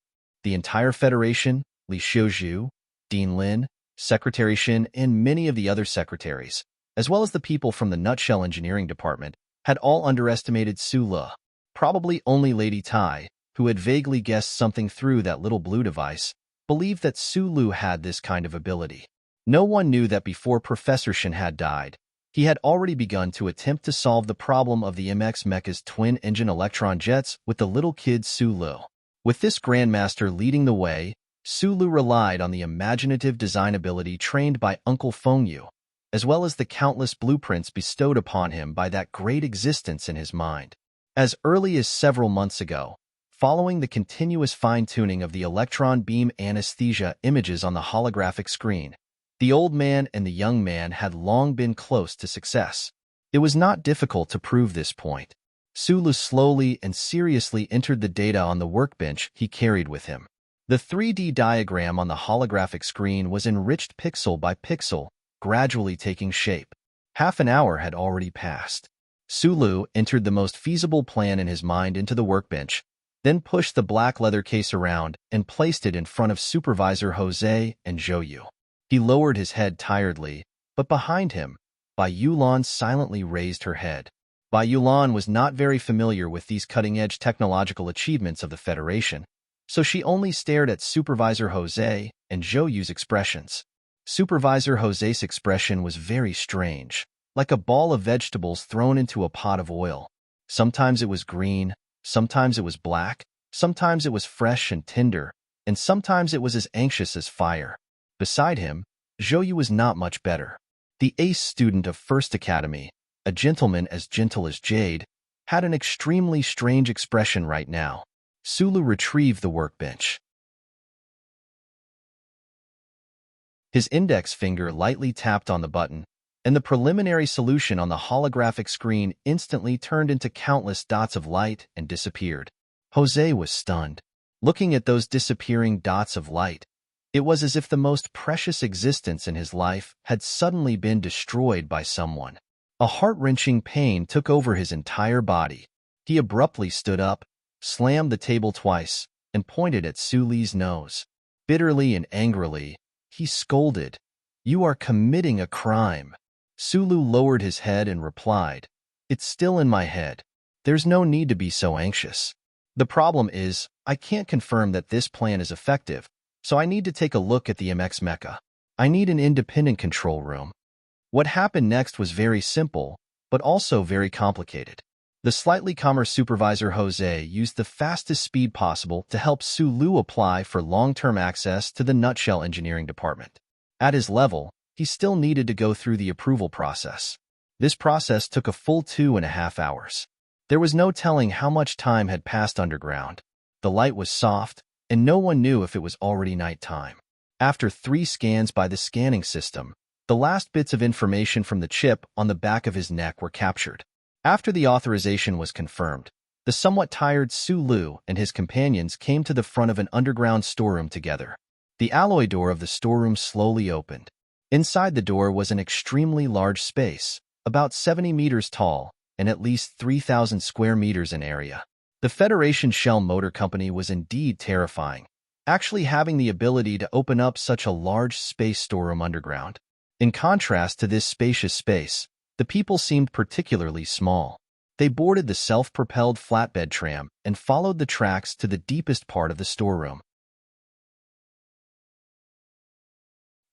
The entire Federation, Li Xiuzhu, Dean Lin, Secretary Shin, and many of the other secretaries, as well as the people from the Nutshell Engineering Department, had all underestimated Su Lu. Probably only Lady Tai, who had vaguely guessed something through that little blue device, believed that Su Lu had this kind of ability. No one knew that before Professor Shin had died, he had already begun to attempt to solve the problem of the MX Mecha's twin-engine electron jets with the little kid Su Lu. With this Grandmaster leading the way, Su Lu relied on the imaginative design ability trained by Uncle Fengyu, as well as the countless blueprints bestowed upon him by that great existence in his mind. As early as several months ago, following the continuous fine-tuning of the electron beam anesthesia images on the holographic screen, the old man and the young man had long been close to success. It was not difficult to prove this point. Su Lu slowly and seriously entered the data on the workbench he carried with him. The 3D diagram on the holographic screen was enriched pixel by pixel, gradually taking shape. Half an hour had already passed. Su Lu entered the most feasible plan in his mind into the workbench, then pushed the black leather case around and placed it in front of Supervisor Jose and Zhou Yu. He lowered his head tiredly, but behind him, Bai Yulan silently raised her head. Bai Yulan was not very familiar with these cutting-edge technological achievements of the Federation, so she only stared at Supervisor Jose and Zhou Yu's expressions. Supervisor Jose's expression was very strange, like a ball of vegetables thrown into a pot of oil. Sometimes it was green, sometimes it was black, sometimes it was fresh and tender, and sometimes it was as anxious as fire. Beside him, Zhou Yu was not much better. The ace student of First Academy, a gentleman as gentle as jade, had an extremely strange expression right now. Su Lu retrieved the workbench. His index finger lightly tapped on the button, and the preliminary solution on the holographic screen instantly turned into countless dots of light and disappeared. Jose was stunned. Looking at those disappearing dots of light, it was as if the most precious existence in his life had suddenly been destroyed by someone. A heart-wrenching pain took over his entire body. He abruptly stood up, slammed the table twice, and pointed at Su Li's nose. Bitterly and angrily, he scolded, "You are committing a crime." Sulu lowered his head and replied, "It's still in my head. There's no need to be so anxious. The problem is, I can't confirm that this plan is effective, so I need to take a look at the MX mecha. I need an independent control room." What happened next was very simple, but also very complicated. The slightly calmer supervisor Jose used the fastest speed possible to help Sulu apply for long-term access to the Nutshell Engineering Department. At his level, he still needed to go through the approval process. This process took a full 2.5 hours. There was no telling how much time had passed underground. The light was soft, and no one knew if it was already nighttime. After 3 scans by the scanning system, the last bits of information from the chip on the back of his neck were captured. After the authorization was confirmed, the somewhat tired Sulu and his companions came to the front of an underground storeroom together. The alloy door of the storeroom slowly opened. Inside the door was an extremely large space, about 70 meters tall and at least 3,000 square meters in area. The Federation Shell Motor Company was indeed terrifying, actually having the ability to open up such a large space storeroom underground. In contrast to this spacious space, the people seemed particularly small. They boarded the self-propelled flatbed tram and followed the tracks to the deepest part of the storeroom.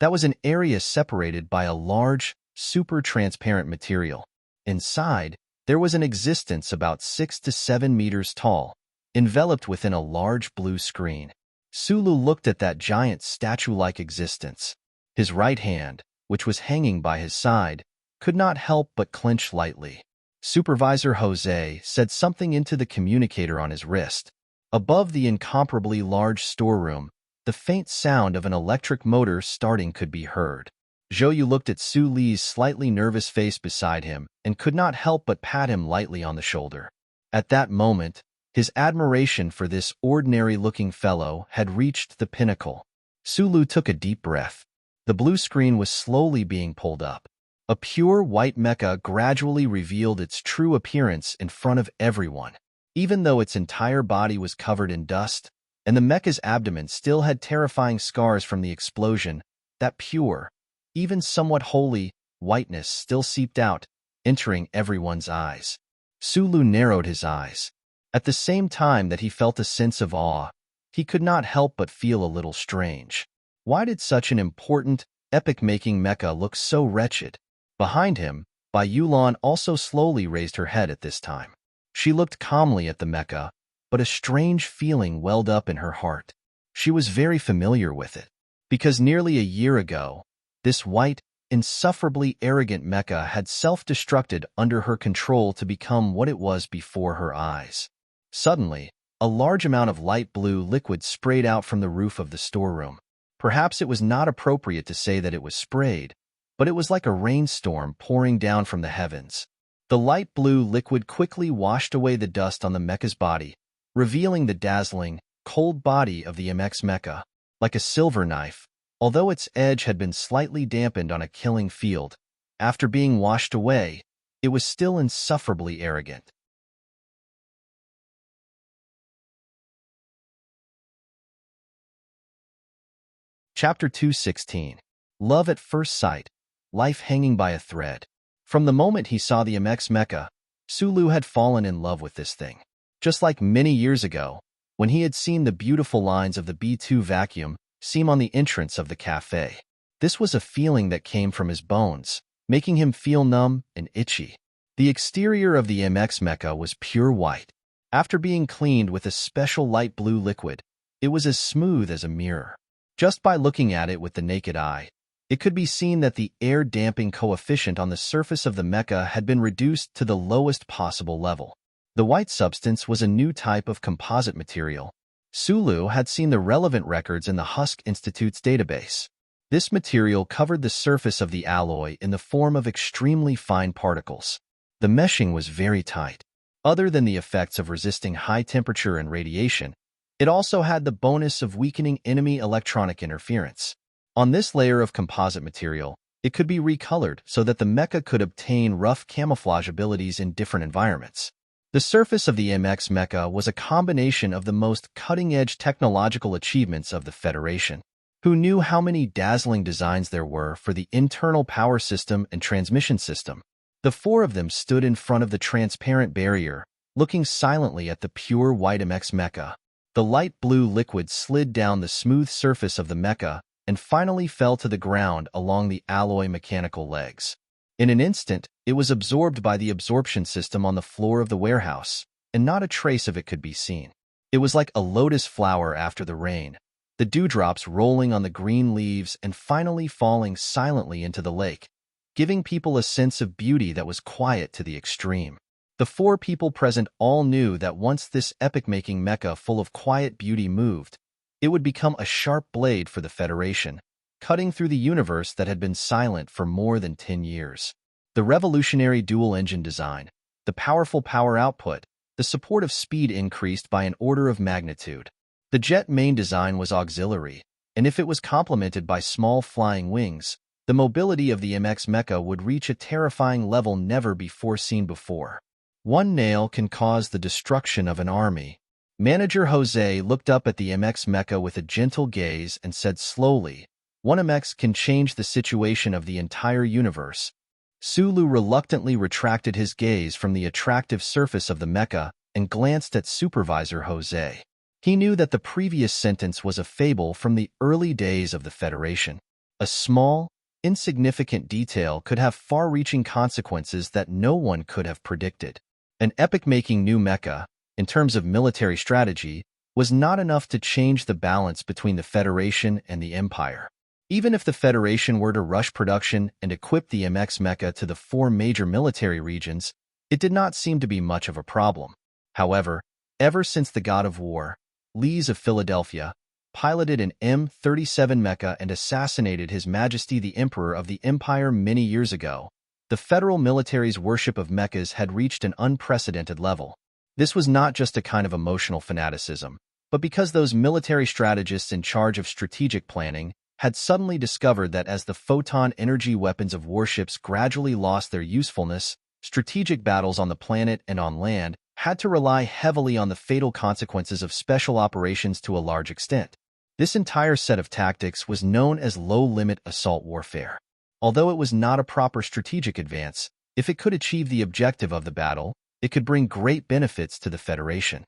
That was an area separated by a large, super-transparent material. Inside, there was an existence about 6 to 7 meters tall, enveloped within a large blue screen. Sulu looked at that giant statue-like existence. His right hand, which was hanging by his side, could not help but clench lightly. Supervisor Jose said something into the communicator on his wrist. Above the incomparably large storeroom, the faint sound of an electric motor starting could be heard. Zhou looked at Su Li's slightly nervous face beside him and could not help but pat him lightly on the shoulder. At that moment, his admiration for this ordinary-looking fellow had reached the pinnacle. Sulu took a deep breath. The blue screen was slowly being pulled up. A pure white mecha gradually revealed its true appearance in front of everyone. Even though its entire body was covered in dust, and the mecha's abdomen still had terrifying scars from the explosion, that pure, even somewhat holy, whiteness still seeped out, entering everyone's eyes. Sulu narrowed his eyes. At the same time that he felt a sense of awe, he could not help but feel a little strange. Why did such an important, epic-making mecha look so wretched? Behind him, Bai Yulan also slowly raised her head at this time. She looked calmly at the mecha, but a strange feeling welled up in her heart. She was very familiar with it, because nearly a year ago, this white, insufferably arrogant mecha had self-destructed under her control to become what it was before her eyes. Suddenly, a large amount of light blue liquid sprayed out from the roof of the storeroom. Perhaps it was not appropriate to say that it was sprayed, but it was like a rainstorm pouring down from the heavens. The light blue liquid quickly washed away the dust on the mecha's body, revealing the dazzling, cold body of the MX mecha. Like a silver knife, although its edge had been slightly dampened on a killing field, after being washed away, it was still insufferably arrogant. Chapter 216. Love at First Sight. Life hanging by a thread. From the moment he saw the MX mecha, Sulu had fallen in love with this thing. Just like many years ago, when he had seen the beautiful lines of the B2 vacuum seam on the entrance of the cafe. This was a feeling that came from his bones, making him feel numb and itchy. The exterior of the MX mecha was pure white. After being cleaned with a special light blue liquid, it was as smooth as a mirror. Just by looking at it with the naked eye, it could be seen that the air damping coefficient on the surface of the mecha had been reduced to the lowest possible level. The white substance was a new type of composite material. Sulu had seen the relevant records in the Husk Institute's database. This material covered the surface of the alloy in the form of extremely fine particles. The meshing was very tight. Other than the effects of resisting high temperature and radiation, it also had the bonus of weakening enemy electronic interference. On this layer of composite material, it could be recolored so that the mecha could obtain rough camouflage abilities in different environments. The surface of the MX mecha was a combination of the most cutting-edge technological achievements of the Federation. Who knew how many dazzling designs there were for the internal power system and transmission system? The four of them stood in front of the transparent barrier, looking silently at the pure white MX mecha. The light blue liquid slid down the smooth surface of the mecha and finally fell to the ground along the alloy mechanical legs. In an instant, it was absorbed by the absorption system on the floor of the warehouse, and not a trace of it could be seen. It was like a lotus flower after the rain, the dewdrops rolling on the green leaves and finally falling silently into the lake, giving people a sense of beauty that was quiet to the extreme. The four people present all knew that once this epic-making mecha full of quiet beauty moved, it would become a sharp blade for the Federation, cutting through the universe that had been silent for more than 10 years. The revolutionary dual-engine design, the powerful power output, the support of speed increased by an order of magnitude. The jet main design was auxiliary, and if it was complemented by small flying wings, the mobility of the MX mecha would reach a terrifying level never before seen before. One nail can cause the destruction of an army. Manager Jose looked up at the MX mecha with a gentle gaze and said slowly, "One MX can change the situation of the entire universe." Sulu reluctantly retracted his gaze from the attractive surface of the mecha and glanced at Supervisor Jose. He knew that the previous sentence was a fable from the early days of the Federation. A small, insignificant detail could have far-reaching consequences that no one could have predicted. An epic-making new mecha, in terms of military strategy, was not enough to change the balance between the Federation and the Empire. Even if the Federation were to rush production and equip the MX mecha to the four major military regions, it did not seem to be much of a problem. However, ever since the God of War, Lees of Philadelphia, piloted an M37 mecha and assassinated His Majesty the Emperor of the Empire many years ago, the federal military's worship of mechas had reached an unprecedented level. This was not just a kind of emotional fanaticism, but because those military strategists in charge of strategic planning had suddenly discovered that as the photon energy weapons of warships gradually lost their usefulness, strategic battles on the planet and on land had to rely heavily on the fatal consequences of special operations to a large extent. This entire set of tactics was known as low-limit assault warfare. Although it was not a proper strategic advance, if it could achieve the objective of the battle, it could bring great benefits to the Federation.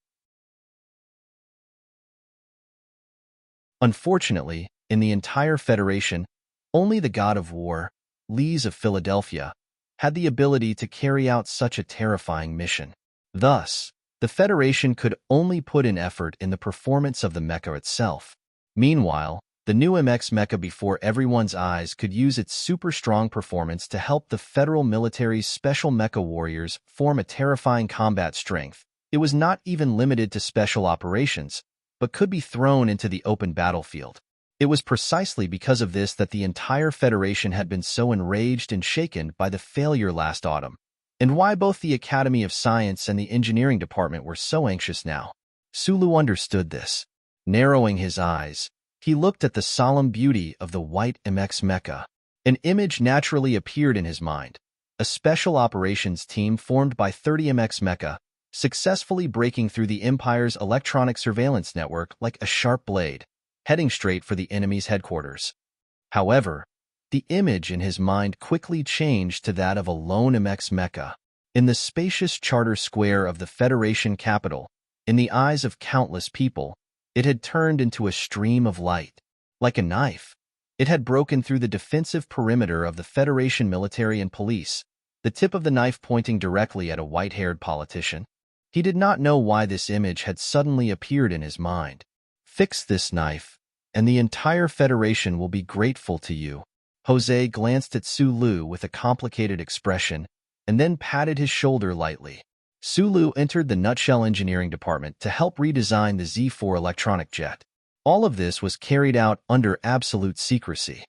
Unfortunately, in the entire Federation, only the God of War, Lees of Philadelphia, had the ability to carry out such a terrifying mission. Thus, the Federation could only put in effort in the performance of the mecha itself. Meanwhile, the new MX mecha before everyone's eyes could use its super-strong performance to help the federal military's special mecha warriors form a terrifying combat strength. It was not even limited to special operations, but could be thrown into the open battlefield. It was precisely because of this that the entire Federation had been so enraged and shaken by the failure last autumn, and why both the Academy of Science and the Engineering Department were so anxious now. Sulu understood this. Narrowing his eyes, he looked at the solemn beauty of the white MX mecha. An image naturally appeared in his mind. A special operations team formed by 30 MX mecha, successfully breaking through the Empire's electronic surveillance network like a sharp blade, heading straight for the enemy's headquarters. However, the image in his mind quickly changed to that of a lone MX mecha. In the spacious charter square of the Federation capital, in the eyes of countless people, it had turned into a stream of light. Like a knife, it had broken through the defensive perimeter of the Federation military and police, the tip of the knife pointing directly at a white-haired politician. He did not know why this image had suddenly appeared in his mind. "Fix this knife, and the entire Federation will be grateful to you." Jose glanced at Sulu with a complicated expression, and then patted his shoulder lightly. Sulu entered the Nutshell Engineering Department to help redesign the Z4 electronic jet. All of this was carried out under absolute secrecy.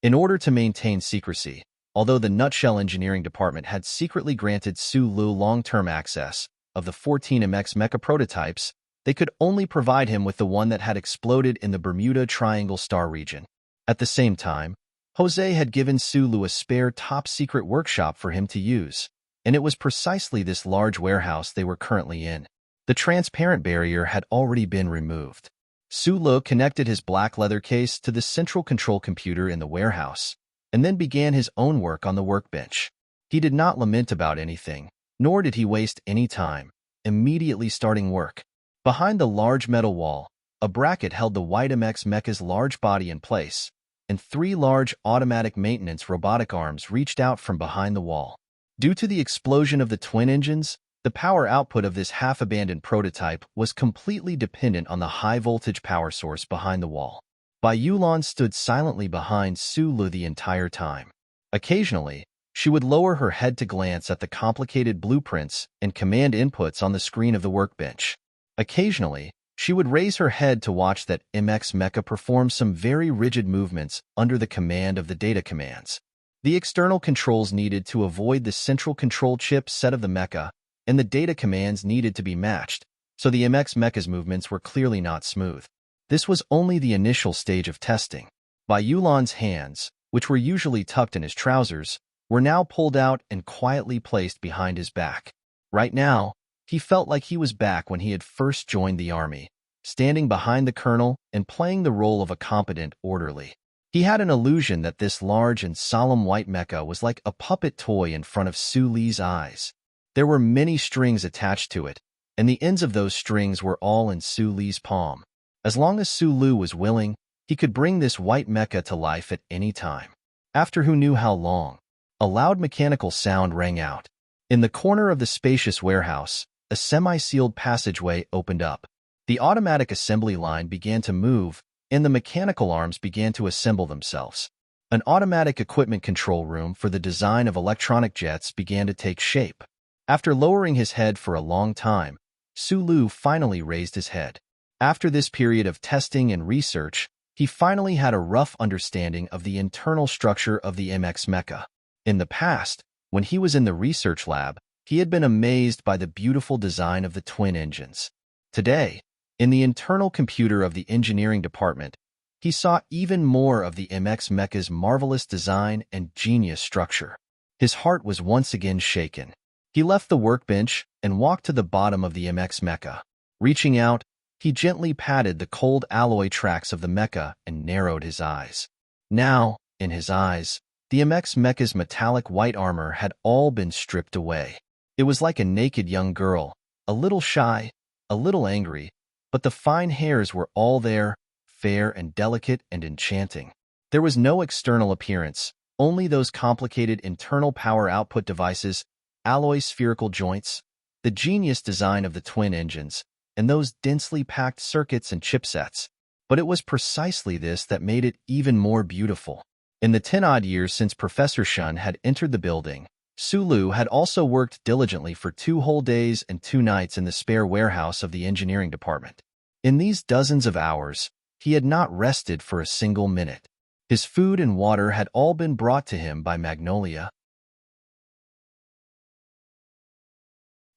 In order to maintain secrecy, although the Nutshell Engineering Department had secretly granted Sulu long-term access of the 14 MX mecha prototypes, they could only provide him with the one that had exploded in the Bermuda Triangle Star region. At the same time, Jose had given Sulu a spare top-secret workshop for him to use, and it was precisely this large warehouse they were currently in. The transparent barrier had already been removed. Su connected his black leather case to the central control computer in the warehouse, and then began his own work on the workbench. He did not lament about anything, nor did he waste any time, immediately starting work. Behind the large metal wall, a bracket held the white MX mecha's large body in place, and 3 large automatic maintenance robotic arms reached out from behind the wall. Due to the explosion of the twin engines, the power output of this half-abandoned prototype was completely dependent on the high-voltage power source behind the wall. Bai Yulan stood silently behind Su Lu the entire time. Occasionally, she would lower her head to glance at the complicated blueprints and command inputs on the screen of the workbench. Occasionally, she would raise her head to watch that MX mecha perform some very rigid movements under the command of the data commands. The external controls needed to avoid the central control chip set of the mecha, and the data commands needed to be matched, so the MX mecha's movements were clearly not smooth. This was only the initial stage of testing. Bai Yulan's hands, which were usually tucked in his trousers, were now pulled out and quietly placed behind his back. Right now, he felt like he was back when he had first joined the army, standing behind the colonel and playing the role of a competent orderly. He had an illusion that this large and solemn white mecha was like a puppet toy in front of Su Li's eyes. There were many strings attached to it, and the ends of those strings were all in Su Li's palm. As long as Su Lu was willing, he could bring this white mecha to life at any time. After who knew how long, a loud mechanical sound rang out. In the corner of the spacious warehouse, a semi-sealed passageway opened up. The automatic assembly line began to move, and the mechanical arms began to assemble themselves. An automatic equipment control room for the design of electronic jets began to take shape. After lowering his head for a long time, Su Lu finally raised his head. After this period of testing and research, he finally had a rough understanding of the internal structure of the MX mecha. In the past, when he was in the research lab, he had been amazed by the beautiful design of the twin engines. Today, in the internal computer of the engineering department, he saw even more of the MX mecha's marvelous design and genius structure. His heart was once again shaken. He left the workbench and walked to the bottom of the MX mecha. Reaching out, he gently patted the cold alloy tracks of the mecha and narrowed his eyes. Now, in his eyes, the MX mecha's metallic white armor had all been stripped away. It was like a naked young girl, a little shy, a little angry, but the fine hairs were all there, fair and delicate and enchanting. There was no external appearance, only those complicated internal power output devices, alloy spherical joints, the genius design of the twin engines, and those densely packed circuits and chipsets. But it was precisely this that made it even more beautiful. In the 10-odd years since Professor Shun had entered the building, Su Lu had also worked diligently for 2 whole days and 2 nights in the spare warehouse of the engineering department. In these dozens of hours, he had not rested for a single minute. His food and water had all been brought to him by Magnolia.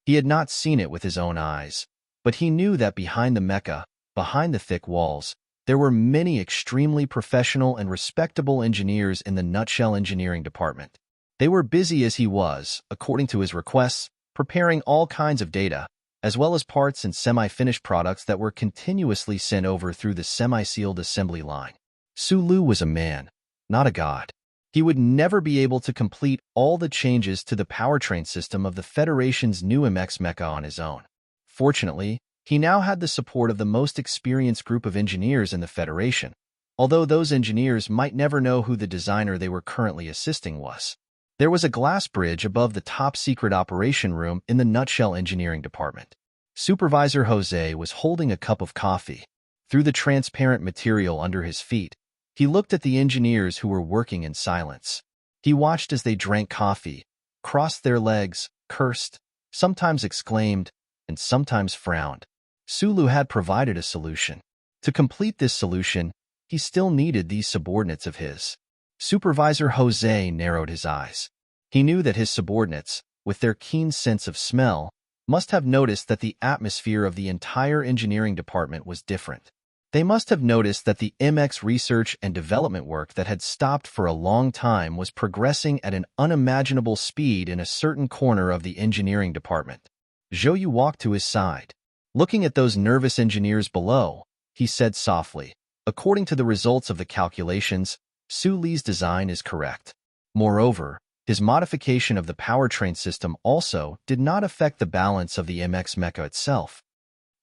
He had not seen it with his own eyes, but he knew that behind the mecha, behind the thick walls, there were many extremely professional and respectable engineers in the Nutshell Engineering Department. They were busy as he was, according to his requests, preparing all kinds of data, as well as parts and semi-finished products that were continuously sent over through the semi-sealed assembly line. Su Lu was a man, not a god. He would never be able to complete all the changes to the powertrain system of the Federation's new MX mecha on his own. Fortunately, he now had the support of the most experienced group of engineers in the Federation, although those engineers might never know who the designer they were currently assisting was. There was a glass bridge above the top-secret operation room in the Nutshell Engineering Department. Supervisor Jose was holding a cup of coffee. Through the transparent material under his feet, he looked at the engineers who were working in silence. He watched as they drank coffee, crossed their legs, cursed, sometimes exclaimed, and sometimes frowned. Su Lu had provided a solution. To complete this solution, he still needed these subordinates of his. Supervisor Jose narrowed his eyes. He knew that his subordinates, with their keen sense of smell, must have noticed that the atmosphere of the entire engineering department was different. They must have noticed that the MX research and development work that had stopped for a long time was progressing at an unimaginable speed in a certain corner of the engineering department. Zhou Yu walked to his side. Looking at those nervous engineers below, he said softly, according to the results of the calculations, Su Li's design is correct. Moreover, his modification of the powertrain system also did not affect the balance of the MX mecha itself.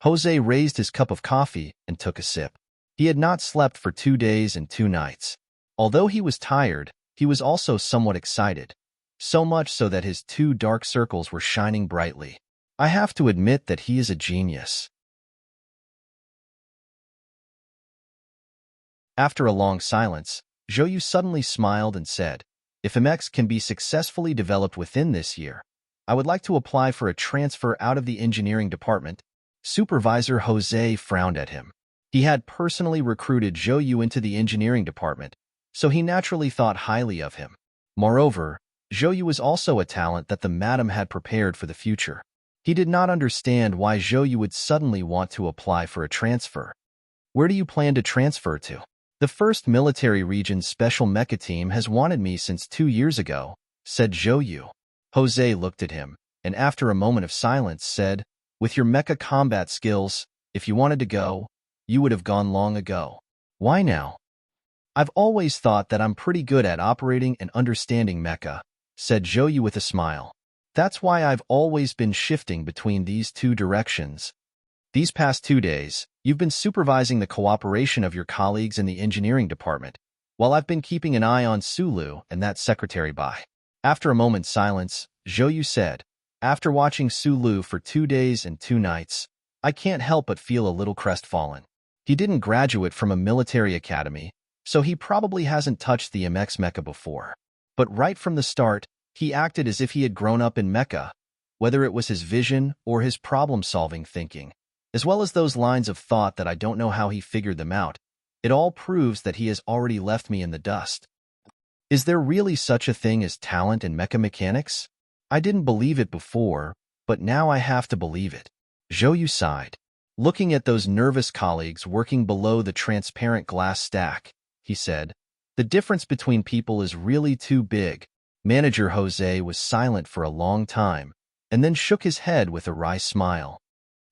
Jose raised his cup of coffee and took a sip. He had not slept for 2 days and 2 nights. Although he was tired, he was also somewhat excited, so much so that his 2 dark circles were shining brightly. I have to admit that he is a genius. After a long silence, Zhou suddenly smiled and said, if MX can be successfully developed within this year, I would like to apply for a transfer out of the engineering department. Supervisor Jose frowned at him. He had personally recruited Zhou into the engineering department, so he naturally thought highly of him. Moreover, Zhou was also a talent that the madam had prepared for the future. He did not understand why Zhou would suddenly want to apply for a transfer. Where do you plan to transfer to? The 1st Military Region's Special Mecha Team has wanted me since 2 years ago, said Zhou. Jose looked at him, and after a moment of silence said, with your mecha combat skills, if you wanted to go, you would have gone long ago. Why now? I've always thought that I'm pretty good at operating and understanding mecha, said Zhou with a smile. That's why I've always been shifting between these 2 directions. These past 2 days, you've been supervising the cooperation of your colleagues in the engineering department, while I've been keeping an eye on Sulu and that secretary Bai. After a moment's silence, Zhou said, after watching Sulu for 2 days and 2 nights, I can't help but feel a little crestfallen. He didn't graduate from a military academy, so he probably hasn't touched the MX mecha before. But right from the start, he acted as if he had grown up in mecha, whether it was his vision or his problem-solving thinking, as well as those lines of thought that I don't know how he figured them out. It all proves that he has already left me in the dust. Is there really such a thing as talent in mecha mechanics? I didn't believe it before, but now I have to believe it. Zhou sighed. Looking at those nervous colleagues working below the transparent glass stack, he said, the difference between people is really too big. Manager Jose was silent for a long time, and then shook his head with a wry smile.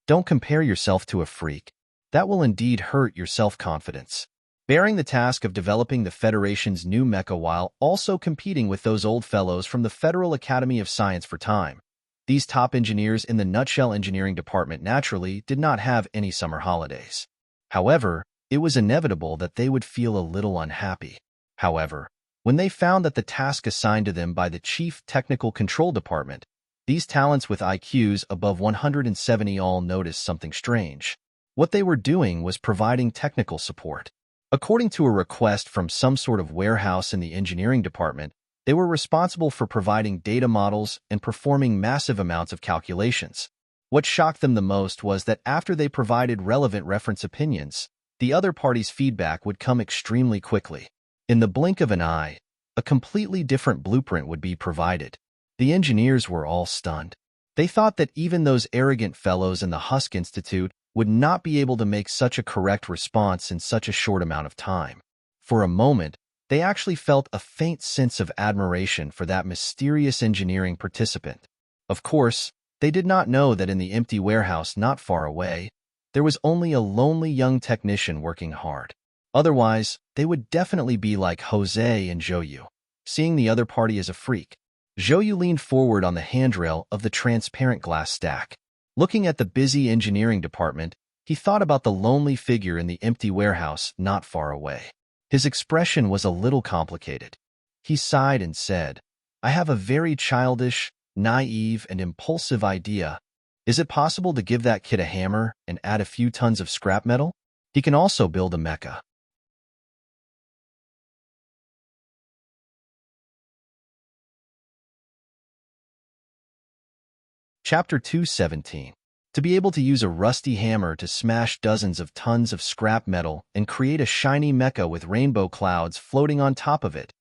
Don't compare yourself to a freak. That will indeed hurt your self-confidence. Bearing the task of developing the Federation's new mecha while also competing with those old fellows from the Federal Academy of Science for time, these top engineers in the Nutshell Engineering Department naturally did not have any summer holidays. However, it was inevitable that they would feel a little unhappy. However, when they found that the task assigned to them by the Chief Technical Control Department, these talents with IQs above 170 all noticed something strange. What they were doing was providing technical support. According to a request from some sort of warehouse in the engineering department, they were responsible for providing data models and performing massive amounts of calculations. What shocked them the most was that after they provided relevant reference opinions, the other party's feedback would come extremely quickly. In the blink of an eye, a completely different blueprint would be provided. The engineers were all stunned. They thought that even those arrogant fellows in the Husk Institute would not be able to make such a correct response in such a short amount of time. For a moment, they actually felt a faint sense of admiration for that mysterious engineering participant. Of course, they did not know that in the empty warehouse not far away, there was only a lonely young technician working hard. Otherwise, they would definitely be like Jose and Zhou, seeing the other party as a freak. Zhou leaned forward on the handrail of the transparent glass stack. Looking at the busy engineering department, he thought about the lonely figure in the empty warehouse not far away. His expression was a little complicated. He sighed and said, I have a very childish, naive, and impulsive idea. Is it possible to give that kid a hammer and add a few tons of scrap metal? He can also build a mecha. Chapter 217. To be able to use a rusty hammer to smash dozens of tons of scrap metal and create a shiny mecha with rainbow clouds floating on top of it.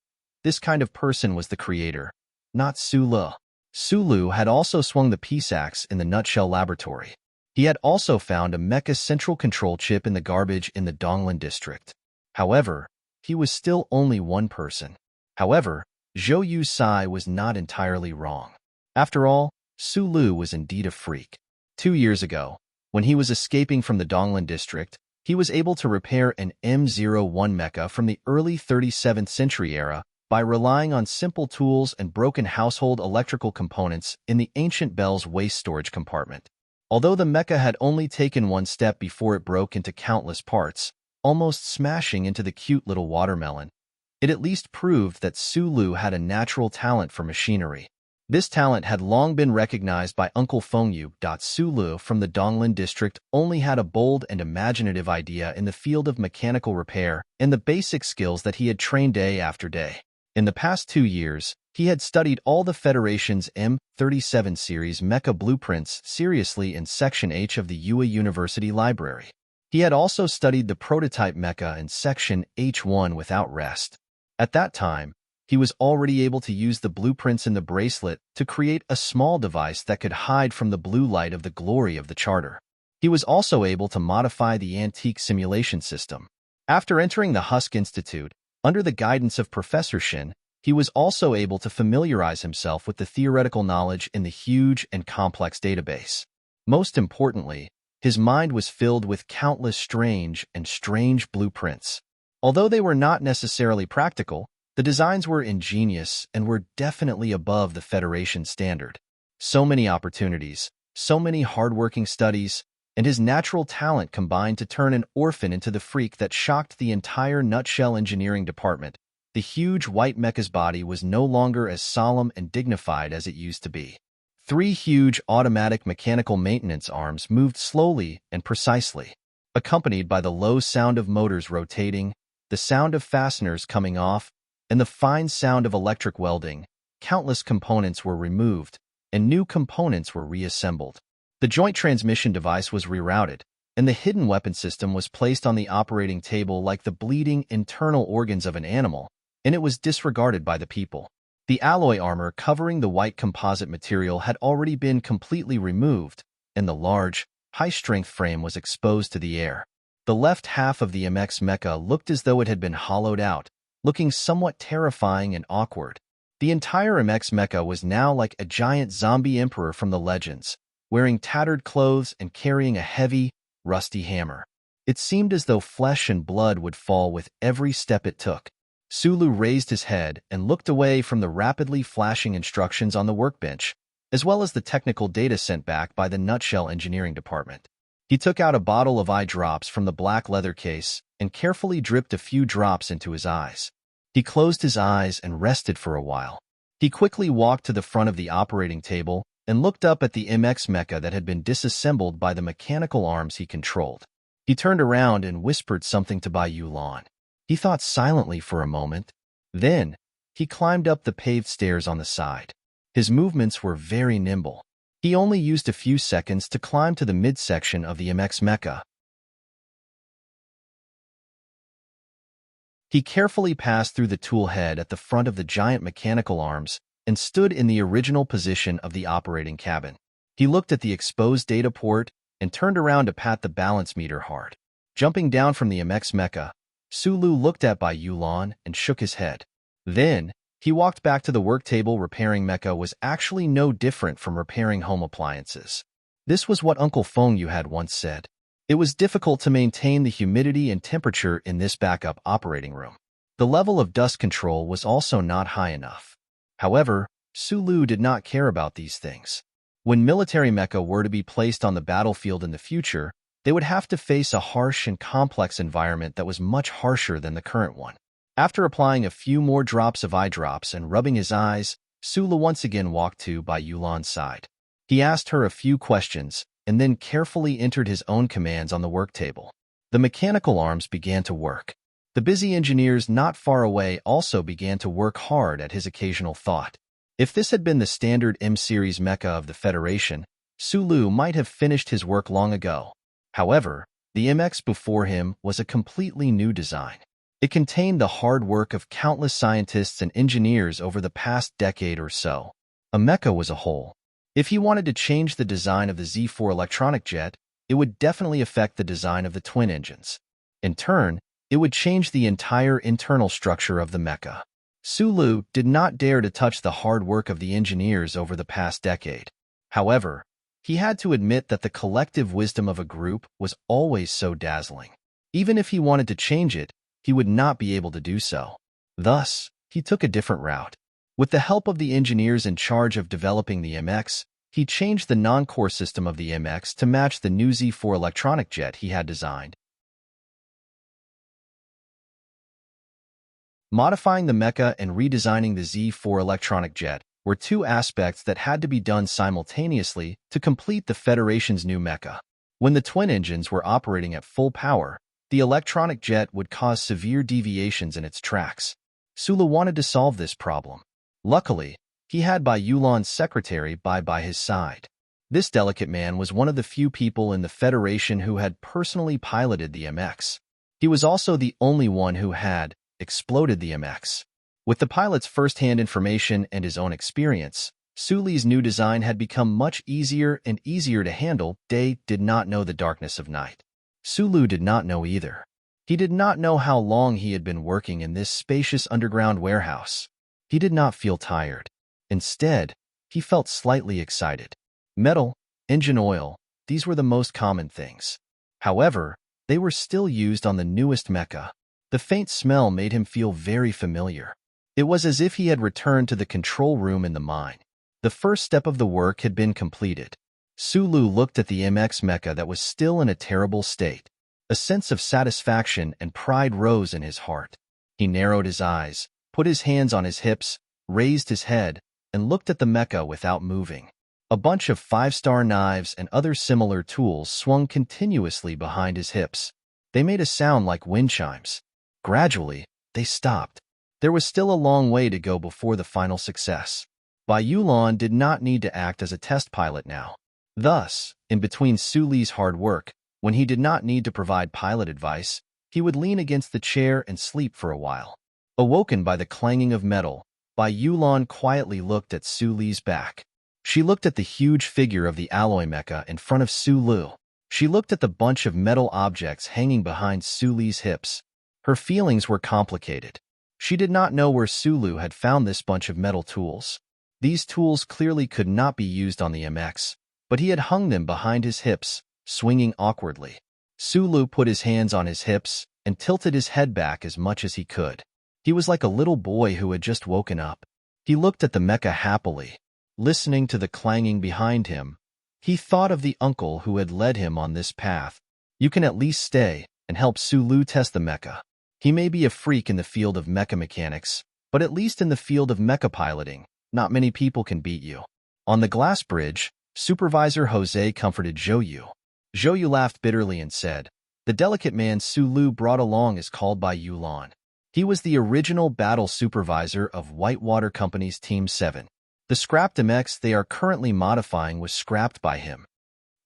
This kind of person was the creator, not Sulu. Sulu had also swung the peace axe in the Nutshell laboratory. He had also found a mecha central control chip in the garbage in the Donglan district. However, he was still only one person. However, Zhou Sai was not entirely wrong. After all, Sulu was indeed a freak. 2 years ago, When he was escaping from the Donglan district, he was able to repair an M01 mecha from the early 37th century era by relying on simple tools and broken household electrical components in the ancient Bell's waste storage compartment. Although the mecha had only taken one step before it broke into countless parts, almost smashing into the cute little watermelon, it at least proved that Sulu had a natural talent for machinery. This talent had long been recognized by Uncle Fengyu. Sulu from the Donglan district only had a bold and imaginative idea in the field of mechanical repair and the basic skills that he had trained day after day. In the past 2 years, he had studied all the Federation's M37 series mecha blueprints seriously in Section H of the Yue University Library. He had also studied the prototype mecha in Section H1 without rest. At that time, he was already able to use the blueprints in the bracelet to create a small device that could hide from the blue light of the glory of the charter. He was also able to modify the antique simulation system. After entering the Husk Institute, under the guidance of Professor Shin, he was also able to familiarize himself with the theoretical knowledge in the huge and complex database. Most importantly, his mind was filled with countless strange blueprints. Although they were not necessarily practical, the designs were ingenious and were definitely above the Federation standard. So many opportunities, so many hardworking studies, and his natural talent combined to turn an orphan into the freak that shocked the entire Nutshell engineering department. The huge white mecha's body was no longer as solemn and dignified as it used to be. 3 huge automatic mechanical maintenance arms moved slowly and precisely, accompanied by the low sound of motors rotating, the sound of fasteners coming off, and the fine sound of electric welding. Countless components were removed, and new components were reassembled. The joint transmission device was rerouted, and the hidden weapon system was placed on the operating table like the bleeding internal organs of an animal, and it was disregarded by the people. The alloy armor covering the white composite material had already been completely removed, and the large, high-strength frame was exposed to the air. The left half of the MX mecha looked as though it had been hollowed out, looking somewhat terrifying and awkward. The entire MX mecha was now like a giant zombie emperor from the legends, wearing tattered clothes and carrying a heavy, rusty hammer. It seemed as though flesh and blood would fall with every step it took. Sulu raised his head and looked away from the rapidly flashing instructions on the workbench, as well as the technical data sent back by the Nutshell engineering department. He took out a bottle of eye drops from the black leather case and carefully dripped a few drops into his eyes. He closed his eyes and rested for a while. He quickly walked to the front of the operating table and looked up at the MX mecha that had been disassembled by the mechanical arms he controlled. He turned around and whispered something to Bai Yulan. He thought silently for a moment. Then, he climbed up the paved stairs on the side. His movements were very nimble. He only used a few seconds to climb to the midsection of the MX mecha. He carefully passed through the tool head at the front of the giant mechanical arms and stood in the original position of the operating cabin. He looked at the exposed data port and turned around to pat the balance meter hard. Jumping down from the MX mecha, Sulu looked at Bai Yulan and shook his head. Then, he walked back to the work table. Repairing mecha was actually no different from repairing home appliances. This was what Uncle Fengyu had once said. It was difficult to maintain the humidity and temperature in this backup operating room. The level of dust control was also not high enough. However, Sulu did not care about these things. When military mecha were to be placed on the battlefield in the future, they would have to face a harsh and complex environment that was much harsher than the current one. After applying a few more drops of eye drops and rubbing his eyes, Sulu once again walked to Bai Yulan's side. He asked her a few questions and then carefully entered his own commands on the work table. The mechanical arms began to work. The busy engineers not far away also began to work hard at his occasional thought. If this had been the standard M-series mecha of the Federation, Sulu might have finished his work long ago. However, the MX before him was a completely new design. It contained the hard work of countless scientists and engineers over the past decade or so. A mecha was a whole. If he wanted to change the design of the Z4 electronic jet, it would definitely affect the design of the twin engines. In turn, it would change the entire internal structure of the mecha. Sulu did not dare to touch the hard work of the engineers over the past decade. However, He had to admit that the collective wisdom of a group was always so dazzling. Even if he wanted to change it, he would not be able to do so. Thus, he took a different route. With the help of the engineers in charge of developing the MX, he changed the non-core system of the MX to match the new Z4 electronic jet he had designed. Modifying the mecha and redesigning the Z4 electronic jet were two aspects that had to be done simultaneously to complete the Federation's new mecha. When the twin engines were operating at full power, the electronic jet would cause severe deviations in its tracks. Sulu wanted to solve this problem. Luckily, he had Bai Yulan's secretary Bai by his side. This delicate man was one of the few people in the Federation who had personally piloted the MX. He was also the only one who had exploded the MX. With the pilot's first-hand information and his own experience, Suli's new design had become much easier and easier to handle. Day did not know the darkness of night. Sulu did not know either. He did not know how long he had been working in this spacious underground warehouse. He did not feel tired. Instead, he felt slightly excited. Metal, engine oil, these were the most common things. However, they were still used on the newest mecha. The faint smell made him feel very familiar. It was as if he had returned to the control room in the mine. The first step of the work had been completed. Sulu looked at the MX mecha that was still in a terrible state. A sense of satisfaction and pride rose in his heart. He narrowed his eyes, put his hands on his hips, raised his head, and looked at the mecha without moving. A bunch of 5-star knives and other similar tools swung continuously behind his hips. They made a sound like wind chimes. Gradually, they stopped. There was still a long way to go before the final success. Bai Yulan did not need to act as a test pilot now. Thus, in between Suli's hard work, when he did not need to provide pilot advice, he would lean against the chair and sleep for a while. Awoken by the clanging of metal, Bai Yulan quietly looked at Suli's back. She looked at the huge figure of the alloy mecha in front of Sulu. She looked at the bunch of metal objects hanging behind Suli's hips. Her feelings were complicated. She did not know where Sulu had found this bunch of metal tools. These tools clearly could not be used on the MX, but he had hung them behind his hips, swinging awkwardly. Sulu put his hands on his hips and tilted his head back as much as he could. He was like a little boy who had just woken up. He looked at the mecha happily, listening to the clanging behind him. He thought of the uncle who had led him on this path. You can at least stay and help Sulu test the mecha. He may be a freak in the field of mecha mechanics, but at least in the field of mecha piloting, not many people can beat you. On the glass bridge, Supervisor Jose comforted Zhou. Zhou laughed bitterly and said, "The delicate man Sulu brought along is called Bai Yulan. He was the original battle supervisor of Whitewater Company's Team 7. The scrapped MX they are currently modifying was scrapped by him."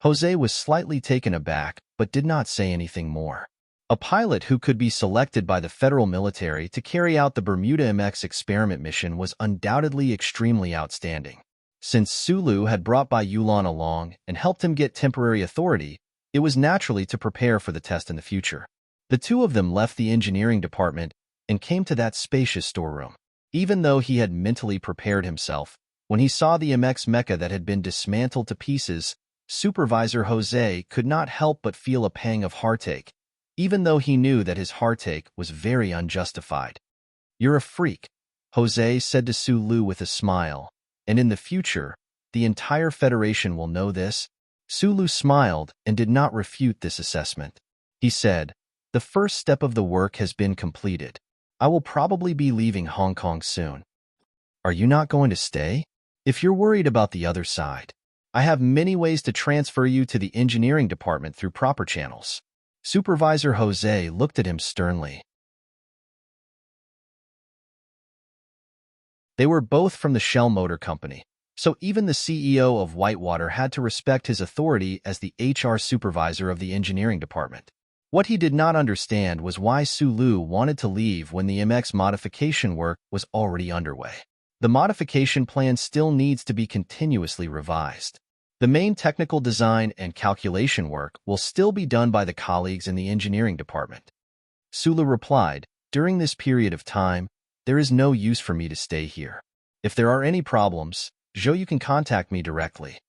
Jose was slightly taken aback, but did not say anything more. A pilot who could be selected by the federal military to carry out the Bermuda MX experiment mission was undoubtedly extremely outstanding. Since Sulu had brought Bai Yulan along and helped him get temporary authority, it was naturally to prepare for the test in the future. The two of them left the engineering department and came to that spacious storeroom. Even though he had mentally prepared himself, when he saw the MX mecha that had been dismantled to pieces, Supervisor Jose could not help but feel a pang of heartache, even though he knew that his heartache was very unjustified. "You're a freak," Jose said to Sulu with a smile, "and in the future, the entire Federation will know this." Sulu smiled and did not refute this assessment. He said, "The first step of the work has been completed. I will probably be leaving Hong Kong soon." "Are you not going to stay? If you're worried about the other side, I have many ways to transfer you to the engineering department through proper channels." Supervisor Jose looked at him sternly. They were both from the Shell Motor Company, so even the CEO of Whitewater had to respect his authority as the HR supervisor of the engineering department. What he did not understand was why Sulu wanted to leave when the MX modification work was already underway. The modification plan still needs to be continuously revised. The main technical design and calculation work will still be done by the colleagues in the engineering department. Sulu replied, "During this period of time, there is no use for me to stay here. If there are any problems, Zhou can contact me directly."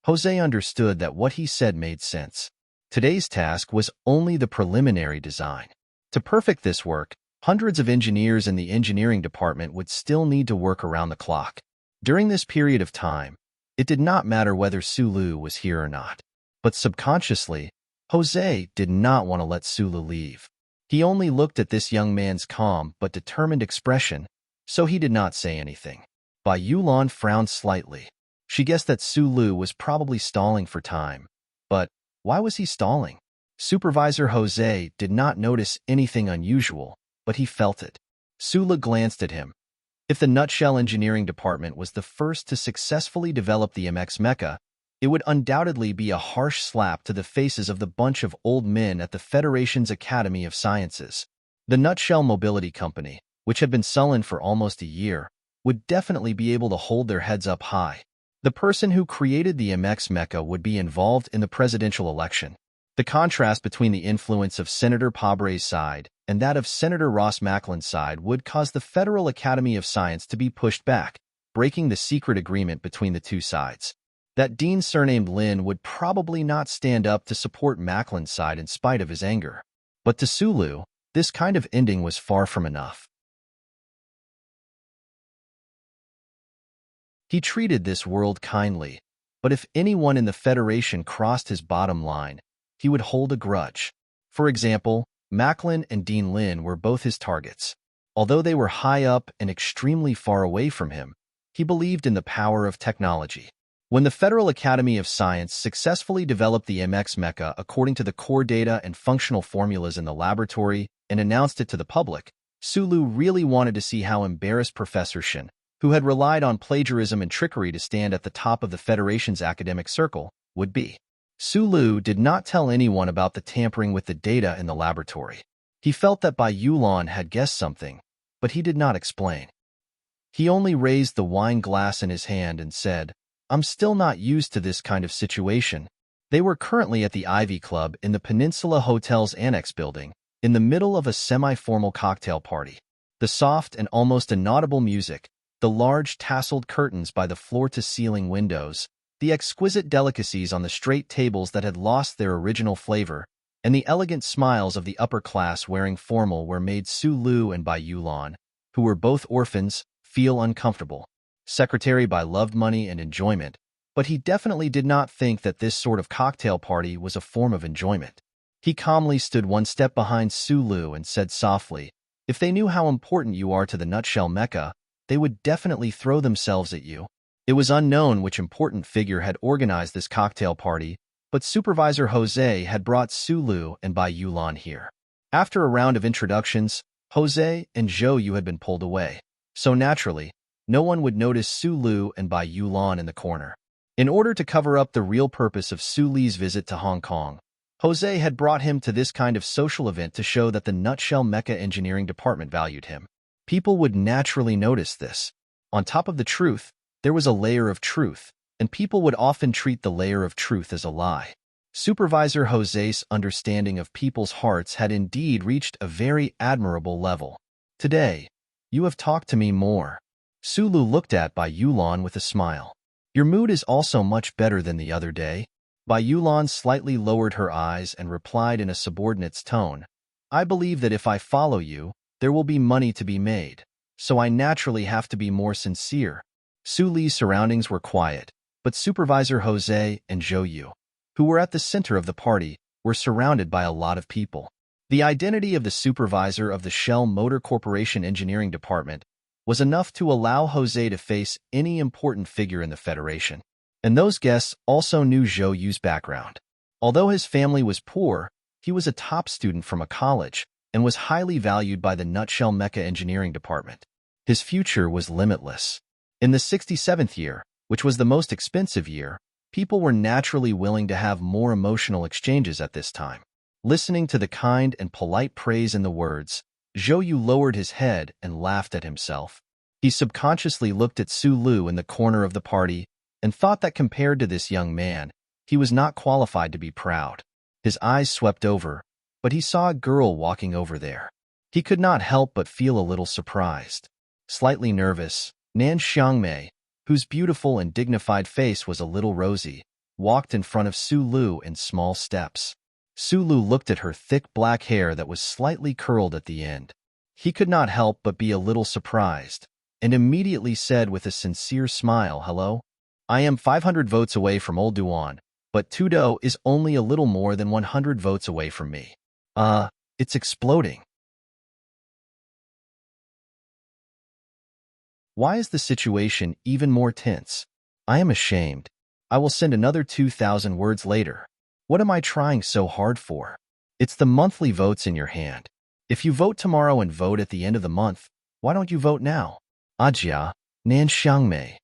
Jose understood that what he said made sense. Today's task was only the preliminary design. To perfect this work, hundreds of engineers in the engineering department would still need to work around the clock. During this period of time, it did not matter whether Sulu was here or not. But subconsciously, Jose did not want to let Sulu leave. He only looked at this young man's calm but determined expression, so he did not say anything. Bai Yulan frowned slightly. She guessed that Sulu was probably stalling for time. But why was he stalling? Supervisor Jose did not notice anything unusual, but he felt it. Sulu glanced at him. If the Nutshell Engineering Department was the first to successfully develop the MX Mecha, it would undoubtedly be a harsh slap to the faces of the bunch of old men at the Federation's Academy of Sciences. The Nutshell Mobility Company, which had been sullen for almost a year, would definitely be able to hold their heads up high. The person who created the MX Mecha would be involved in the presidential election. The contrast between the influence of Senator Pabre's side and that of Senator Ross Macklin's side would cause the Federal Academy of Science to be pushed back, breaking the secret agreement between the two sides. That dean surnamed Lin would probably not stand up to support Macklin's side in spite of his anger. But to Sulu, this kind of ending was far from enough. He treated this world kindly, but if anyone in the Federation crossed his bottom line, he would hold a grudge. For example, Macklin and Dean Lin were both his targets. Although they were high up and extremely far away from him, he believed in the power of technology. When the Federal Academy of Science successfully developed the MX Mecha according to the core data and functional formulas in the laboratory and announced it to the public, Sulu really wanted to see how embarrassed Professor Shin, who had relied on plagiarism and trickery to stand at the top of the Federation's academic circle, would be. Sulu did not tell anyone about the tampering with the data in the laboratory. He felt that Bai Yulan had guessed something, but he did not explain. He only raised the wine glass in his hand and said, "I'm still not used to this kind of situation." They were currently at the Ivy Club in the Peninsula Hotel's annex building, in the middle of a semi-formal cocktail party. The soft and almost inaudible music, the large tasseled curtains by the floor-to-ceiling windows, the exquisite delicacies on the straight tables that had lost their original flavor, and the elegant smiles of the upper class wearing formal were made Sulu and Bai Yulan, who were both orphans, feel uncomfortable. Secretary Bai loved money and enjoyment, but he definitely did not think that this sort of cocktail party was a form of enjoyment. He calmly stood one step behind Sulu and said softly, "If they knew how important you are to the Nutshell Mecha, they would definitely throw themselves at you." It was unknown which important figure had organized this cocktail party, but Supervisor Jose had brought Sulu and Bai Yulan here. After a round of introductions, Jose and Zhou Yu had been pulled away, so naturally, no one would notice Sulu and Bai Yulan in the corner. In order to cover up the real purpose of Suli's visit to Hong Kong, Jose had brought him to this kind of social event to show that the Nutshell Mecha Engineering Department valued him. People would naturally notice this. On top of the truth, there was a layer of truth, and people would often treat the layer of truth as a lie. Supervisor Jose's understanding of people's hearts had indeed reached a very admirable level. "Today, you have talked to me more." Sulu looked at Bai Yulan with a smile. "Your mood is also much better than the other day." Bai Yulan slightly lowered her eyes and replied in a subordinate's tone, "I believe that if I follow you, there will be money to be made, so I naturally have to be more sincere." Suli's surroundings were quiet, but Supervisor Jose and Zhou Yu, who were at the center of the party, were surrounded by a lot of people. The identity of the supervisor of the Shell Motor Corporation Engineering Department was enough to allow Jose to face any important figure in the Federation. And those guests also knew Zhou Yu's background. Although his family was poor, he was a top student from a college and was highly valued by the Nutshell Mecha Engineering Department. His future was limitless. In the 67th year, which was the most expensive year, people were naturally willing to have more emotional exchanges at this time. Listening to the kind and polite praise in the words, Zhou Yu lowered his head and laughed at himself. He subconsciously looked at Sulu in the corner of the party and thought that compared to this young man, he was not qualified to be proud. His eyes swept over, but he saw a girl walking over there. He could not help but feel a little surprised. Slightly nervous, Nan Xiangmei, whose beautiful and dignified face was a little rosy, walked in front of Su Lu in small steps. Su Lu looked at her thick black hair that was slightly curled at the end. He could not help but be a little surprised, and immediately said with a sincere smile, "Hello? I am 500 votes away from Old Duan, but Tudo is only a little more than 100 votes away from me. It's exploding. Why is the situation even more tense? I am ashamed. I will send another 2,000 words later. What am I trying so hard for? It's the monthly votes in your hand. If you vote tomorrow and vote at the end of the month, why don't you vote now? Ajia, Nan Xiangmei."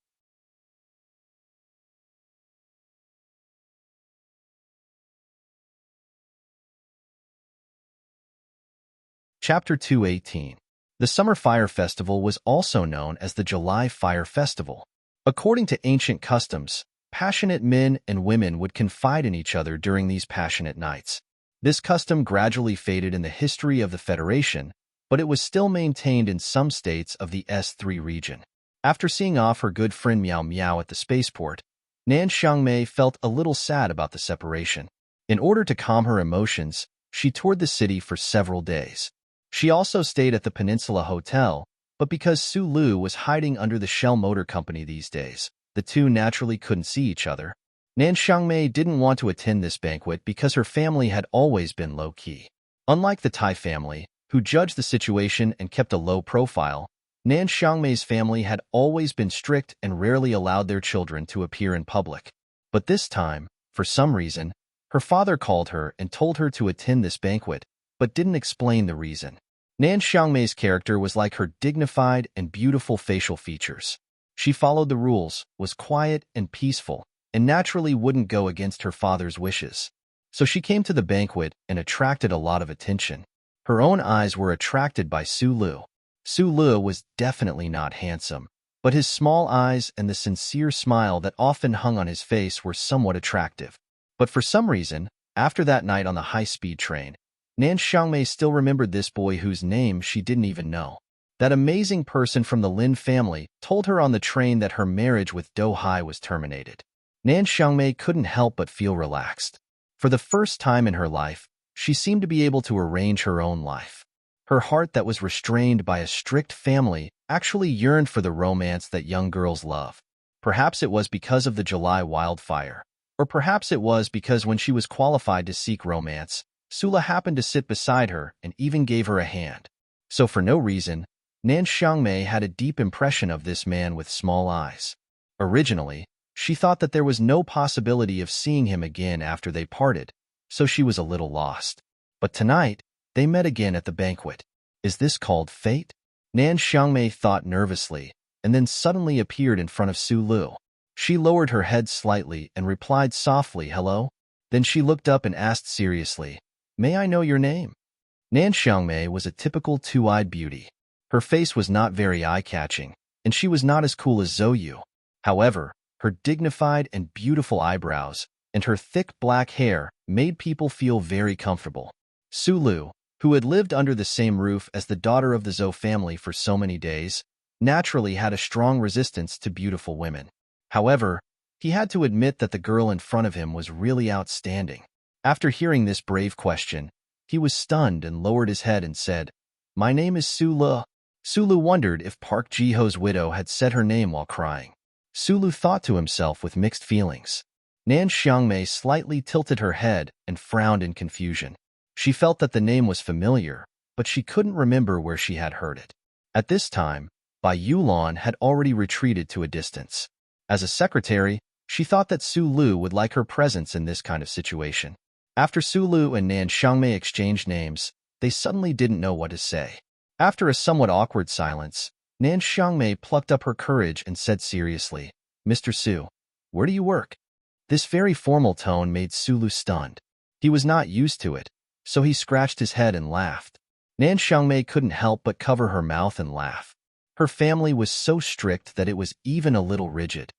Chapter 218. The Summer Fire Festival was also known as the July Fire Festival. According to ancient customs, passionate men and women would confide in each other during these passionate nights. This custom gradually faded in the history of the Federation, but it was still maintained in some states of the S3 region. After seeing off her good friend Miao Miao at the spaceport, Nan Xiangmei felt a little sad about the separation. In order to calm her emotions, she toured the city for several days. She also stayed at the Peninsula Hotel, but because Su Lu was hiding under the Shell Motor Company these days, the two naturally couldn't see each other. Nan Xiangmei didn't want to attend this banquet because her family had always been low-key. Unlike the Tai family, who judged the situation and kept a low profile, Nan Xiangmei's family had always been strict and rarely allowed their children to appear in public. But this time, for some reason, her father called her and told her to attend this banquet, but didn't explain the reason. Nan Xiangmei's character was like her dignified and beautiful facial features. She followed the rules, was quiet and peaceful, and naturally wouldn't go against her father's wishes. So she came to the banquet and attracted a lot of attention. Her own eyes were attracted by Su Lu. Su Lu was definitely not handsome, but his small eyes and the sincere smile that often hung on his face were somewhat attractive. But for some reason, after that night on the high-speed train, Nan Xiangmei still remembered this boy whose name she didn't even know. That amazing person from the Lin family told her on the train that her marriage with Do Hai was terminated. Nan Xiangmei couldn't help but feel relaxed. For the first time in her life, she seemed to be able to arrange her own life. Her heart that was restrained by a strict family actually yearned for the romance that young girls love. Perhaps it was because of the July wildfire, or perhaps it was because when she was qualified to seek romance, Sula happened to sit beside her and even gave her a hand. So for no reason, Nan Xiangmei had a deep impression of this man with small eyes. Originally, she thought that there was no possibility of seeing him again after they parted, so she was a little lost. But tonight, they met again at the banquet. Is this called fate? Nan Xiangmei thought nervously, and then suddenly appeared in front of Su Lu. She lowered her head slightly and replied softly, "Hello?" Then she looked up and asked seriously, "May I know your name?" Nan Xiangmei was a typical two-eyed beauty. Her face was not very eye-catching, and she was not as cool as Zhou Yu. However, her dignified and beautiful eyebrows and her thick black hair made people feel very comfortable. Su Lu, who had lived under the same roof as the daughter of the Zhou family for so many days, naturally had a strong resistance to beautiful women. However, he had to admit that the girl in front of him was really outstanding. After hearing this brave question, he was stunned and lowered his head and said, "My name is Su Lu." Su Lu wondered if Park Ji-ho's widow had said her name while crying. Su Lu thought to himself with mixed feelings. Nan Xiangmei slightly tilted her head and frowned in confusion. She felt that the name was familiar, but she couldn't remember where she had heard it. At this time, Bai Yulan had already retreated to a distance. As a secretary, she thought that Su Lu would like her presence in this kind of situation. After Su Lu and Nan Xiangmei exchanged names, they suddenly didn't know what to say. After a somewhat awkward silence, Nan Xiangmei plucked up her courage and said seriously, "Mr. Su, where do you work?" This very formal tone made Su Lu stunned. He was not used to it, so he scratched his head and laughed. Nan Xiangmei couldn't help but cover her mouth and laugh. Her family was so strict that it was even a little rigid.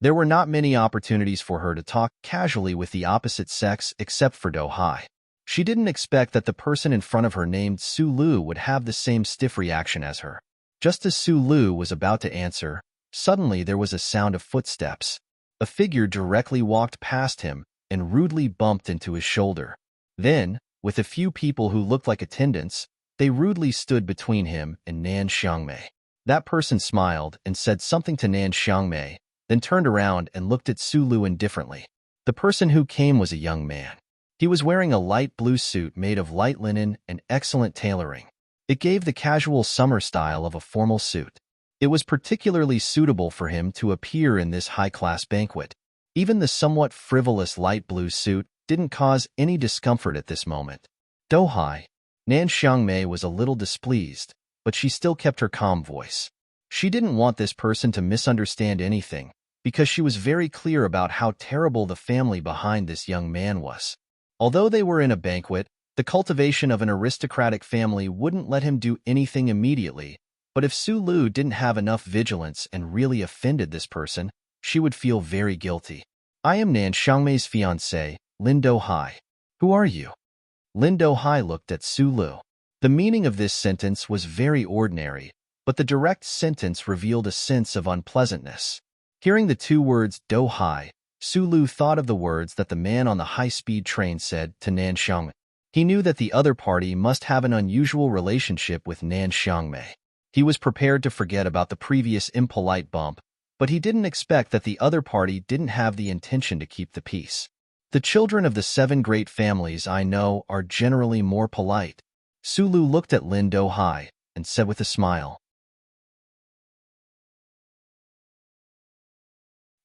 There were not many opportunities for her to talk casually with the opposite sex except for Do Hai. She didn't expect that the person in front of her named Su Lu would have the same stiff reaction as her. Just as Su Lu was about to answer, Suddenly there was a sound of footsteps. A figure directly walked past him and rudely bumped into his shoulder. Then, with a few people who looked like attendants, they rudely stood between him and Nan Xiangmei. That person smiled and said something to Nan Xiangmei, then turned around and looked at Su Lu indifferently. The person who came was a young man. He was wearing a light blue suit made of light linen and excellent tailoring. It gave the casual summer style of a formal suit. It was particularly suitable for him to appear in this high-class banquet. Even the somewhat frivolous light blue suit didn't cause any discomfort at this moment. Dohai. Nan Xiangmei was a little displeased, but she still kept her calm voice. She didn't want this person to misunderstand anything, because she was very clear about how terrible the family behind this young man was. Although they were in a banquet, the cultivation of an aristocratic family wouldn't let him do anything immediately, but if Su Lu didn't have enough vigilance and really offended this person, she would feel very guilty. I am Nan Xiangmei's fiancé, Lin Dohai. Who are you? Lin Dohai looked at Su Lu. The meaning of this sentence was very ordinary, but the direct sentence revealed a sense of unpleasantness. Hearing the two words Dohai, Su Lu thought of the words that the man on the high-speed train said to Nan Xiangmei. He knew that the other party must have an unusual relationship with Nan Xiangmei. He was prepared to forget about the previous impolite bump, but he didn't expect that the other party didn't have the intention to keep the peace. The children of the 7 great families I know are generally more polite. Su Lu looked at Lin Dohai and said with a smile.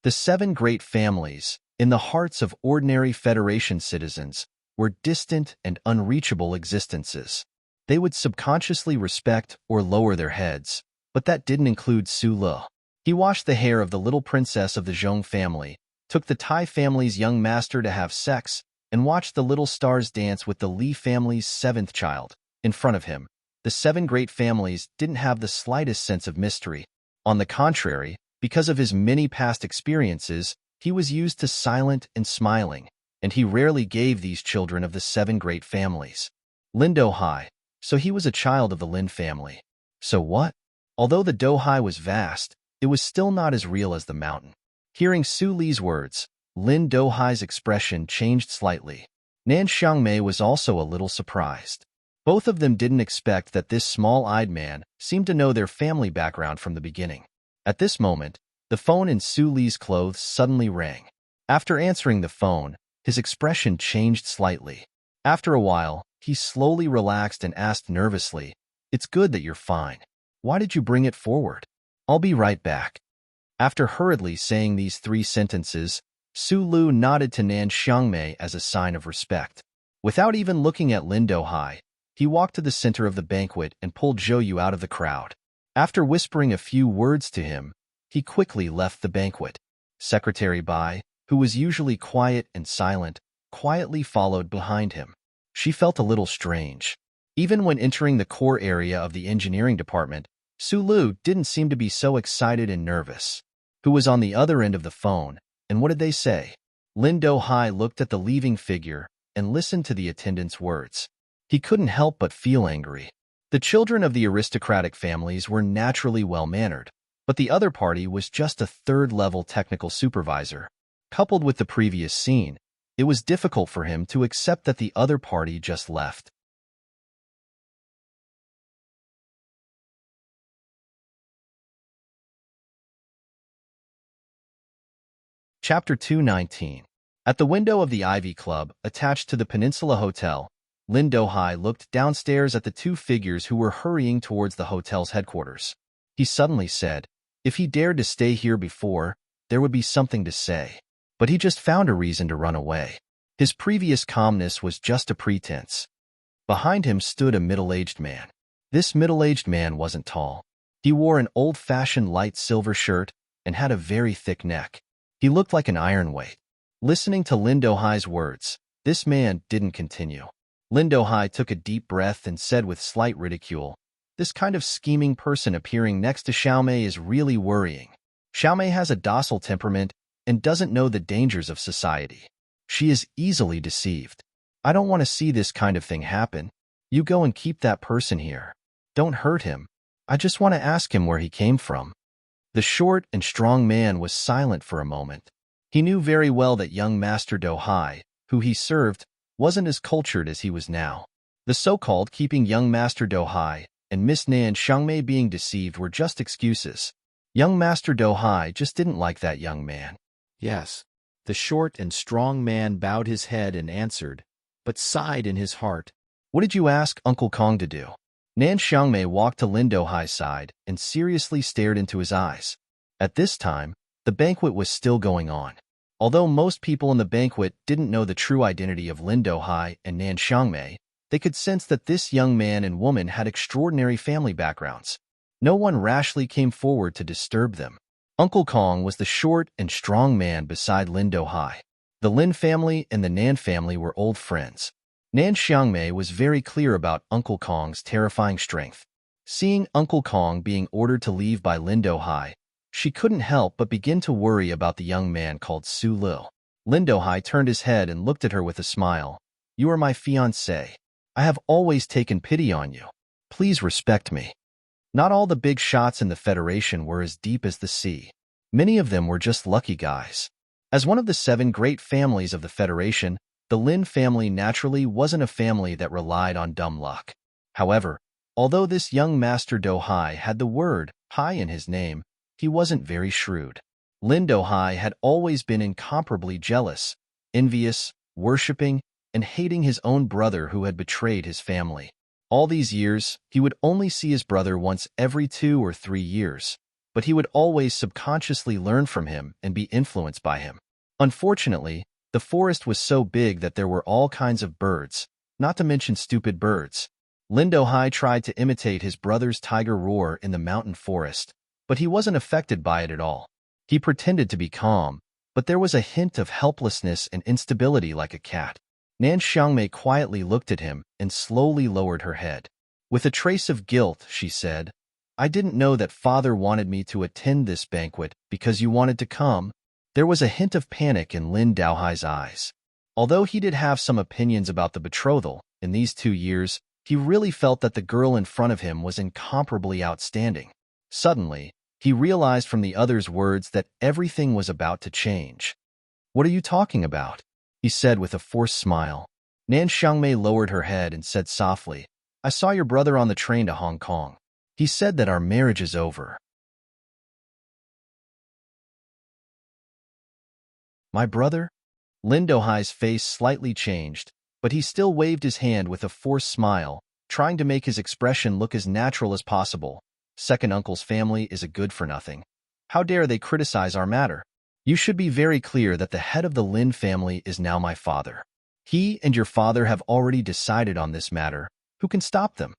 The 7 great families, in the hearts of ordinary Federation citizens, were distant and unreachable existences. They would subconsciously respect or lower their heads, but that didn't include Su Lu. He washed the hair of the little princess of the Zhong family, took the Tai family's young master to have sex, and watched the little stars dance with the Li family's 7th child. In front of him, the 7 great families didn't have the slightest sense of mystery. On the contrary, because of his many past experiences, he was used to silent and smiling, and he rarely gave these children of the 7 great families. Lin Dohai, so he was a child of the Lin family. So what? Although the Dohai was vast, it was still not as real as the mountain. Hearing Su Li's words, Lin Dohai's expression changed slightly. Nan Xiangmei was also a little surprised. Both of them didn't expect that this small-eyed man seemed to know their family background from the beginning. At this moment, the phone in Su Li's clothes suddenly rang. After answering the phone, his expression changed slightly. After a while, he slowly relaxed and asked nervously, "It's good that you're fine. Why did you bring it forward? I'll be right back." After hurriedly saying these 3 sentences, Su Lu nodded to Nan Xiangmei as a sign of respect. Without even looking at Lin Dohai, he walked to the center of the banquet and pulled Zhou Yu out of the crowd. After whispering a few words to him, he quickly left the banquet. Secretary Bai, who was usually quiet and silent, quietly followed behind him. She felt a little strange. Even when entering the core area of the engineering department, Su Lu didn't seem to be so excited and nervous. Who was on the other end of the phone, and what did they say? Lin Dohai looked at the leaving figure and listened to the attendant's words. He couldn't help but feel angry. The children of the aristocratic families were naturally well-mannered, but the other party was just a 3rd-level technical supervisor. Coupled with the previous scene, it was difficult for him to accept that the other party just left. Chapter 219. At the window of the Ivy Club, attached to the Peninsula Hotel, Lin Dohai looked downstairs at the 2 figures who were hurrying towards the hotel's headquarters. He suddenly said, if he dared to stay here before, there would be something to say. But he just found a reason to run away. His previous calmness was just a pretense. Behind him stood a middle-aged man. This middle-aged man wasn't tall. He wore an old-fashioned light silver shirt and had a very thick neck. He looked like an iron weight. Listening to Lin Dohai's words, this man didn't continue. Lin Dohai took a deep breath and said with slight ridicule, "This kind of scheming person appearing next to Xiaomei is really worrying. Xiaomei has a docile temperament and doesn't know the dangers of society. She is easily deceived. I don't want to see this kind of thing happen. You go and keep that person here. Don't hurt him. I just want to ask him where he came from." The short and strong man was silent for a moment. He knew very well that young Master Do Hai, who he served, wasn't as cultured as he was now. The so-called keeping young Master Do Hai and Miss Nan Xiangmei being deceived were just excuses. Young Master Do Hai just didn't like that young man. Yes. The short and strong man bowed his head and answered, but sighed in his heart. What did you ask Uncle Kong to do? Nan Xiangmei walked to Lin Do Hai's side and seriously stared into his eyes. At this time, the banquet was still going on. Although most people in the banquet didn't know the true identity of Lin Do Hai and Nan Xiangmei, they could sense that this young man and woman had extraordinary family backgrounds. No one rashly came forward to disturb them. Uncle Kong was the short and strong man beside Lin Do Hai. The Lin family and the Nan family were old friends. Nan Xiangmei was very clear about Uncle Kong's terrifying strength. Seeing Uncle Kong being ordered to leave by Lin Do Hai, she couldn't help but begin to worry about the young man called Su Liu. Lin Do Hai turned his head and looked at her with a smile. You are my fiancée. I have always taken pity on you. Please respect me. Not all the big shots in the Federation were as deep as the sea. Many of them were just lucky guys. As one of the 7 great families of the Federation, the Lin family naturally wasn't a family that relied on dumb luck. However, although this young Master Do Hai had the word Hai in his name, he wasn't very shrewd. Lin Do Hai had always been incomparably jealous, envious, worshipping, and hating his own brother who had betrayed his family. All these years, he would only see his brother once every 2 or 3 years, but he would always subconsciously learn from him and be influenced by him. Unfortunately, the forest was so big that there were all kinds of birds, not to mention stupid birds. Lin Do Hai tried to imitate his brother's tiger roar in the mountain forest, but he wasn't affected by it at all. He pretended to be calm, but there was a hint of helplessness and instability like a cat. Nan Xiangmei quietly looked at him and slowly lowered her head. With a trace of guilt, she said, I didn't know that father wanted me to attend this banquet because you wanted to come. There was a hint of panic in Lin Do Hai's eyes. Although he did have some opinions about the betrothal, in these 2 years, he really felt that the girl in front of him was incomparably outstanding. Suddenly, he realized from the other's words that everything was about to change. What are you talking about? He said with a forced smile. Nan Xiangmei lowered her head and said softly, I saw your brother on the train to Hong Kong. He said that our marriage is over. My brother? Lin Do Hai's face slightly changed, but he still waved his hand with a forced smile, trying to make his expression look as natural as possible. Second uncle's family is a good-for-nothing. How dare they criticize our matter? You should be very clear that the head of the Lin family is now my father. He and your father have already decided on this matter. Who can stop them?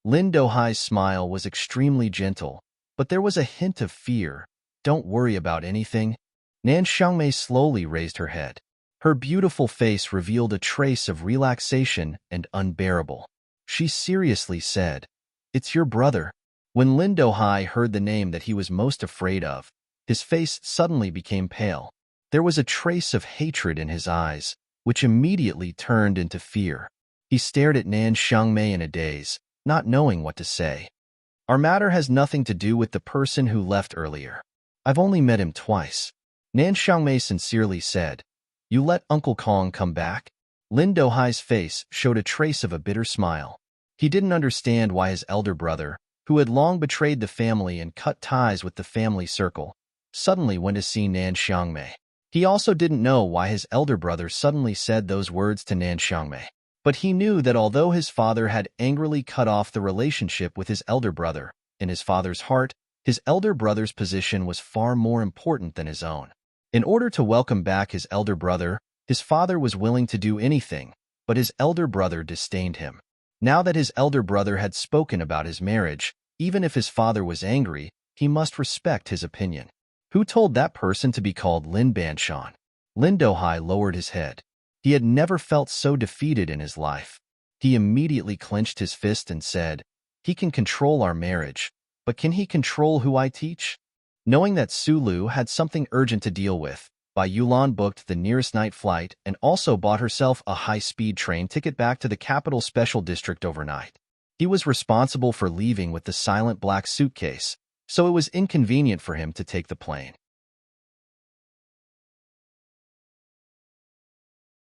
Lin Do Hai's smile was extremely gentle, but there was a hint of fear. Don't worry about anything. Nan Xiangmei slowly raised her head. Her beautiful face revealed a trace of relaxation and unbearable. She seriously said, It's your brother. When Lin Do Hai heard the name that he was most afraid of, his face suddenly became pale. There was a trace of hatred in his eyes, which immediately turned into fear. He stared at Nan Xiangmei in a daze, not knowing what to say. Our matter has nothing to do with the person who left earlier. I've only met him twice. Nan Xiangmei sincerely said, You let Uncle Kong come back? Lin Do Hai's face showed a trace of a bitter smile. He didn't understand why his elder brother, who had long betrayed the family and cut ties with the family circle, suddenly went to see Nan Xiangmei. He also didn't know why his elder brother suddenly said those words to Nan Xiangmei. But he knew that although his father had angrily cut off the relationship with his elder brother, in his father's heart, his elder brother's position was far more important than his own. In order to welcome back his elder brother, his father was willing to do anything, but his elder brother disdained him. Now that his elder brother had spoken about his marriage, even if his father was angry, he must respect his opinion. Who told that person to be called Lin Banshan? Lin Do Hai lowered his head. He had never felt so defeated in his life. He immediately clenched his fist and said, He can control our marriage, but can he control who I teach? Knowing that Su Lu had something urgent to deal with, Bai Yulan booked the nearest night flight and also bought herself a high-speed train ticket back to the capital special district overnight. He was responsible for leaving with the silent black suitcase, so it was inconvenient for him to take the plane.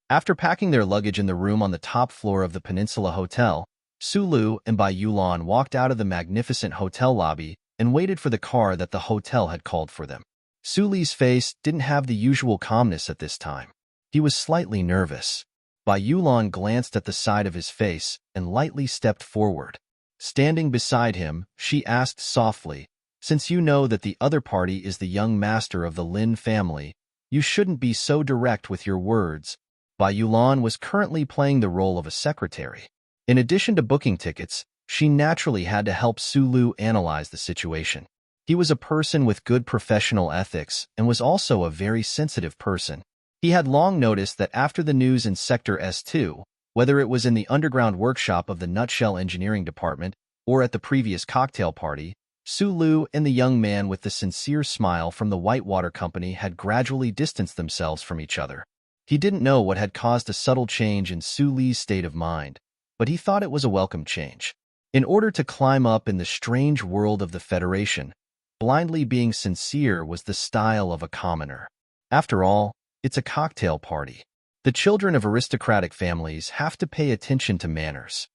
After packing their luggage in the room on the top floor of the Peninsula Hotel, Sulu and Bai Yulan walked out of the magnificent hotel lobby and waited for the car that the hotel had called for them. Suli's face didn't have the usual calmness at this time. He was slightly nervous. Bai Yulan glanced at the side of his face and lightly stepped forward. Standing beside him, she asked softly, "Since you know that the other party is the young master of the Lin family, you shouldn't be so direct with your words." Bai Yulan was currently playing the role of a secretary. In addition to booking tickets, she naturally had to help Sulu analyze the situation. He was a person with good professional ethics and was also a very sensitive person. He had long noticed that after the news in Sector S2, whether it was in the underground workshop of the Nutshell Engineering Department or at the previous cocktail party, Sulu and the young man with the sincere smile from the Whitewater Company had gradually distanced themselves from each other. He didn't know what had caused a subtle change in Suli's state of mind, but he thought it was a welcome change. In order to climb up in the strange world of the Federation, blindly being sincere was the style of a commoner. After all, it's a cocktail party. The children of aristocratic families have to pay attention to manners.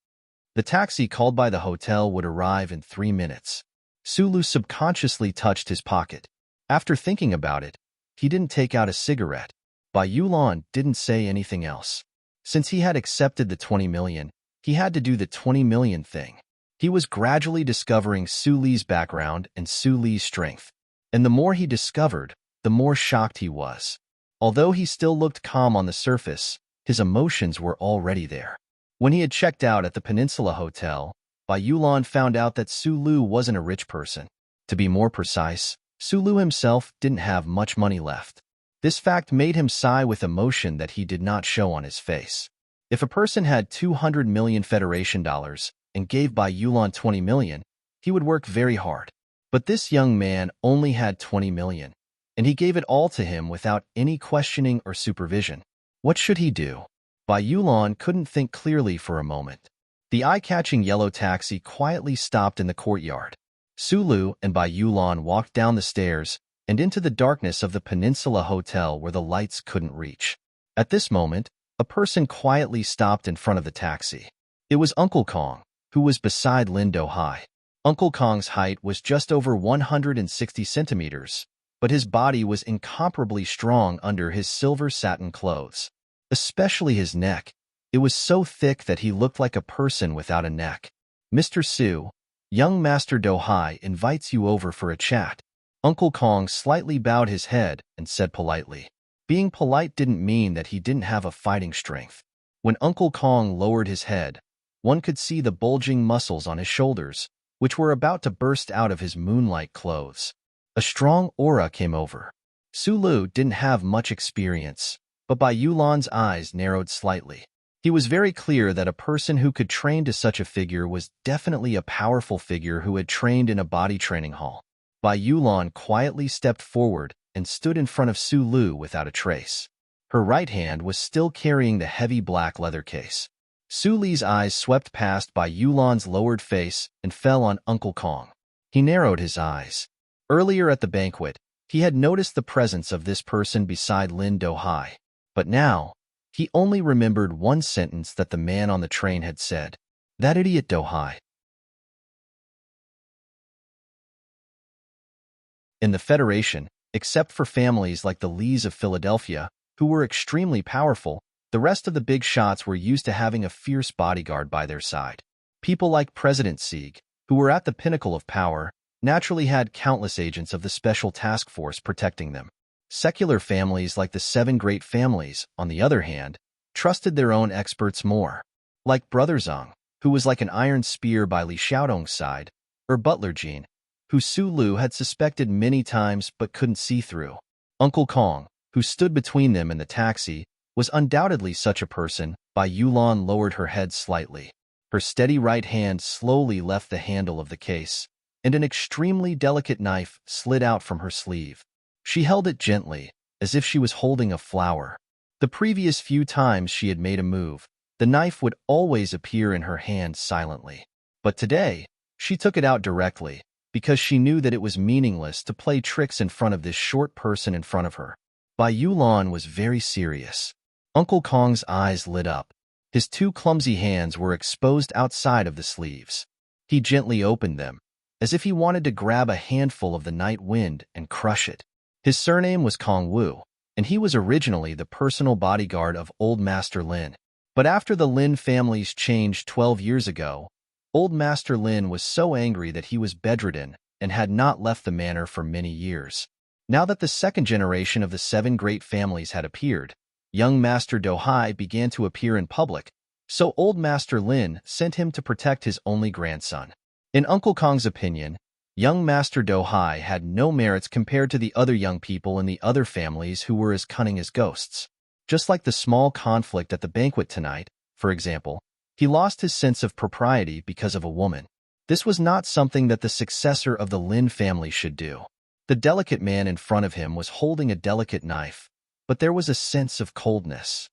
The taxi called by the hotel would arrive in 3 minutes. Sulu subconsciously touched his pocket. After thinking about it, he didn't take out a cigarette. Bai Yulan didn't say anything else. Since he had accepted the 20 million, he had to do the 20 million thing. He was gradually discovering Suli's background and Suli's strength. And the more he discovered, the more shocked he was. Although he still looked calm on the surface, his emotions were already there. When he had checked out at the Peninsula Hotel, Bai Yulan found out that Sulu wasn't a rich person. To be more precise, Sulu himself didn't have much money left. This fact made him sigh with emotion that he did not show on his face. If a person had 200 million Federation dollars and gave Bai Yulan 20 million, he would work very hard. But this young man only had 20 million, and he gave it all to him without any questioning or supervision. What should he do? Bai Yulan couldn't think clearly for a moment. The eye-catching yellow taxi quietly stopped in the courtyard. Sulu and Bai Yulan walked down the stairs and into the darkness of the Peninsula Hotel where the lights couldn't reach. At this moment, a person quietly stopped in front of the taxi. It was Uncle Kong, who was beside Lin Do-hai. Uncle Kong's height was just over 160 centimeters, but his body was incomparably strong under his silver satin clothes. Especially his neck. It was so thick that he looked like a person without a neck. "Mr. Su, young Master Do-hai invites you over for a chat." Uncle Kong slightly bowed his head and said politely. Being polite didn't mean that he didn't have a fighting strength. When Uncle Kong lowered his head, one could see the bulging muscles on his shoulders, which were about to burst out of his moonlight clothes. A strong aura came over. Sulu didn't have much experience, but Bai Yulan's eyes narrowed slightly. He was very clear that a person who could train to such a figure was definitely a powerful figure who had trained in a body training hall. Bai Yulan quietly stepped forward and stood in front of Sulu without a trace. Her right hand was still carrying the heavy black leather case. Suli's eyes swept past Bai Yulan's lowered face and fell on Uncle Kong. He narrowed his eyes. Earlier at the banquet, he had noticed the presence of this person beside Lin Do-hai, but now, he only remembered one sentence that the man on the train had said. "That idiot Do-hai." In the Federation, except for families like the Lees of Philadelphia, who were extremely powerful, the rest of the big shots were used to having a fierce bodyguard by their side. People like President Sieg, who were at the pinnacle of power, naturally had countless agents of the Special Task Force protecting them. Secular families like the Seven Great Families, on the other hand, trusted their own experts more. Like Brother Zhang, who was like an iron spear by Li Xiaodong's side, or Butler Jean, who Sulu had suspected many times but couldn't see through. Uncle Kong, who stood between them and the taxi, was undoubtedly such a person. Bai Yulan lowered her head slightly. Her steady right hand slowly left the handle of the case, and an extremely delicate knife slid out from her sleeve. She held it gently, as if she was holding a flower. The previous few times she had made a move, the knife would always appear in her hand silently. But today, she took it out directly, because she knew that it was meaningless to play tricks in front of this short person in front of her. Bai Yulan was very serious. Uncle Kong's eyes lit up. His two clumsy hands were exposed outside of the sleeves. He gently opened them, as if he wanted to grab a handful of the night wind and crush it. His surname was Kong Wu, and he was originally the personal bodyguard of Old Master Lin. But after the Lin families changed 12 years ago, Old Master Lin was so angry that he was bedridden and had not left the manor for many years. Now that the second generation of the 7 great families had appeared, young Master Dohai began to appear in public, so Old Master Lin sent him to protect his only grandson. In Uncle Kong's opinion, young Master Dohai had no merits compared to the other young people in the other families who were as cunning as ghosts. Just like the small conflict at the banquet tonight, for example, he lost his sense of propriety because of a woman. This was not something that the successor of the Lin family should do. The delicate man in front of him was holding a delicate knife, but there was a sense of coldness.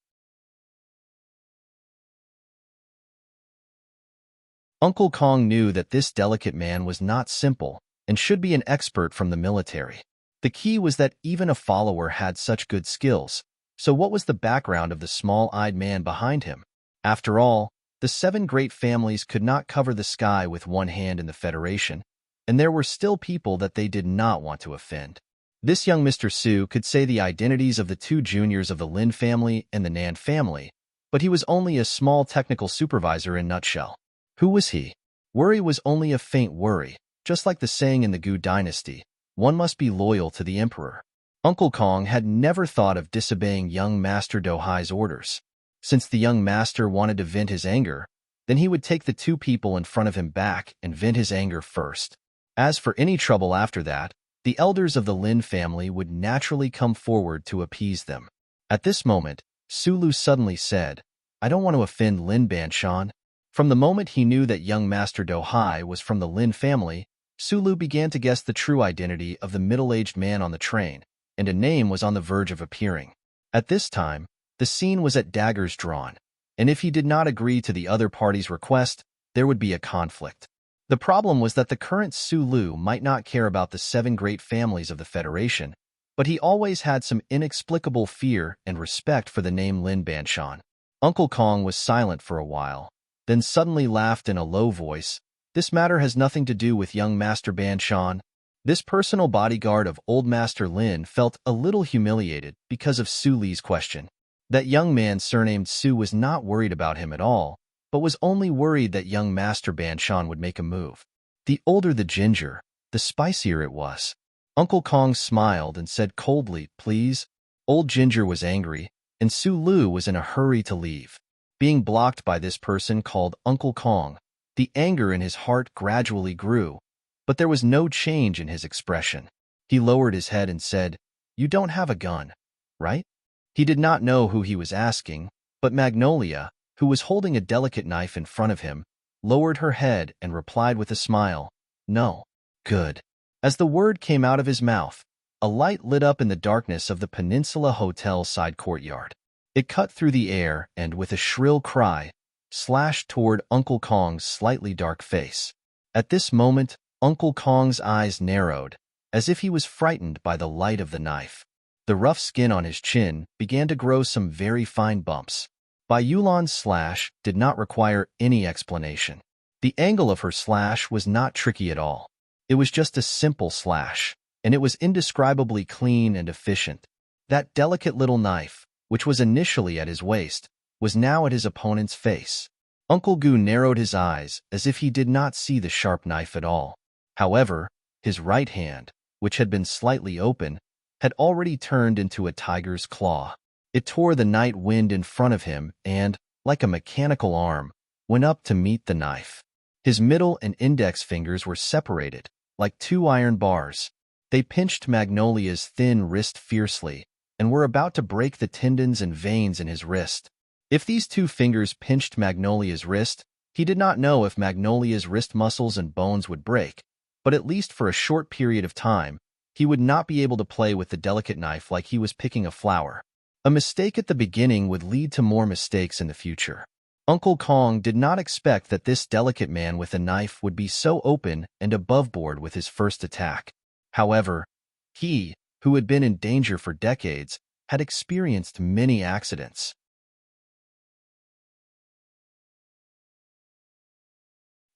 Uncle Kong knew that this delicate man was not simple and should be an expert from the military. The key was that even a follower had such good skills. So what was the background of the small-eyed man behind him? After all, the 7 great families could not cover the sky with one hand in the Federation, and there were still people that they did not want to offend. This young Mr. Su could say the identities of the 2 juniors of the Lin family and the Nan family, but he was only a small technical supervisor in a nutshell. Who was he? Worry was only a faint worry, just like the saying in the Gu dynasty, one must be loyal to the emperor. Uncle Kong had never thought of disobeying young Master Dohai's orders. Since the young master wanted to vent his anger, then he would take the 2 people in front of him back and vent his anger first. As for any trouble after that, the elders of the Lin family would naturally come forward to appease them. At this moment, Sulu suddenly said, "I don't want to offend Lin Banshan." From the moment he knew that young Master Dohai was from the Lin family, Sulu began to guess the true identity of the middle-aged man on the train, and a name was on the verge of appearing. At this time, the scene was at daggers drawn, and if he did not agree to the other party's request, there would be a conflict. The problem was that the current Sulu might not care about the 7 great families of the Federation, but he always had some inexplicable fear and respect for the name Lin Banshan. Uncle Kong was silent for a while, then suddenly laughed in a low voice. "This matter has nothing to do with young Master Banshan." This personal bodyguard of Old Master Lin felt a little humiliated because of Su Li's question. That young man surnamed Su was not worried about him at all, but was only worried that young Master Banshan would make a move. The older the ginger, the spicier it was. Uncle Kong smiled and said coldly, "Please." Old Ginger was angry, and Su Lu was in a hurry to leave. Being blocked by this person called Uncle Kong, the anger in his heart gradually grew, but there was no change in his expression. He lowered his head and said, "You don't have a gun, right?" He did not know who he was asking, but Magnolia, who was holding a delicate knife in front of him, lowered her head and replied with a smile, "No." "Good." As the word came out of his mouth, a light lit up in the darkness of the Peninsula Hotel side courtyard. It cut through the air and, with a shrill cry, slashed toward Uncle Kong's slightly dark face. At this moment, Uncle Kong's eyes narrowed, as if he was frightened by the light of the knife. The rough skin on his chin began to grow some very fine bumps. Bai Yulan's slash did not require any explanation. The angle of her slash was not tricky at all. It was just a simple slash, and it was indescribably clean and efficient. That delicate little knife, which was initially at his waist, was now at his opponent's face. Uncle Gu narrowed his eyes as if he did not see the sharp knife at all. However, his right hand, which had been slightly open, had already turned into a tiger's claw. It tore the night wind in front of him and, like a mechanical arm, went up to meet the knife. His middle and index fingers were separated, like 2 iron bars. They pinched Magnolia's thin wrist fiercely and were about to break the tendons and veins in his wrist. If these 2 fingers pinched Magnolia's wrist, he did not know if Magnolia's wrist muscles and bones would break, but at least for a short period of time, he would not be able to play with the delicate knife like he was picking a flower. A mistake at the beginning would lead to more mistakes in the future. Uncle Kong did not expect that this delicate man with a knife would be so open and aboveboard with his first attack. However, he, who had been in danger for decades, had experienced many accidents.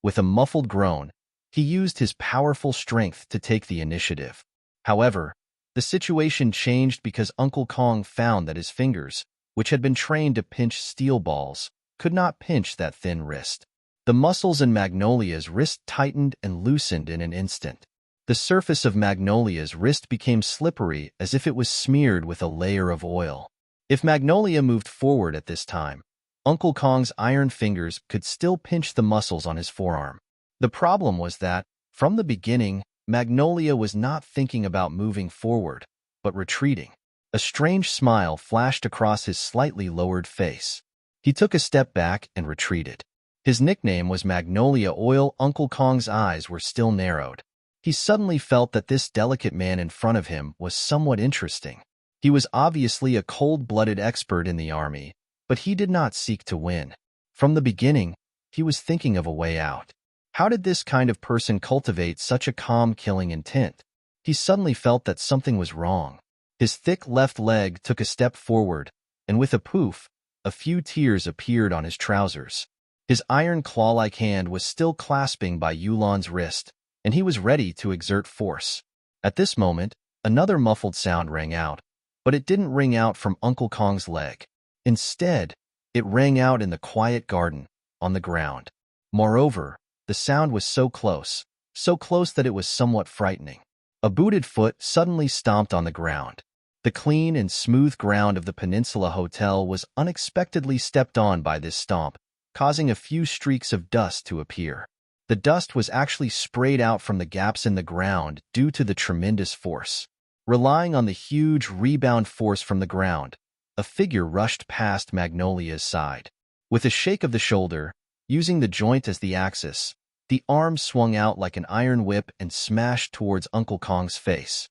With a muffled groan, he used his powerful strength to take the initiative. However, the situation changed because Uncle Kong found that his fingers, which had been trained to pinch steel balls, could not pinch that thin wrist. The muscles in Magnolia's wrist tightened and loosened in an instant. The surface of Magnolia's wrist became slippery as if it was smeared with a layer of oil. If Magnolia moved forward at this time, Uncle Kong's iron fingers could still pinch the muscles on his forearm. The problem was that, from the beginning, Magnolia was not thinking about moving forward, but retreating. A strange smile flashed across his slightly lowered face. He took a step back and retreated. His nickname was Magnolia Oil. Uncle Kong's eyes were still narrowed. He suddenly felt that this delicate man in front of him was somewhat interesting. He was obviously a cold-blooded expert in the army, but he did not seek to win. From the beginning, he was thinking of a way out. How did this kind of person cultivate such a calm, killing intent? He suddenly felt that something was wrong. His thick left leg took a step forward, and with a poof, a few tears appeared on his trousers. His iron claw-like hand was still clasping by Yulan's wrist, and he was ready to exert force. At this moment, another muffled sound rang out, but it didn't ring out from Uncle Kong's leg. Instead, it rang out in the quiet garden, on the ground. Moreover, the sound was so close that it was somewhat frightening. A booted foot suddenly stomped on the ground. The clean and smooth ground of the Peninsula Hotel was unexpectedly stepped on by this stomp, causing a few streaks of dust to appear. The dust was actually sprayed out from the gaps in the ground due to the tremendous force. Relying on the huge rebound force from the ground, a figure rushed past Magnolia's side. With a shake of the shoulder, using the joint as the axis, the arm swung out like an iron whip and smashed towards Uncle Kong's face.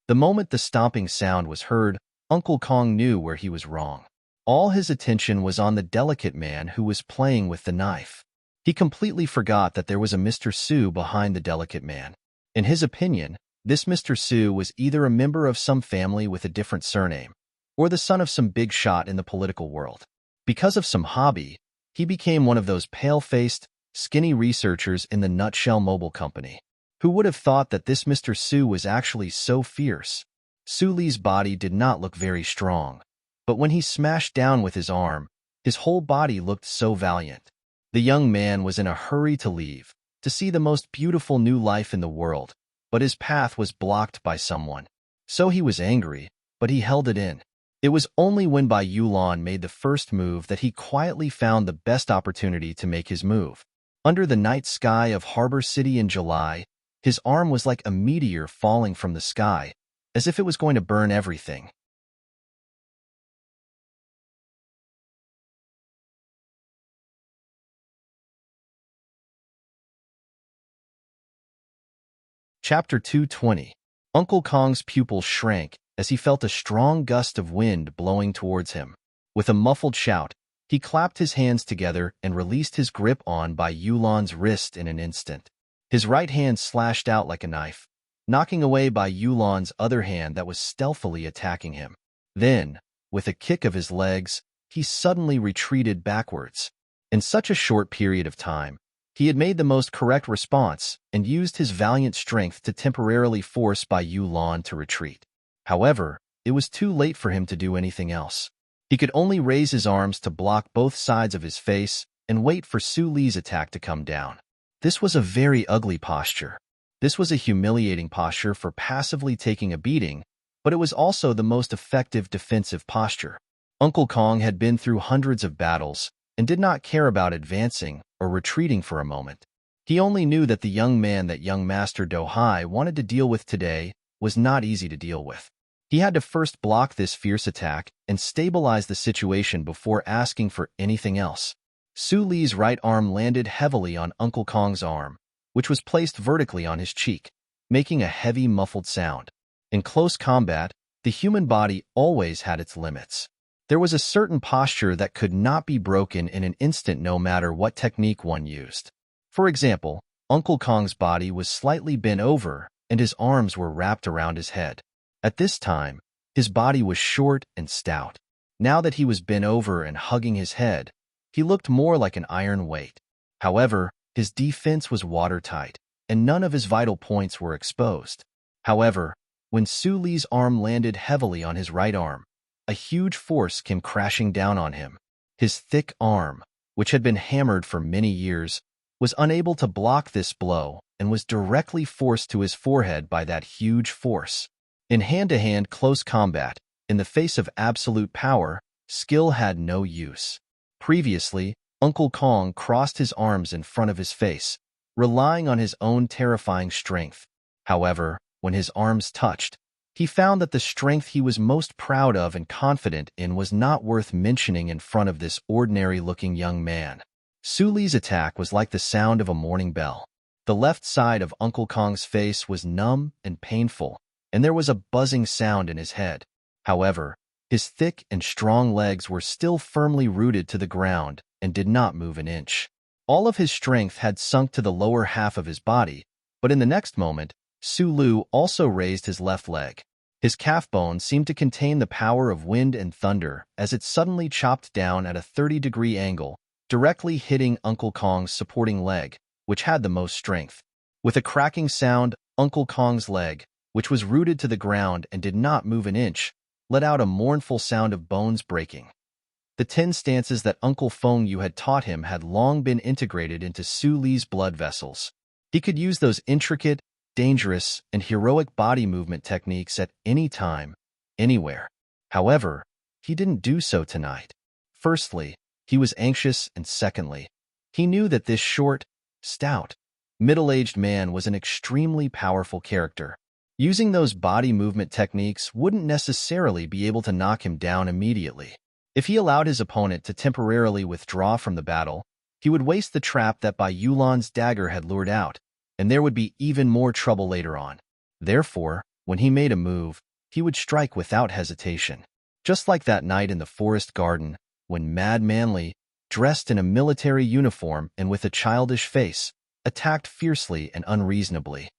The moment the stomping sound was heard, Uncle Kong knew where he was wrong. All his attention was on the delicate man who was playing with the knife. He completely forgot that there was a Mr. Su behind the delicate man. In his opinion, this Mr. Su was either a member of some family with a different surname, or the son of some big shot in the political world. Because of some hobby, he became one of those pale-faced, skinny researchers in the Nutshell Mobile Company. Who would have thought that this Mr. Su was actually so fierce? Su Li's body did not look very strong, but when he smashed down with his arm, his whole body looked so valiant. The young man was in a hurry to leave, to see the most beautiful new life in the world, but his path was blocked by someone. So he was angry, but he held it in. It was only when Bai Yulan made the first move that he quietly found the best opportunity to make his move. Under the night sky of Harbor City in July, his arm was like a meteor falling from the sky, as if it was going to burn everything. Chapter 220. Uncle Kong's pupils shrank as he felt a strong gust of wind blowing towards him. With a muffled shout, he clapped his hands together and released his grip on Bai Yulan's wrist in an instant. His right hand slashed out like a knife, knocking away Bai Yulan's other hand that was stealthily attacking him. Then, with a kick of his legs, he suddenly retreated backwards. In such a short period of time, he had made the most correct response and used his valiant strength to temporarily force Bai Yulan to retreat. However, it was too late for him to do anything else. He could only raise his arms to block both sides of his face and wait for Su Li's attack to come down. This was a very ugly posture. This was a humiliating posture for passively taking a beating, but it was also the most effective defensive posture. Uncle Kong had been through hundreds of battles and did not care about advancing or retreating for a moment. He only knew that the young man that young Master Do Hai wanted to deal with today was not easy to deal with. He had to first block this fierce attack and stabilize the situation before asking for anything else. Su Li's right arm landed heavily on Uncle Kong's arm, which was placed vertically on his cheek, making a heavy muffled sound. In close combat, The human body always had its limits. There was a certain posture that could not be broken in an instant no matter what technique one used. For example, Uncle Kong's body was slightly bent over and his arms were wrapped around his head. At this time, his body was short and stout. Now that he was bent over and hugging his head, he looked more like an iron weight. However, his defense was watertight, and none of his vital points were exposed. However, when Su Li's arm landed heavily on his right arm, a huge force came crashing down on him. His thick arm, which had been hammered for many years, was unable to block this blow and was directly forced to his forehead by that huge force. In hand-to-hand close combat, in the face of absolute power, skill had no use. Previously, Uncle Kong crossed his arms in front of his face, relying on his own terrifying strength. However, when his arms touched, he found that the strength he was most proud of and confident in was not worth mentioning in front of this ordinary-looking young man. Su Li's attack was like the sound of a morning bell. The left side of Uncle Kong's face was numb and painful, and there was a buzzing sound in his head. However, his thick and strong legs were still firmly rooted to the ground and did not move an inch. All of his strength had sunk to the lower half of his body, but in the next moment, Su Lu also raised his left leg. His calf bone seemed to contain the power of wind and thunder as it suddenly chopped down at a 30-degree angle, directly hitting Uncle Kong's supporting leg, which had the most strength. With a cracking sound, Uncle Kong's leg, which was rooted to the ground and did not move an inch, let out a mournful sound of bones breaking. The 10 stances that Uncle Feng Yu had taught him had long been integrated into Su Li's blood vessels. He could use those intricate, dangerous, and heroic body movement techniques at any time, anywhere. However, he didn't do so tonight. Firstly, he was anxious, and secondly, he knew that this short, stout, middle-aged man was an extremely powerful character. Using those body movement techniques wouldn't necessarily be able to knock him down immediately. If he allowed his opponent to temporarily withdraw from the battle, he would waste the trap that Bai Yulan's dagger had lured out, and there would be even more trouble later on. Therefore, when he made a move, he would strike without hesitation. Just like that night in the forest garden, when Mad Manly, dressed in a military uniform and with a childish face, attacked fiercely and unreasonably.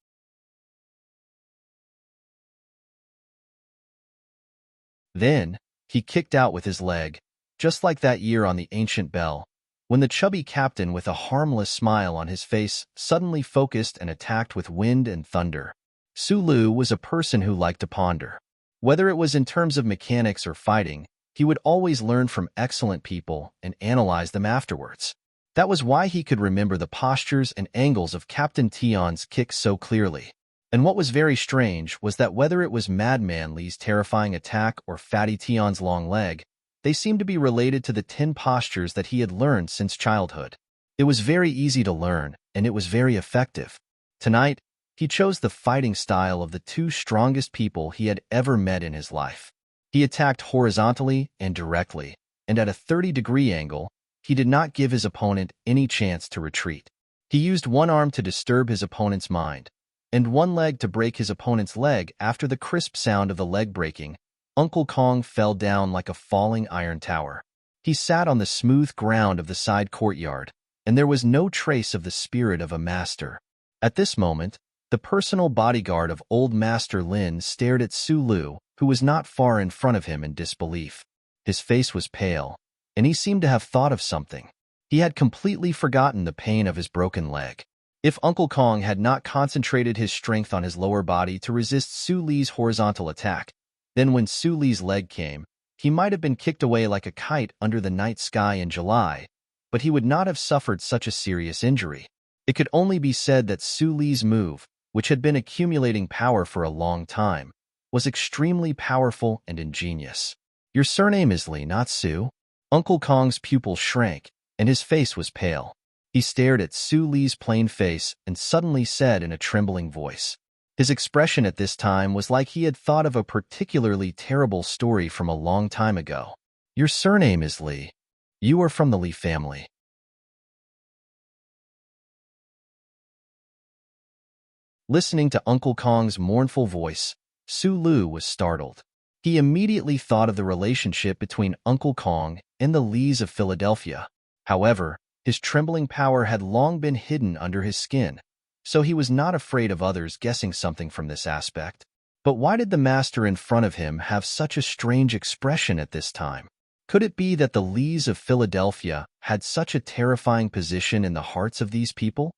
Then, he kicked out with his leg, just like that year on the ancient bell, when the chubby captain with a harmless smile on his face suddenly focused and attacked with wind and thunder. Su Lu was a person who liked to ponder. Whether it was in terms of mechanics or fighting, he would always learn from excellent people and analyze them afterwards. That was why he could remember the postures and angles of Captain Tian's kicks so clearly. And what was very strange was that whether it was Madman Li's terrifying attack or Fatty Tian's long leg, they seemed to be related to the 10 postures that he had learned since childhood. It was very easy to learn, and it was very effective. Tonight, he chose the fighting style of the 2 strongest people he had ever met in his life. He attacked horizontally and directly, and at a 30-degree angle, he did not give his opponent any chance to retreat. He used one arm to disturb his opponent's mind, and one leg to break his opponent's leg. After the crisp sound of the leg breaking, Uncle Kong fell down like a falling iron tower. He sat on the smooth ground of the side courtyard, and there was no trace of the spirit of a master. At this moment, the personal bodyguard of old Master Lin stared at Su Lu, who was not far in front of him, in disbelief. His face was pale, and he seemed to have thought of something. He had completely forgotten the pain of his broken leg. If Uncle Kong had not concentrated his strength on his lower body to resist Su Li's horizontal attack, then when Su Li's leg came, he might have been kicked away like a kite under the night sky in July, but he would not have suffered such a serious injury. It could only be said that Su Li's move, which had been accumulating power for a long time, was extremely powerful and ingenious. "Your surname is Li, not Su?" Uncle Kong's pupil shrank, and his face was pale. He stared at Su Li's plain face and suddenly said in a trembling voice. His expression at this time was like he had thought of a particularly terrible story from a long time ago. "Your surname is Li. You are from the Li family." Listening to Uncle Kong's mournful voice, Su Lu was startled. He immediately thought of the relationship between Uncle Kong and the Lees of Philadelphia. However, his trembling power had long been hidden under his skin, so he was not afraid of others guessing something from this aspect. But why did the master in front of him have such a strange expression at this time? Could it be that the Lees of Philadelphia had such a terrifying position in the hearts of these people?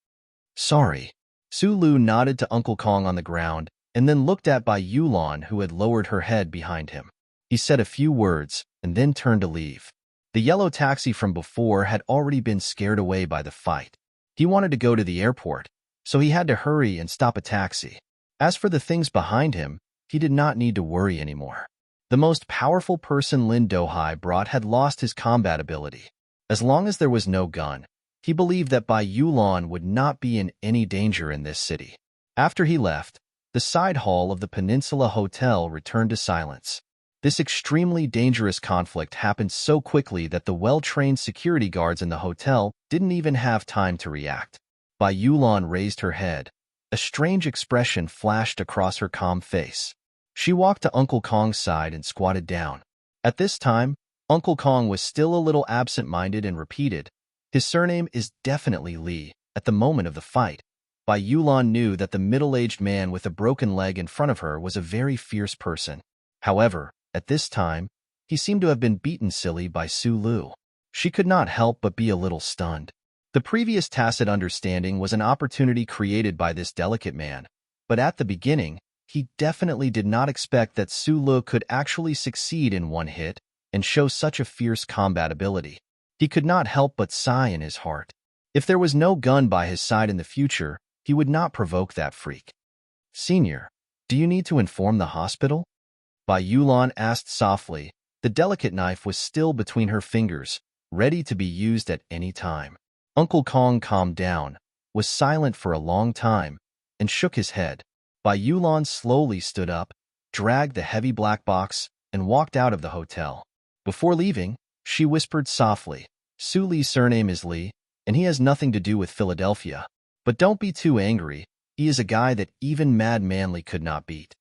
Sorry. Sulu nodded to Uncle Kong on the ground and then looked at Bai Yulan, who had lowered her head behind him. He said a few words and then turned to leave. The yellow taxi from before had already been scared away by the fight. He wanted to go to the airport, so he had to hurry and stop a taxi. As for the things behind him, he did not need to worry anymore. The most powerful person Lin Dohai brought had lost his combat ability. As long as there was no gun, he believed that Bai Yulan would not be in any danger in this city. After he left, the side hall of the Peninsula Hotel returned to silence. This extremely dangerous conflict happened so quickly that the well-trained security guards in the hotel didn't even have time to react. Bai Yulan raised her head. A strange expression flashed across her calm face. She walked to Uncle Kong's side and squatted down. At this time, Uncle Kong was still a little absent-minded and repeated, "His surname is definitely Li." At the moment of the fight, Bai Yulan knew that the middle-aged man with a broken leg in front of her was a very fierce person. However, at this time, he seemed to have been beaten silly by Sulu. She could not help but be a little stunned. The previous tacit understanding was an opportunity created by this delicate man, but at the beginning, he definitely did not expect that Sulu could actually succeed in one hit and show such a fierce combat ability. He could not help but sigh in his heart. If there was no gun by his side in the future, he would not provoke that freak. "Senior, do you need to inform the hospital?" Bai Yulan asked softly. The delicate knife was still between her fingers, ready to be used at any time. Uncle Kong calmed down, was silent for a long time, and shook his head. Bai Yulan slowly stood up, dragged the heavy black box, and walked out of the hotel. Before leaving, she whispered softly, "Su Li's surname is Li, and he has nothing to do with Philadelphia. But don't be too angry, he is a guy that even Mad Manly could not beat."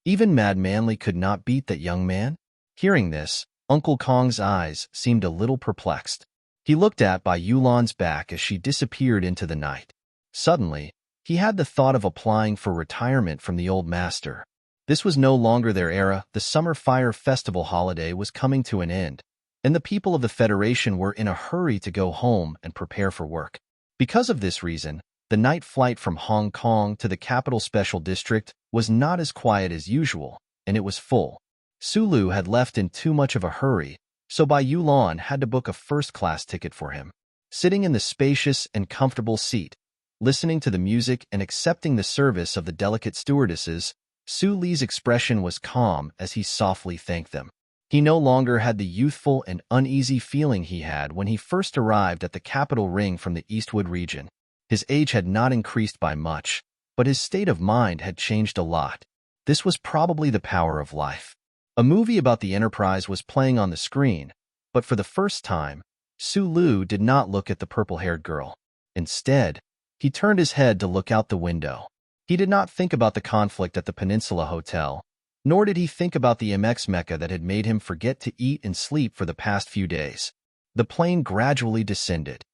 Even Mad Manly could not beat that young man? Hearing this, Uncle Kong's eyes seemed a little perplexed. He looked at Bai Yulan's back as she disappeared into the night. Suddenly, he had the thought of applying for retirement from the old master. This was no longer their era. The summer fire festival holiday was coming to an end, and the people of the Federation were in a hurry to go home and prepare for work. Because of this reason, the night flight from Hong Kong to the Capital Special District was not as quiet as usual, and it was full. Sulu had left in too much of a hurry, so Bai Yulan had to book a first-class ticket for him. Sitting in the spacious and comfortable seat, listening to the music and accepting the service of the delicate stewardesses, Su Li's expression was calm as he softly thanked them. He no longer had the youthful and uneasy feeling he had when he first arrived at the capital ring from the Eastwood region. His age had not increased by much, but his state of mind had changed a lot. This was probably the power of life. A movie about the Enterprise was playing on the screen, but for the first time, Sulu did not look at the purple-haired girl. Instead, he turned his head to look out the window. He did not think about the conflict at the Peninsula Hotel, nor did he think about the MX Mecca that had made him forget to eat and sleep for the past few days. The plane gradually descended.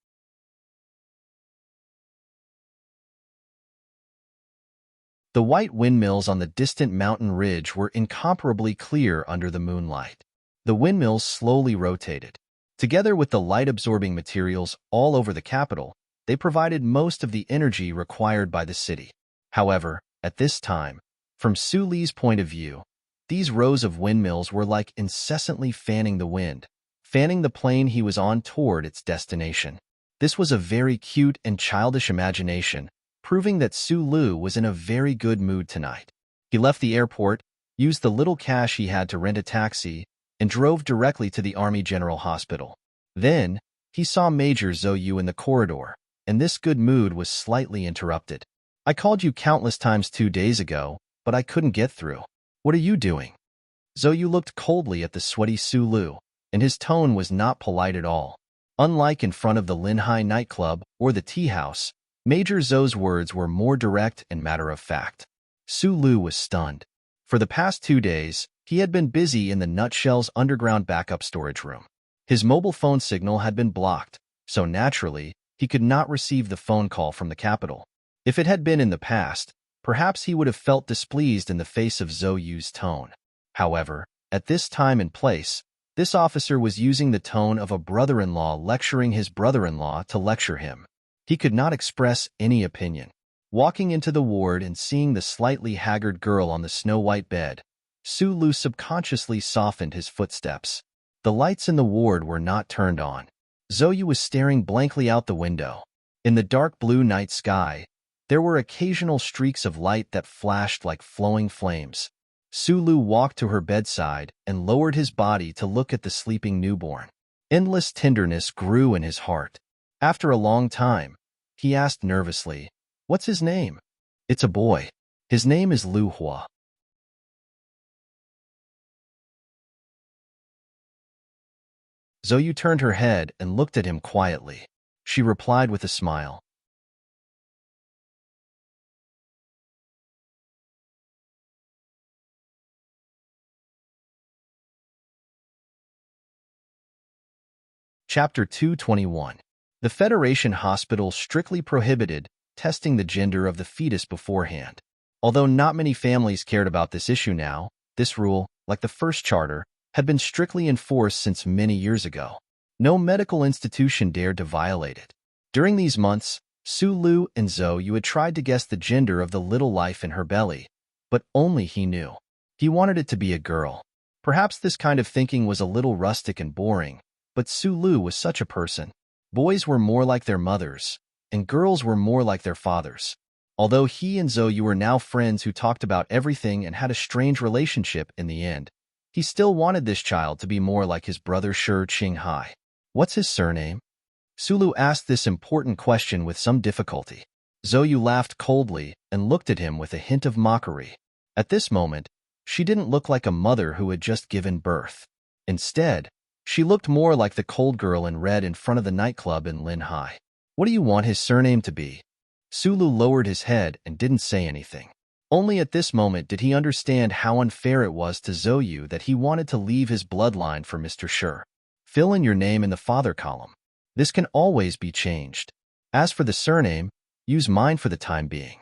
The white windmills on the distant mountain ridge were incomparably clear under the moonlight. The windmills slowly rotated. Together with the light-absorbing materials all over the capital, they provided most of the energy required by the city. However, at this time, from Su Li's point of view, these rows of windmills were like incessantly fanning the wind, fanning the plane he was on toward its destination. This was a very cute and childish imagination, proving that Sulu was in a very good mood tonight. He left the airport, used the little cash he had to rent a taxi, and drove directly to the Army General Hospital. Then, he saw Major Zhou Yu in the corridor, and this good mood was slightly interrupted. "I called you countless times 2 days ago, but I couldn't get through. What are you doing?" Zhou Yu looked coldly at the sweaty Sulu, and his tone was not polite at all. Unlike in front of the Linhai nightclub or the tea house, Major Zhou's words were more direct and matter-of-fact. Sulu was stunned. For the past 2 days, He had been busy in the Nutshell's underground backup storage room. His mobile phone signal had been blocked, so naturally, he could not receive the phone call from the capital. If it had been in the past, perhaps he would have felt displeased in the face of Zhou Yu's tone. However, at this time and place, this officer was using the tone of a brother-in-law lecturing his brother-in-law to lecture him. He could not express any opinion. Walking into the ward and seeing the slightly haggard girl on the snow-white bed, Su Lu subconsciously softened his footsteps. The lights in the ward were not turned on. Zhou Yu was staring blankly out the window. In the dark blue night sky, there were occasional streaks of light that flashed like flowing flames. Su Lu walked to her bedside and lowered his body to look at the sleeping newborn. Endless tenderness grew in his heart. After a long time, he asked nervously, "What's his name?" "It's a boy. His name is Lu Hua." Zhou Yu turned her head and looked at him quietly. She replied with a smile. Chapter 221. The Federation Hospital strictly prohibited testing the gender of the fetus beforehand. Although not many families cared about this issue now, this rule, like the first charter, had been strictly enforced since many years ago. No medical institution dared to violate it. During these months, Su Lu and Zhou Yu had tried to guess the gender of the little life in her belly, but only he knew. He wanted it to be a girl. Perhaps this kind of thinking was a little rustic and boring, but Su Lu was such a person. Boys were more like their mothers, and girls were more like their fathers. Although he and Zhou Yu were now friends who talked about everything and had a strange relationship in the end, he still wanted this child to be more like his brother Shi Qinghai. "What's his surname?" Su Lu asked this important question with some difficulty. Zhou Yu laughed coldly and looked at him with a hint of mockery. At this moment, she didn't look like a mother who had just given birth. Instead, she looked more like the cold girl in red in front of the nightclub in Linhai. "What do you want his surname to be?" Su Lu lowered his head and didn't say anything. Only at this moment did he understand how unfair it was to Zhou Yu that he wanted to leave his bloodline for Mr. Shi. "Fill in your name in the father column. This can always be changed. As for the surname, use mine for the time being."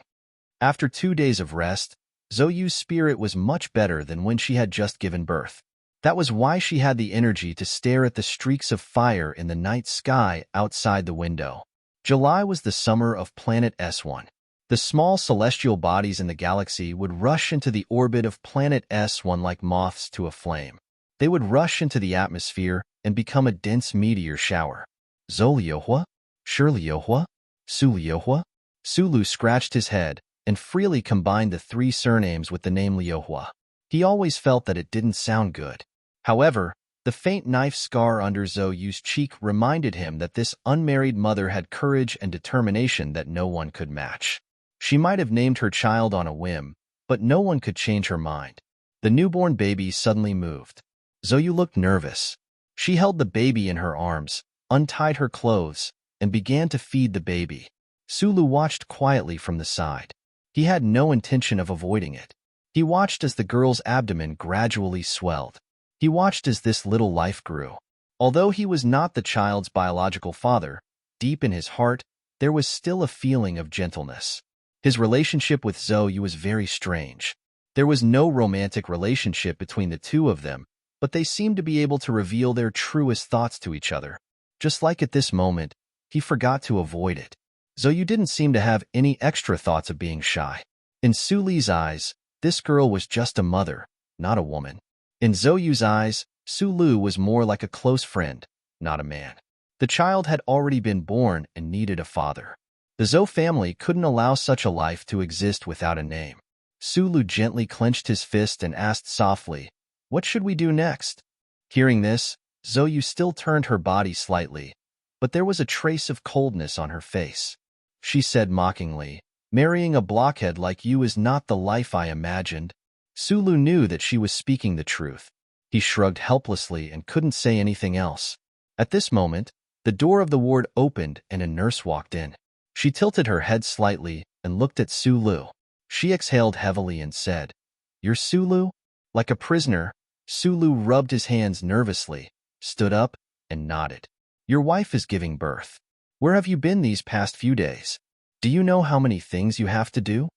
After 2 days of rest, Zhou Yu's spirit was much better than when she had just given birth. That was why she had the energy to stare at the streaks of fire in the night sky outside the window. July was the summer of Planet S1. The small celestial bodies in the galaxy would rush into the orbit of Planet S1 like moths to a flame. They would rush into the atmosphere and become a dense meteor shower. Zhou Liuhua? Shi Liuhua? Su Liuhua? Su Lu scratched his head and freely combined the 3 surnames with the name Liuhua. He always felt that it didn't sound good. However, the faint knife scar under Zhou Yu's cheek reminded him that this unmarried mother had courage and determination that no one could match. She might have named her child on a whim, but no one could change her mind. The newborn baby suddenly moved. Zhou Yu looked nervous. She held the baby in her arms, untied her clothes, and began to feed the baby. Su Lu watched quietly from the side. He had no intention of avoiding it. He watched as the girl's abdomen gradually swelled. He watched as this little life grew. Although he was not the child's biological father, deep in his heart, there was still a feeling of gentleness. His relationship with Zhou Yu was very strange. There was no romantic relationship between the two of them, but they seemed to be able to reveal their truest thoughts to each other. Just like at this moment, he forgot to avoid it. Zhou Yu didn't seem to have any extra thoughts of being shy. In Su Li's eyes, this girl was just a mother, not a woman. In Zhou Yu's eyes, Su Lu was more like a close friend, not a man. The child had already been born and needed a father. The Zhou family couldn't allow such a life to exist without a name. Su Lu gently clenched his fist and asked softly, "What should we do next?" Hearing this, Zhou Yu still turned her body slightly, but there was a trace of coldness on her face. She said mockingly, "Marrying a blockhead like you is not the life I imagined." Su Lu knew that she was speaking the truth. He shrugged helplessly and couldn't say anything else. At this moment, the door of the ward opened and a nurse walked in. She tilted her head slightly and looked at Su Lu. She exhaled heavily and said, "You're Su Lu?" Like a prisoner, Sulu rubbed his hands nervously, stood up, and nodded. Your wife is giving birth. Where have you been these past few days? Do you know how many things you have to do?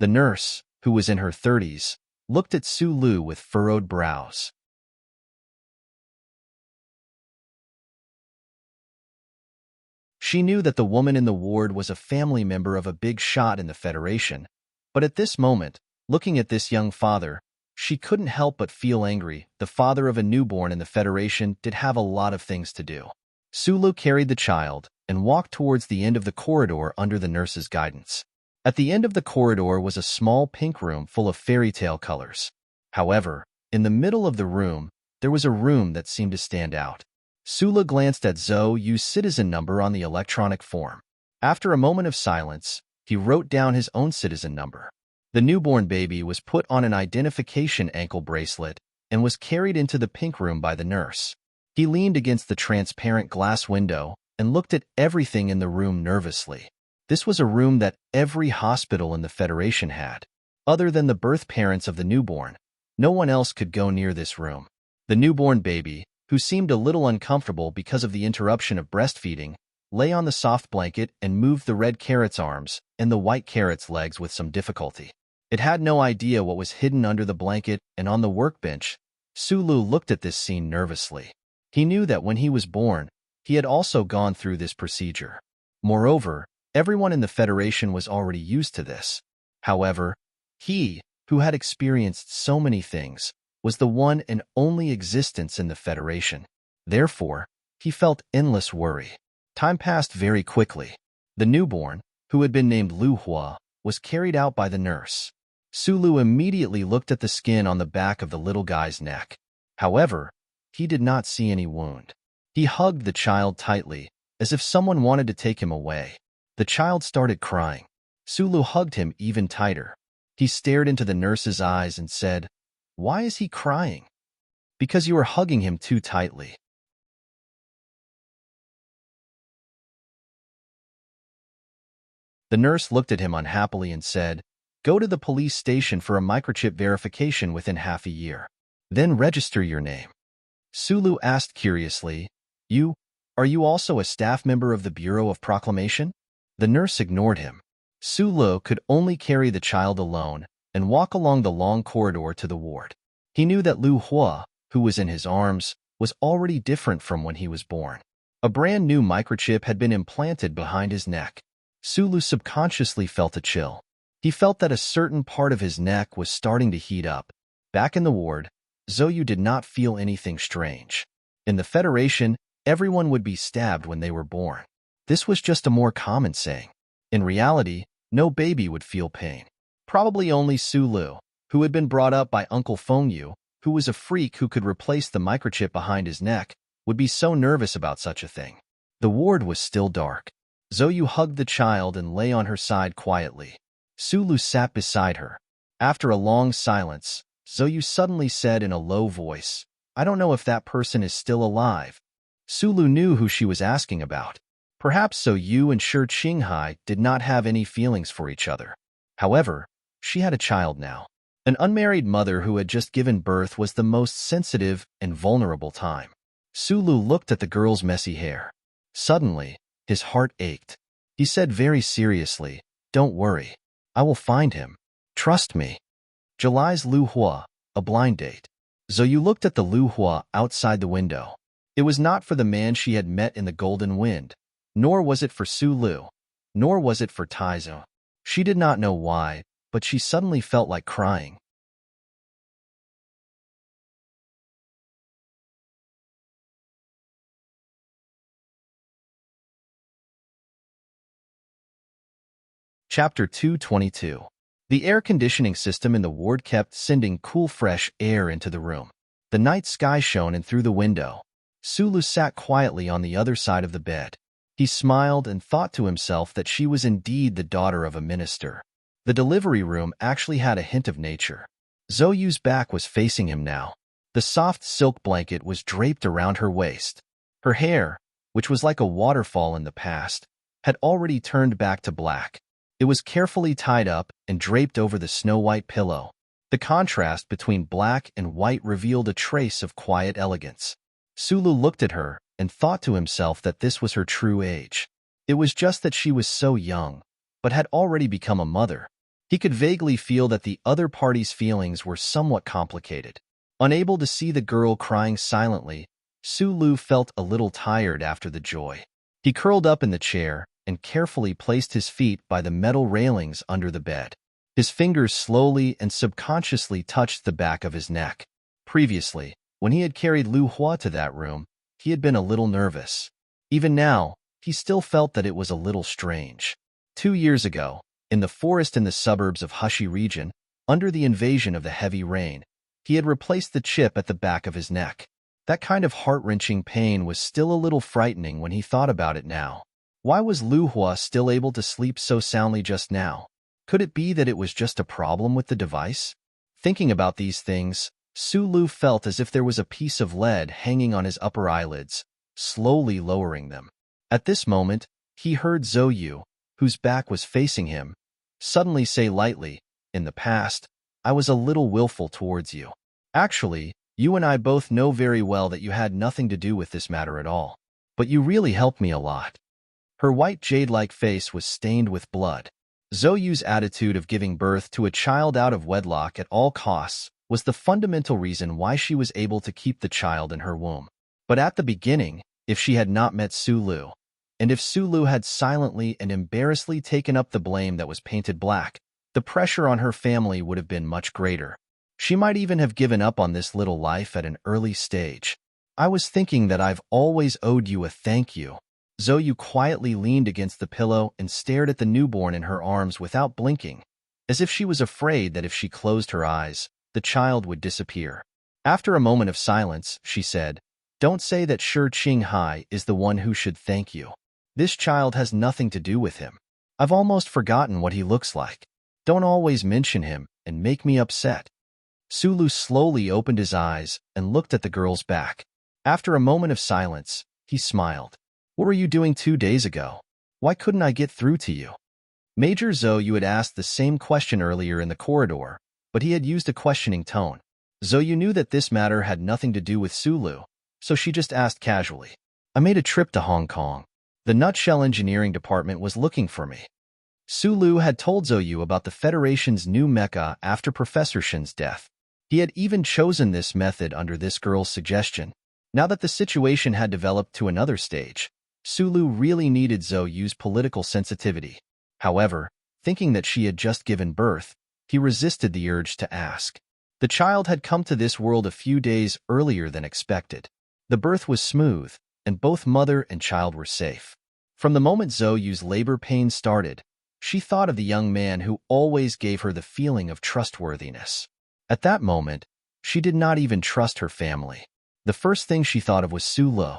The nurse, who was in her 30s, looked at Sulu with furrowed brows. She knew that the woman in the ward was a family member of a big shot in the Federation, but at this moment, looking at this young father, she couldn't help but feel angry. The father of a newborn in the Federation did have a lot of things to do. Sulu carried the child and walked towards the end of the corridor under the nurse's guidance. At the end of the corridor was a small pink room full of fairy tale colors. However, in the middle of the room, there was a room that seemed to stand out. Sulu glanced at Zhou Yu's citizen number on the electronic form. After a moment of silence, he wrote down his own citizen number. The newborn baby was put on an identification ankle bracelet and was carried into the pink room by the nurse. He leaned against the transparent glass window and looked at everything in the room nervously. This was a room that every hospital in the Federation had. Other than the birth parents of the newborn, no one else could go near this room. The newborn baby, who seemed a little uncomfortable because of the interruption of breastfeeding, lay on the soft blanket and moved the red carrot's arms and the white carrot's legs with some difficulty. It had no idea what was hidden under the blanket and on the workbench. Sulu looked at this scene nervously. He knew that when he was born, he had also gone through this procedure. Moreover, everyone in the Federation was already used to this. However, he, who had experienced so many things, was the one and only existence in the Federation. Therefore, he felt endless worry. Time passed very quickly. The newborn, who had been named Lu Hua, was carried out by the nurse. Sulu immediately looked at the skin on the back of the little guy's neck. However, he did not see any wound. He hugged the child tightly, as if someone wanted to take him away. The child started crying. Sulu hugged him even tighter. He stared into the nurse's eyes and said, "Why is he crying?" "Because you are hugging him too tightly." The nurse looked at him unhappily and said, "Go to the police station for a microchip verification within half a year. Then register your name." Sulu asked curiously, Are you also a staff member of the Bureau of Proclamation?" The nurse ignored him. Sulu could only carry the child alone and walk along the long corridor to the ward. He knew that Lu Hua, who was in his arms, was already different from when he was born. A brand new microchip had been implanted behind his neck. Sulu subconsciously felt a chill. He felt that a certain part of his neck was starting to heat up. Back in the ward, Zhou Yu did not feel anything strange. In the Federation, everyone would be stabbed when they were born. This was just a more common saying. In reality, no baby would feel pain. Probably only Sulu, who had been brought up by Uncle Fengyu, who was a freak who could replace the microchip behind his neck, would be so nervous about such a thing. The ward was still dark. Zhou Yu hugged the child and lay on her side quietly. Sulu sat beside her. After a long silence, Zhou Yu suddenly said in a low voice, "I don't know if that person is still alive." Sulu knew who she was asking about. Perhaps Zhou Yu and Shi Qinghai did not have any feelings for each other. However, she had a child now. An unmarried mother who had just given birth was the most sensitive and vulnerable time. Sulu looked at the girl's messy hair. Suddenly, his heart ached. He said very seriously, "Don't worry. I will find him. Trust me." July's Lu Hua, a blind date. Zhou Yu looked at the Lu Hua outside the window. It was not for the man she had met in the Golden Wind, nor was it for Sulu, nor was it for Taizo. She did not know why, but she suddenly felt like crying. Chapter 222. The air conditioning system in the ward kept sending cool fresh air into the room. The night sky shone in through the window. Sulu sat quietly on the other side of the bed. He smiled and thought to himself that she was indeed the daughter of a minister. The delivery room actually had a hint of nature. Zhou Yu's back was facing him now. The soft silk blanket was draped around her waist. Her hair, which was like a waterfall in the past, had already turned back to black. It was carefully tied up and draped over the snow-white pillow. The contrast between black and white revealed a trace of quiet elegance. Sulu looked at her and thought to himself that this was her true age. It was just that she was so young, but had already become a mother. He could vaguely feel that the other party's feelings were somewhat complicated. Unable to see the girl crying silently, Sulu felt a little tired after the joy. He curled up in the chair and carefully placed his feet by the metal railings under the bed. His fingers slowly and subconsciously touched the back of his neck. Previously, when he had carried Lu Hua to that room, he had been a little nervous. Even now, he still felt that it was a little strange. 2 years ago, in the forest in the suburbs of Hushi region, under the invasion of the heavy rain, he had replaced the chip at the back of his neck. That kind of heart-wrenching pain was still a little frightening when he thought about it now. Why was Lu Hua still able to sleep so soundly just now? Could it be that it was just a problem with the device? Thinking about these things, Sulu felt as if there was a piece of lead hanging on his upper eyelids, slowly lowering them. At this moment, he heard Zhou Yu, whose back was facing him, suddenly say lightly, "In the past, I was a little willful towards you. Actually, you and I both know very well that you had nothing to do with this matter at all. But you really helped me a lot." Her white jade-like face was stained with blood. Zhou Yu's attitude of giving birth to a child out of wedlock at all costs was the fundamental reason why she was able to keep the child in her womb. But at the beginning, if she had not met Sulu, and if Sulu had silently and embarrassedly taken up the blame that was painted black, the pressure on her family would have been much greater. She might even have given up on this little life at an early stage. "I was thinking that I've always owed you a thank you." Zhou Yu quietly leaned against the pillow and stared at the newborn in her arms without blinking, as if she was afraid that if she closed her eyes, the child would disappear. After a moment of silence, she said, "Don't say that Shi Qinghai is the one who should thank you. This child has nothing to do with him. I've almost forgotten what he looks like. Don't always mention him and make me upset." Sulu slowly opened his eyes and looked at the girl's back. After a moment of silence, he smiled. "What were you doing 2 days ago? Why couldn't I get through to you?" Major Zhou Yu had asked the same question earlier in the corridor, but he had used a questioning tone. Zhou Yu knew that this matter had nothing to do with Sulu, so she just asked casually, "I made a trip to Hong Kong. The Nutshell Engineering Department was looking for me." Sulu had told Zhou Yu about the Federation's new mecha after Professor Shin's death. He had even chosen this method under this girl's suggestion. Now that the situation had developed to another stage, Sulu really needed Zhou Yu's political sensitivity. However, thinking that she had just given birth, he resisted the urge to ask. The child had come to this world a few days earlier than expected. The birth was smooth, and both mother and child were safe. From the moment Zhou Yu's labor pains started, she thought of the young man who always gave her the feeling of trustworthiness. At that moment, she did not even trust her family. The first thing she thought of was Sulu.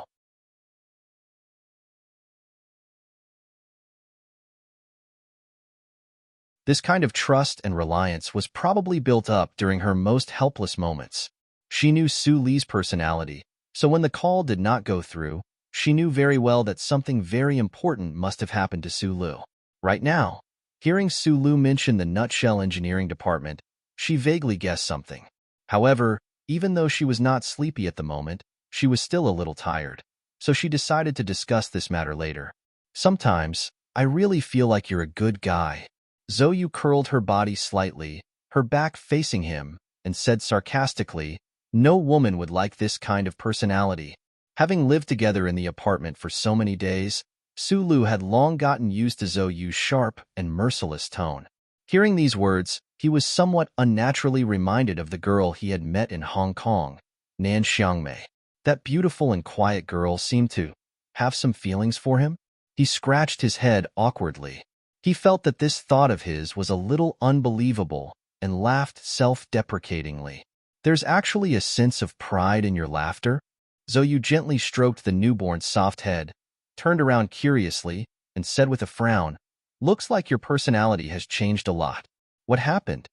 This kind of trust and reliance was probably built up during her most helpless moments. She knew Su Li's personality, so when the call did not go through, she knew very well that something very important must have happened to Su Lu. Right now, hearing Su Lu mention the Nutshell Engineering Department, she vaguely guessed something. However, even though she was not sleepy at the moment, she was still a little tired, so she decided to discuss this matter later. "Sometimes, I really feel like you're a good guy." Zhou Yu curled her body slightly, her back facing him, and said sarcastically, "No woman would like this kind of personality." Having lived together in the apartment for so many days, Sulu had long gotten used to Zhou Yu's sharp and merciless tone. Hearing these words, he was somewhat unnaturally reminded of the girl he had met in Hong Kong, Nan Xiangmei. That beautiful and quiet girl seemed to have some feelings for him. He scratched his head awkwardly. He felt that this thought of his was a little unbelievable and laughed self-deprecatingly. "There's actually a sense of pride in your laughter?" Zhou Yu gently stroked the newborn's soft head, turned around curiously, and said with a frown, "Looks like your personality has changed a lot. What happened?"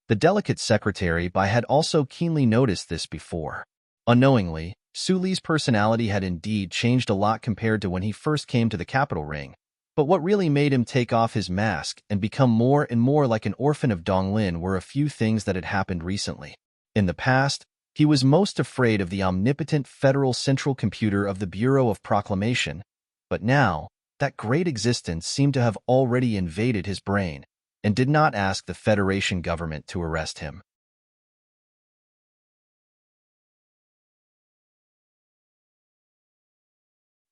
The delicate secretary Bai had also keenly noticed this before. Unknowingly, Su Li's personality had indeed changed a lot compared to when he first came to the capital ring, But what really made him take off his mask and become more and more like an orphan of Donglin were a few things that had happened recently. In the past, he was most afraid of the omnipotent federal central computer of the Bureau of Proclamation, but now, that great existence seemed to have already invaded his brain and did not ask the Federation government to arrest him.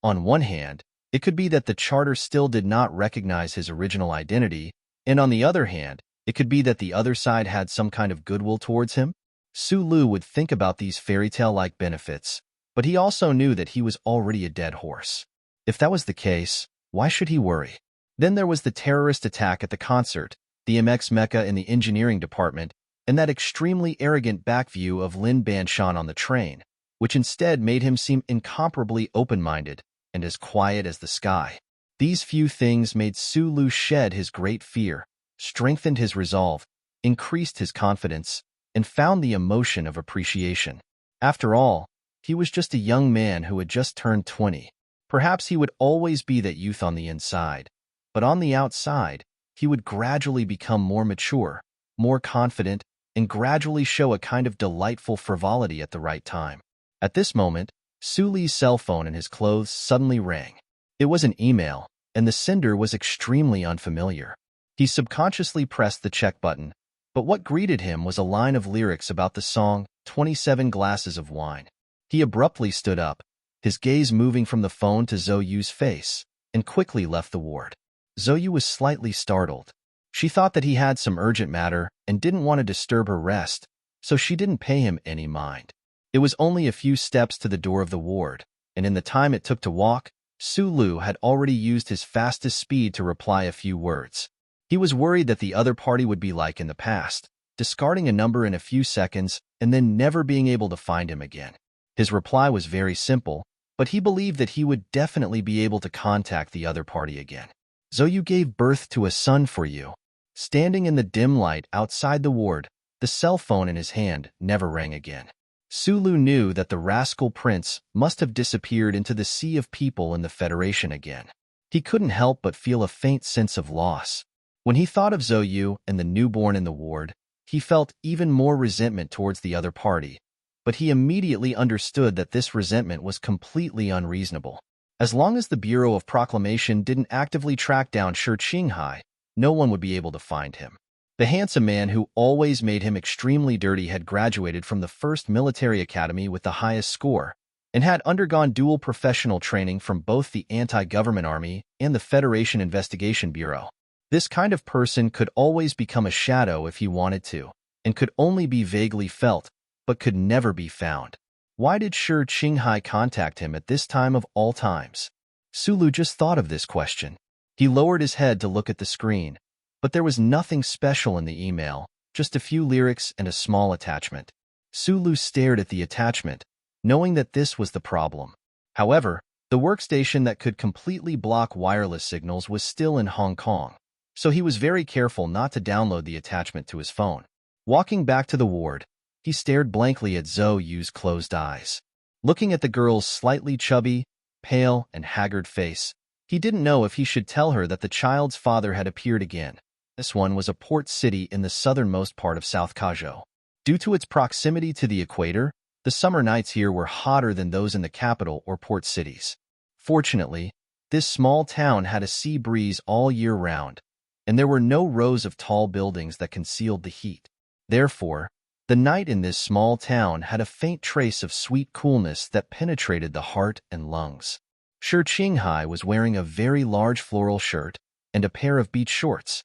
On one hand, it could be that the charter still did not recognize his original identity, and on the other hand, it could be that the other side had some kind of goodwill towards him. Su Lu would think about these fairy tale-like benefits, but he also knew that he was already a dead horse. If that was the case, why should he worry? Then there was the terrorist attack at the concert, the MX Mecha in the engineering department, and that extremely arrogant back view of Lin Banshan on the train, which instead made him seem incomparably open-minded and as quiet as the sky. These few things made Su Lu shed his great fear, strengthened his resolve, increased his confidence, and found the emotion of appreciation. After all, he was just a young man who had just turned 20. Perhaps he would always be that youth on the inside, but on the outside, he would gradually become more mature, more confident, and gradually show a kind of delightful frivolity at the right time. At this moment, Su Li's cell phone in his clothes suddenly rang. It was an email, and the sender was extremely unfamiliar. He subconsciously pressed the check button, but what greeted him was a line of lyrics about the song 27 Glasses of Wine. He abruptly stood up, his gaze moving from the phone to Zhou Yu's face, and quickly left the ward. Zhou Yu was slightly startled. She thought that he had some urgent matter and didn't want to disturb her rest, so she didn't pay him any mind. It was only a few steps to the door of the ward, and in the time it took to walk, Su Lu had already used his fastest speed to reply a few words. He was worried that the other party would be like in the past, discarding a number in a few seconds and then never being able to find him again. His reply was very simple, but he believed that he would definitely be able to contact the other party again. Zhou Yu gave birth to a son for you. Standing in the dim light outside the ward, the cell phone in his hand never rang again. Su Lu knew that the rascal prince must have disappeared into the sea of people in the Federation again. He couldn't help but feel a faint sense of loss. When he thought of Zhou Yu and the newborn in the ward, he felt even more resentment towards the other party, but he immediately understood that this resentment was completely unreasonable. As long as the Bureau of Proclamation didn't actively track down Shi Qinghai, no one would be able to find him. The handsome man who always made him extremely dirty had graduated from the first military academy with the highest score, and had undergone dual professional training from both the anti-government army and the Federation Investigation Bureau. This kind of person could always become a shadow if he wanted to, and could only be vaguely felt, but could never be found. Why did Shi Qinghai contact him at this time of all times? Su Lu just thought of this question. He lowered his head to look at the screen, but there was nothing special in the email, just a few lyrics and a small attachment. Su Lu stared at the attachment, knowing that this was the problem. However, the workstation that could completely block wireless signals was still in Hong Kong, so he was very careful not to download the attachment to his phone. Walking back to the ward, he stared blankly at Zhou Yu's closed eyes. Looking at the girl's slightly chubby, pale, and haggard face, he didn't know if he should tell her that the child's father had appeared again. This one was a port city in the southernmost part of South Kazhou. Due to its proximity to the equator, the summer nights here were hotter than those in the capital or port cities. Fortunately, this small town had a sea breeze all year round, and there were no rows of tall buildings that concealed the heat. Therefore, the night in this small town had a faint trace of sweet coolness that penetrated the heart and lungs. Shi Qinghai was wearing a very large floral shirt and a pair of beach shorts.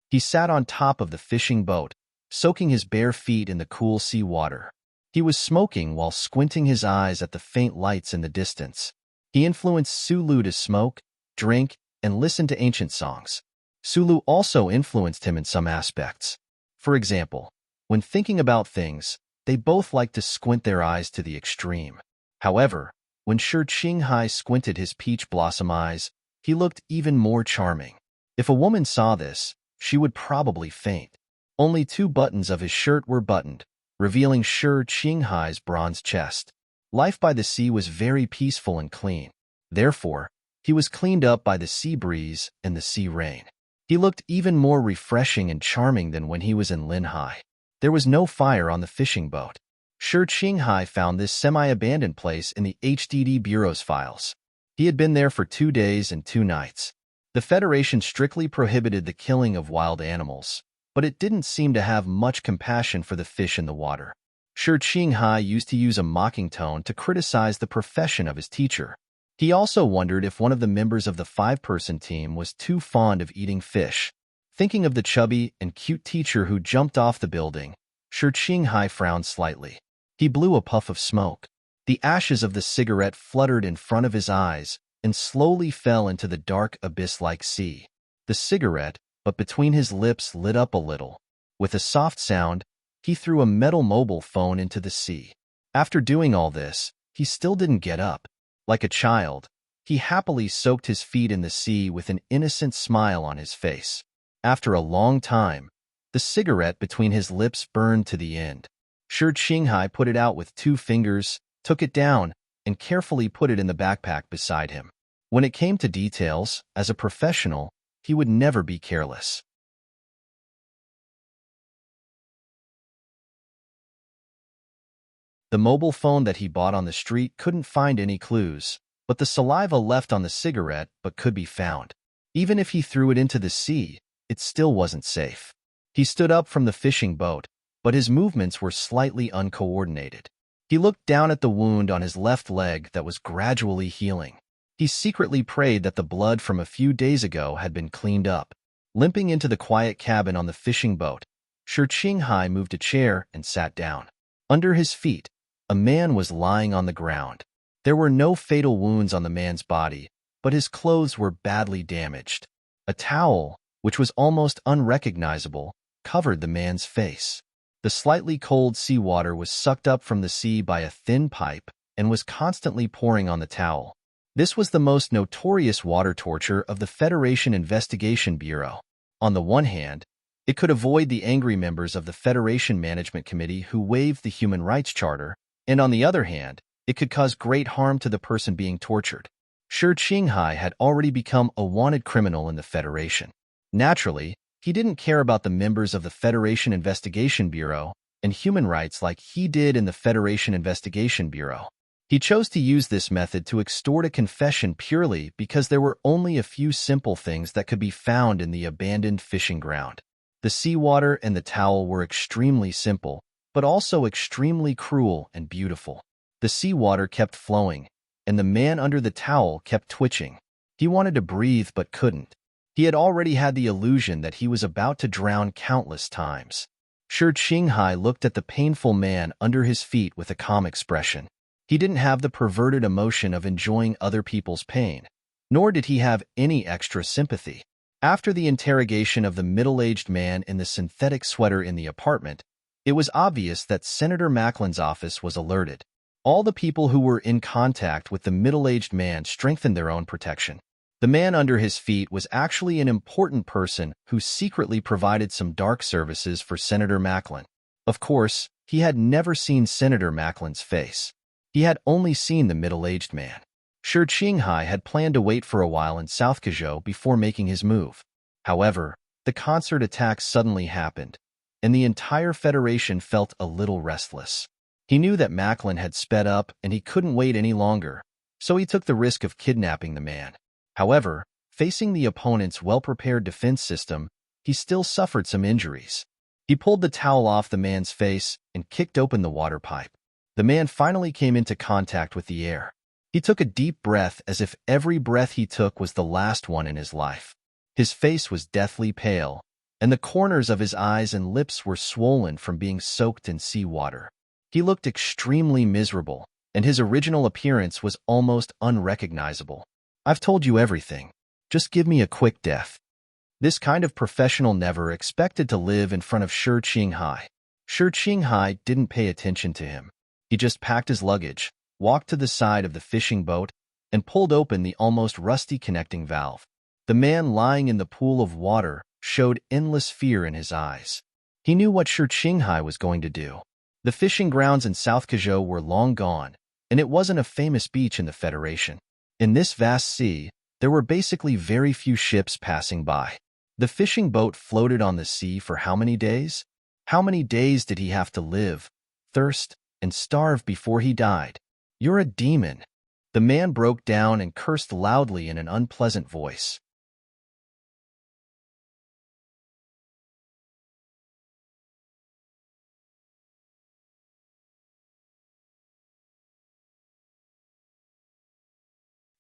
He sat on top of the fishing boat, soaking his bare feet in the cool sea water. He was smoking while squinting his eyes at the faint lights in the distance. He influenced Su Lu to smoke, drink, and listen to ancient songs. Su Lu also influenced him in some aspects. For example, when thinking about things, they both liked to squint their eyes to the extreme. However, when Shi Qinghai squinted his peach blossom eyes, he looked even more charming. If a woman saw this, she would probably faint. Only 2 buttons of his shirt were buttoned, revealing Shi Qinghai's bronze chest. Life by the sea was very peaceful and clean. Therefore, he was cleaned up by the sea breeze and the sea rain. He looked even more refreshing and charming than when he was in Linhai. There was no fire on the fishing boat. Shi Qinghai found this semi-abandoned place in the HDD Bureau's files. He had been there for 2 days and 2 nights. The Federation strictly prohibited the killing of wild animals, but it didn't seem to have much compassion for the fish in the water. Shi Qinghai used to use a mocking tone to criticize the profession of his teacher. He also wondered if one of the members of the 5-person team was too fond of eating fish. Thinking of the chubby and cute teacher who jumped off the building, Shi Qinghai frowned slightly. He blew a puff of smoke. The ashes of the cigarette fluttered in front of his eyes and slowly fell into the dark abyss-like sea. The cigarette, but between his lips, lit up a little. With a soft sound, he threw a metal mobile phone into the sea. After doing all this, he still didn't get up. Like a child, he happily soaked his feet in the sea with an innocent smile on his face. After a long time, the cigarette between his lips burned to the end. Shi Qinghai put it out with 2 fingers, took it down, and carefully put it in the backpack beside him. When it came to details, as a professional, he would never be careless. The mobile phone that he bought on the street couldn't find any clues, but the saliva left on the cigarette could be found. Even if he threw it into the sea, it still wasn't safe. He stood up from the fishing boat, but his movements were slightly uncoordinated. He looked down at the wound on his left leg that was gradually healing. He secretly prayed that the blood from a few days ago had been cleaned up. Limping into the quiet cabin on the fishing boat, Shi Qinghai moved a chair and sat down. Under his feet, a man was lying on the ground. There were no fatal wounds on the man's body, but his clothes were badly damaged. A towel, which was almost unrecognizable, covered the man's face. The slightly cold seawater was sucked up from the sea by a thin pipe and was constantly pouring on the towel. This was the most notorious water torture of the Federation Investigation Bureau. On the one hand, it could avoid the angry members of the Federation Management Committee who waived the Human Rights Charter, and on the other hand, it could cause great harm to the person being tortured. Shi Qinghai had already become a wanted criminal in the Federation. Naturally, he didn't care about the members of the Federation Investigation Bureau and human rights like he did in the Federation Investigation Bureau. He chose to use this method to extort a confession purely because there were only a few simple things that could be found in the abandoned fishing ground. The seawater and the towel were extremely simple, but also extremely cruel and beautiful. The seawater kept flowing, and the man under the towel kept twitching. He wanted to breathe but couldn't. He had already had the illusion that he was about to drown countless times. Shi Qinghai looked at the painful man under his feet with a calm expression. He didn't have the perverted emotion of enjoying other people's pain, nor did he have any extra sympathy. After the interrogation of the middle-aged man in the synthetic sweater in the apartment, it was obvious that Senator Macklin's office was alerted. All the people who were in contact with the middle-aged man strengthened their own protection. The man under his feet was actually an important person who secretly provided some dark services for Senator Macklin. Of course, he had never seen Senator Macklin's face. He had only seen the middle-aged man. Shi Qinghai had planned to wait for a while in South Kazhou before making his move. However, the concert attack suddenly happened, and the entire Federation felt a little restless. He knew that Macklin had sped up and he couldn't wait any longer, so he took the risk of kidnapping the man. However, facing the opponent's well-prepared defense system, he still suffered some injuries. He pulled the towel off the man's face and kicked open the water pipe. The man finally came into contact with the air. He took a deep breath as if every breath he took was the last one in his life. His face was deathly pale, and the corners of his eyes and lips were swollen from being soaked in seawater. He looked extremely miserable, and his original appearance was almost unrecognizable. "I've told you everything. Just give me a quick death." This kind of professional never expected to live in front of Shi Qinghai. Shi Qinghai didn't pay attention to him. He just packed his luggage, walked to the side of the fishing boat, and pulled open the almost rusty connecting valve. The man lying in the pool of water showed endless fear in his eyes. He knew what Shi Qinghai was going to do. The fishing grounds in South Kazhou were long gone, and it wasn't a famous beach in the Federation. In this vast sea, there were basically very few ships passing by. The fishing boat floated on the sea for how many days? How many days did he have to live, thirst, and starve before he died? You're a demon. The man broke down and cursed loudly in an unpleasant voice.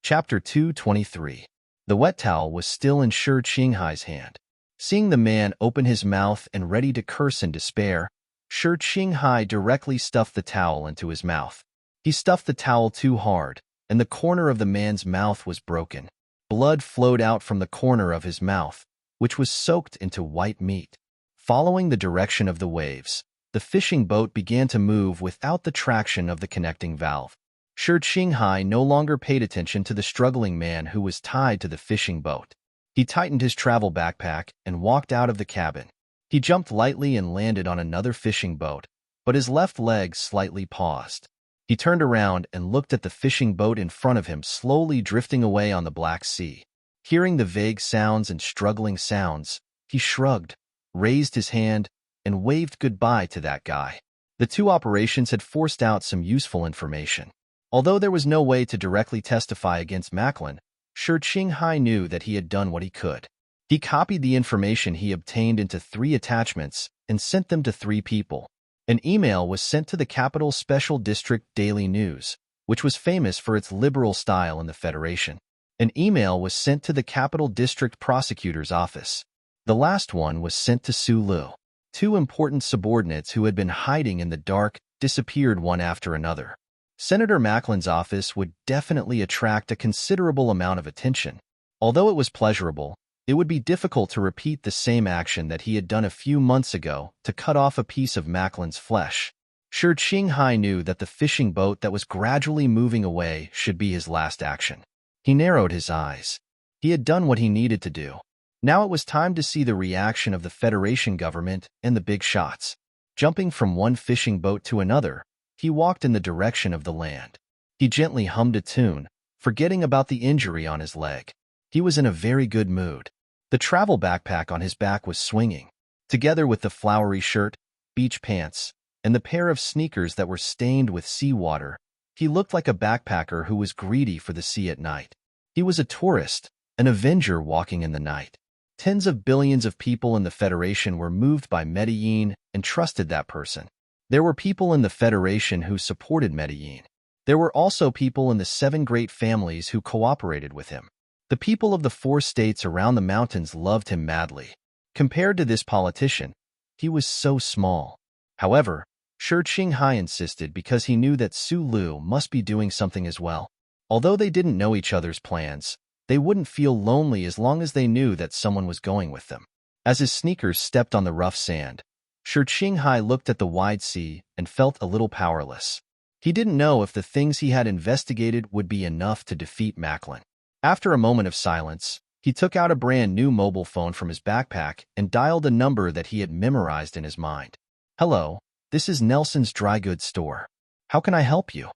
Chapter 223. The wet towel was still in Shi Qinghai's hand. Seeing the man open his mouth and ready to curse in despair, Shi Qinghai directly stuffed the towel into his mouth. He stuffed the towel too hard, and the corner of the man's mouth was broken. Blood flowed out from the corner of his mouth, which was soaked into white meat. Following the direction of the waves, the fishing boat began to move without the traction of the connecting valve. Shi Qinghai no longer paid attention to the struggling man who was tied to the fishing boat. He tightened his travel backpack and walked out of the cabin. He jumped lightly and landed on another fishing boat, but his left leg slightly paused. He turned around and looked at the fishing boat in front of him slowly drifting away on the Black Sea. Hearing the vague sounds and struggling sounds, he shrugged, raised his hand, and waved goodbye to that guy. The two operations had forced out some useful information. Although there was no way to directly testify against Macklin, Shi Qinghai knew that he had done what he could. He copied the information he obtained into 3 attachments and sent them to 3 people. An email was sent to the Capital Special District Daily News, which was famous for its liberal style in the Federation. An email was sent to the Capital District Prosecutor's Office. The last one was sent to Su Lu. 2 important subordinates who had been hiding in the dark disappeared one after another. Senator Macklin's office would definitely attract a considerable amount of attention. Although it was pleasurable, it would be difficult to repeat the same action that he had done a few months ago to cut off a piece of Macklin's flesh. Shi Qinghai knew that the fishing boat that was gradually moving away should be his last action. He narrowed his eyes. He had done what he needed to do. Now it was time to see the reaction of the Federation government and the big shots. Jumping from one fishing boat to another, he walked in the direction of the land. He gently hummed a tune, forgetting about the injury on his leg. He was in a very good mood. The travel backpack on his back was swinging. Together with the flowery shirt, beach pants, and the pair of sneakers that were stained with seawater, he looked like a backpacker who was greedy for the sea at night. He was a tourist, an avenger walking in the night. Tens of billions of people in the Federation were moved by Medellin and trusted that person. There were people in the Federation who supported Medellin. There were also people in the 7 great families who cooperated with him. The people of the 4 states around the mountains loved him madly. Compared to this politician, he was so small. However, Shi Qinghai insisted because he knew that Su Lu must be doing something as well. Although they didn't know each other's plans, they wouldn't feel lonely as long as they knew that someone was going with them. As his sneakers stepped on the rough sand, Shi Qinghai looked at the wide sea and felt a little powerless. He didn't know if the things he had investigated would be enough to defeat Macklin. After a moment of silence, he took out a brand new mobile phone from his backpack and dialed a number that he had memorized in his mind. "Hello, this is Nelson's dry goods store. How can I help you?"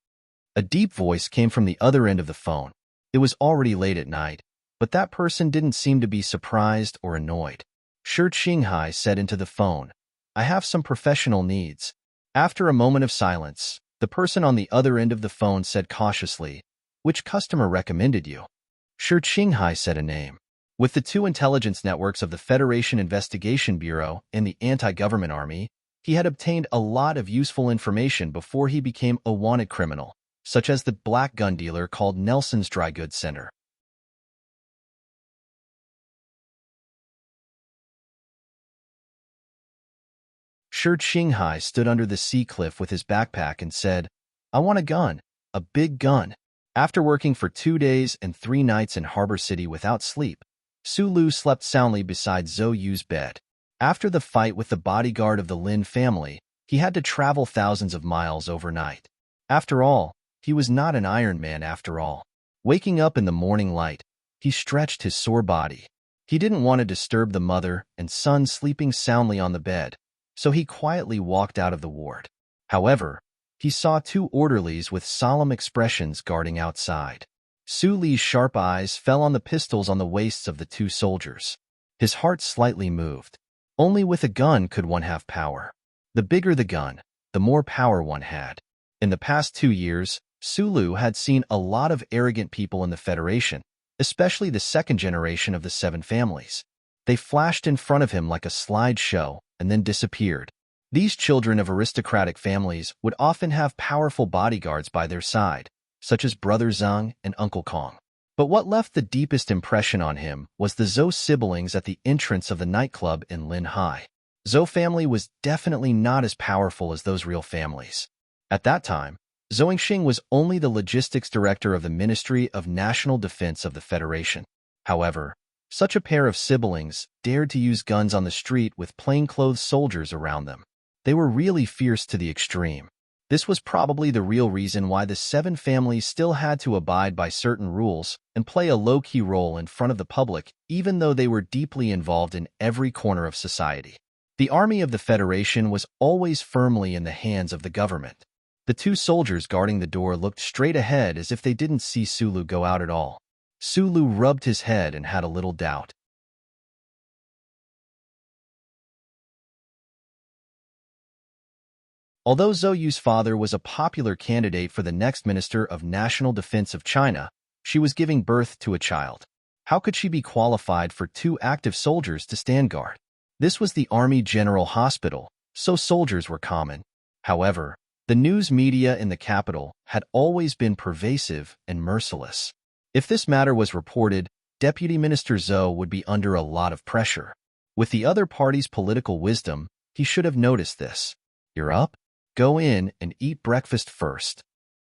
A deep voice came from the other end of the phone. It was already late at night, but that person didn't seem to be surprised or annoyed. Shi Qinghai said into the phone, "I have some professional needs." After a moment of silence, the person on the other end of the phone said cautiously, "Which customer recommended you?" Shi Qinghai said a name. With the 2 intelligence networks of the Federation Investigation Bureau and the Anti-Government Army, he had obtained a lot of useful information before he became a wanted criminal, such as the black gun dealer called Nelson's Dry Goods Center. Shi Qinghai stood under the sea cliff with his backpack and said, "I want a gun, a big gun." After working for 2 days and 3 nights in Harbor City without sleep, Su Lu slept soundly beside Zhou Yu's bed. After the fight with the bodyguard of the Lin family, he had to travel thousands of miles overnight. After all, he was not an Iron Man after all. Waking up in the morning light, he stretched his sore body. He didn't want to disturb the mother and son sleeping soundly on the bed, so he quietly walked out of the ward. However, he saw two orderlies with solemn expressions guarding outside. Su Li's sharp eyes fell on the pistols on the waists of the two soldiers. His heart slightly moved. Only with a gun could one have power. The bigger the gun, the more power one had. In the past 2 years, Su Lu had seen a lot of arrogant people in the Federation, especially the second generation of the 7 families. They flashed in front of him like a slideshow and then disappeared. These children of aristocratic families would often have powerful bodyguards by their side, such as Brother Zhang and Uncle Kong. But what left the deepest impression on him was the Zhou siblings at the entrance of the nightclub in Linhai. Zhou family was definitely not as powerful as those real families. At that time, Zhou Yingxing was only the logistics director of the Ministry of National Defense of the Federation. However, such a pair of siblings dared to use guns on the street with plainclothes soldiers around them. They were really fierce to the extreme. This was probably the real reason why the 7 families still had to abide by certain rules and play a low-key role in front of the public, even though they were deeply involved in every corner of society. The army of the Federation was always firmly in the hands of the government. The 2 soldiers guarding the door looked straight ahead as if they didn't see Su Lu go out at all. Su Lu rubbed his head and had a little doubt. Although Zhou Yu's father was a popular candidate for the next Minister of National Defense of China, she was giving birth to a child. How could she be qualified for 2 active soldiers to stand guard? This was the Army General Hospital, so soldiers were common. However, the news media in the capital had always been pervasive and merciless. If this matter was reported, Deputy Minister Zhou would be under a lot of pressure. With the other party's political wisdom, he should have noticed this. "You're up? Go in and eat breakfast first."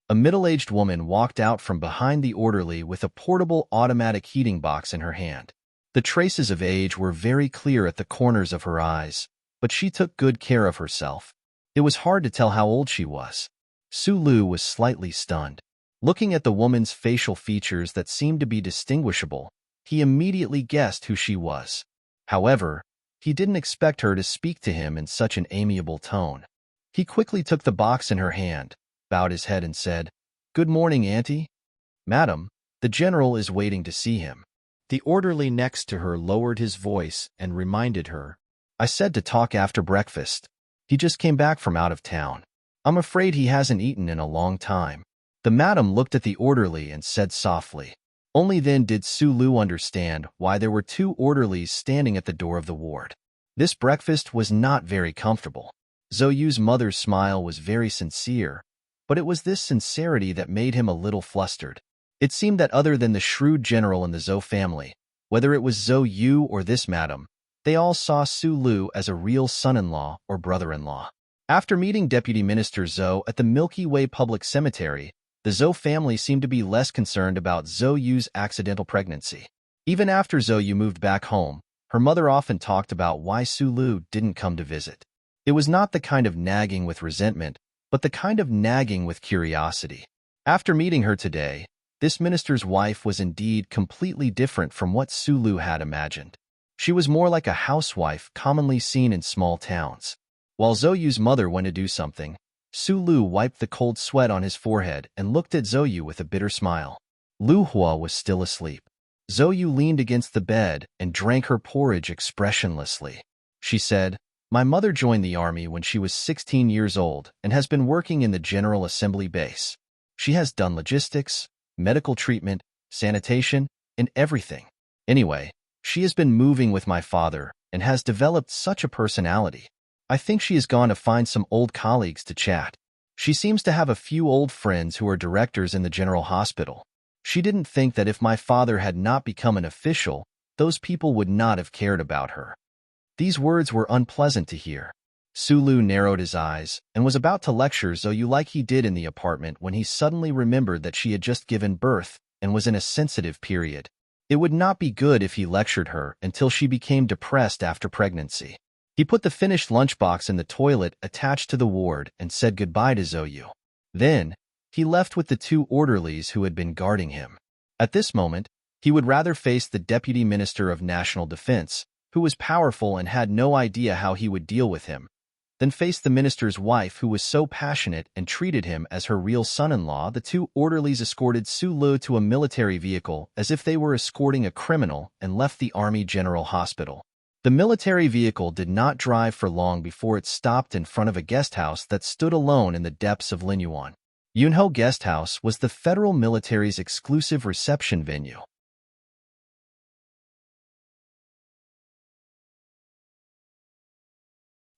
A middle-aged woman walked out from behind the orderly with a portable automatic heating box in her hand. The traces of age were very clear at the corners of her eyes, but she took good care of herself. It was hard to tell how old she was. Su Lu was slightly stunned. Looking at the woman's facial features that seemed to be distinguishable, he immediately guessed who she was. However, he didn't expect her to speak to him in such an amiable tone. He quickly took the box in her hand, bowed his head and said, "Good morning, Auntie." "Madam, the general is waiting to see him." The orderly next to her lowered his voice and reminded her, "I said to talk after breakfast. He just came back from out of town. I'm afraid he hasn't eaten in a long time." The madam looked at the orderly and said softly. Only then did Su Lu understand why there were 2 orderlies standing at the door of the ward. This breakfast was not very comfortable. Zhou Yu's mother's smile was very sincere, but it was this sincerity that made him a little flustered. It seemed that other than the shrewd general in the Zhou family, whether it was Zhou Yu or this madam, they all saw Su Lu as a real son-in-law or brother-in-law. After meeting Deputy Minister Zhou at the Milky Way Public Cemetery, the Zhou family seemed to be less concerned about Zhou Yu's accidental pregnancy. Even after Zhou Yu moved back home, her mother often talked about why Su Lu didn't come to visit. It was not the kind of nagging with resentment, but the kind of nagging with curiosity. After meeting her today, this minister's wife was indeed completely different from what Su Lu had imagined. She was more like a housewife commonly seen in small towns. While Zhou Yu's mother went to do something, Su Lu wiped the cold sweat on his forehead and looked at Zhou Yu with a bitter smile. Lu Hua was still asleep. Zhou Yu leaned against the bed and drank her porridge expressionlessly. She said, "My mother joined the army when she was 16 years old and has been working in the General Assembly base. She has done logistics, medical treatment, sanitation, and everything. Anyway, she has been moving with my father and has developed such a personality. I think she has gone to find some old colleagues to chat. She seems to have a few old friends who are directors in the General Hospital. She didn't think that if my father had not become an official, those people would not have cared about her." These words were unpleasant to hear. Su Lu narrowed his eyes and was about to lecture Zhou Yu like he did in the apartment when he suddenly remembered that she had just given birth and was in a sensitive period. It would not be good if he lectured her until she became depressed after pregnancy. He put the finished lunchbox in the toilet attached to the ward and said goodbye to Zhou Yu. Then, he left with the 2 orderlies who had been guarding him. At this moment, he would rather face the Deputy Minister of National Defense, who was powerful and had no idea how he would deal with him, then faced the minister's wife, who was so passionate and treated him as her real son-in-law. The two orderlies escorted Su Lu to a military vehicle as if they were escorting a criminal and left the Army General Hospital. The military vehicle did not drive for long before it stopped in front of a guest house that stood alone in the depths of Linyuan. Yunho Guest House was the federal military's exclusive reception venue.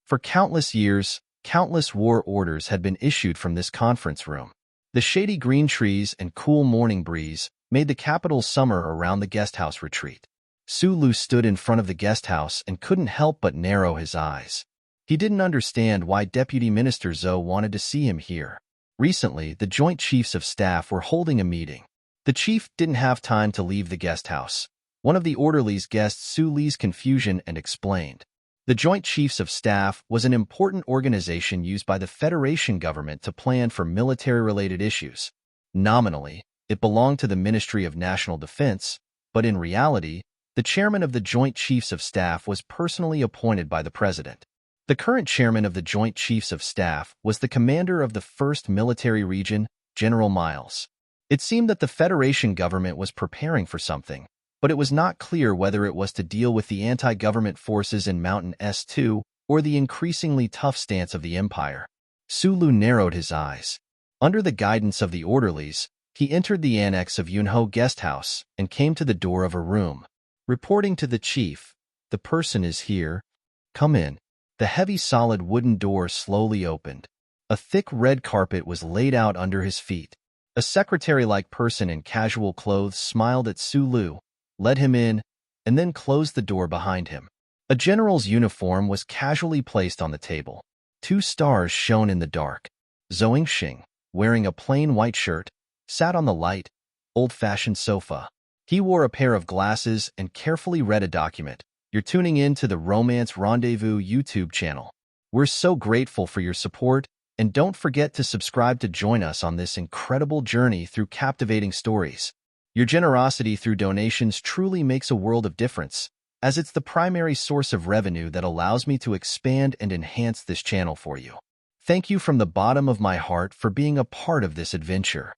For countless years, countless war orders had been issued from this conference room. The shady green trees and cool morning breeze made the capital's summer around the guesthouse retreat. Su Lu stood in front of the guesthouse and couldn't help but narrow his eyes. He didn't understand why Deputy Minister Zhou wanted to see him here. Recently, the Joint Chiefs of Staff were holding a meeting. The chief didn't have time to leave the guesthouse. One of the orderlies guessed Su Li's confusion and explained. The Joint Chiefs of Staff was an important organization used by the Federation government to plan for military-related issues. Nominally, it belonged to the Ministry of National Defense, but in reality, the chairman of the Joint Chiefs of Staff was personally appointed by the president. The current chairman of the Joint Chiefs of Staff was the commander of the 1st Military Region, General Miles. It seemed that the Federation government was preparing for something, but it was not clear whether it was to deal with the anti-government forces in Mountain S2 or the increasingly tough stance of the Empire. Su Lu narrowed his eyes. Under the guidance of the orderlies, he entered the annex of Yunho Guest House and came to the door of a room. Reporting to the chief, "The person is here. Come in." The heavy solid wooden door slowly opened. A thick red carpet was laid out under his feet. A secretary-like person in casual clothes smiled at Su Lu, led him in, and then closed the door behind him. A general's uniform was casually placed on the table. 2 stars shone in the dark. Zhou Yingxing, wearing a plain white shirt, sat on the light, old-fashioned sofa. He wore a pair of glasses and carefully read a document. "You're tuning in to the Romance Rendezvous YouTube channel. We're so grateful for your support, and don't forget to subscribe to join us on this incredible journey through captivating stories. Your generosity through donations truly makes a world of difference, as it's the primary source of revenue that allows me to expand and enhance this channel for you. Thank you from the bottom of my heart for being a part of this adventure."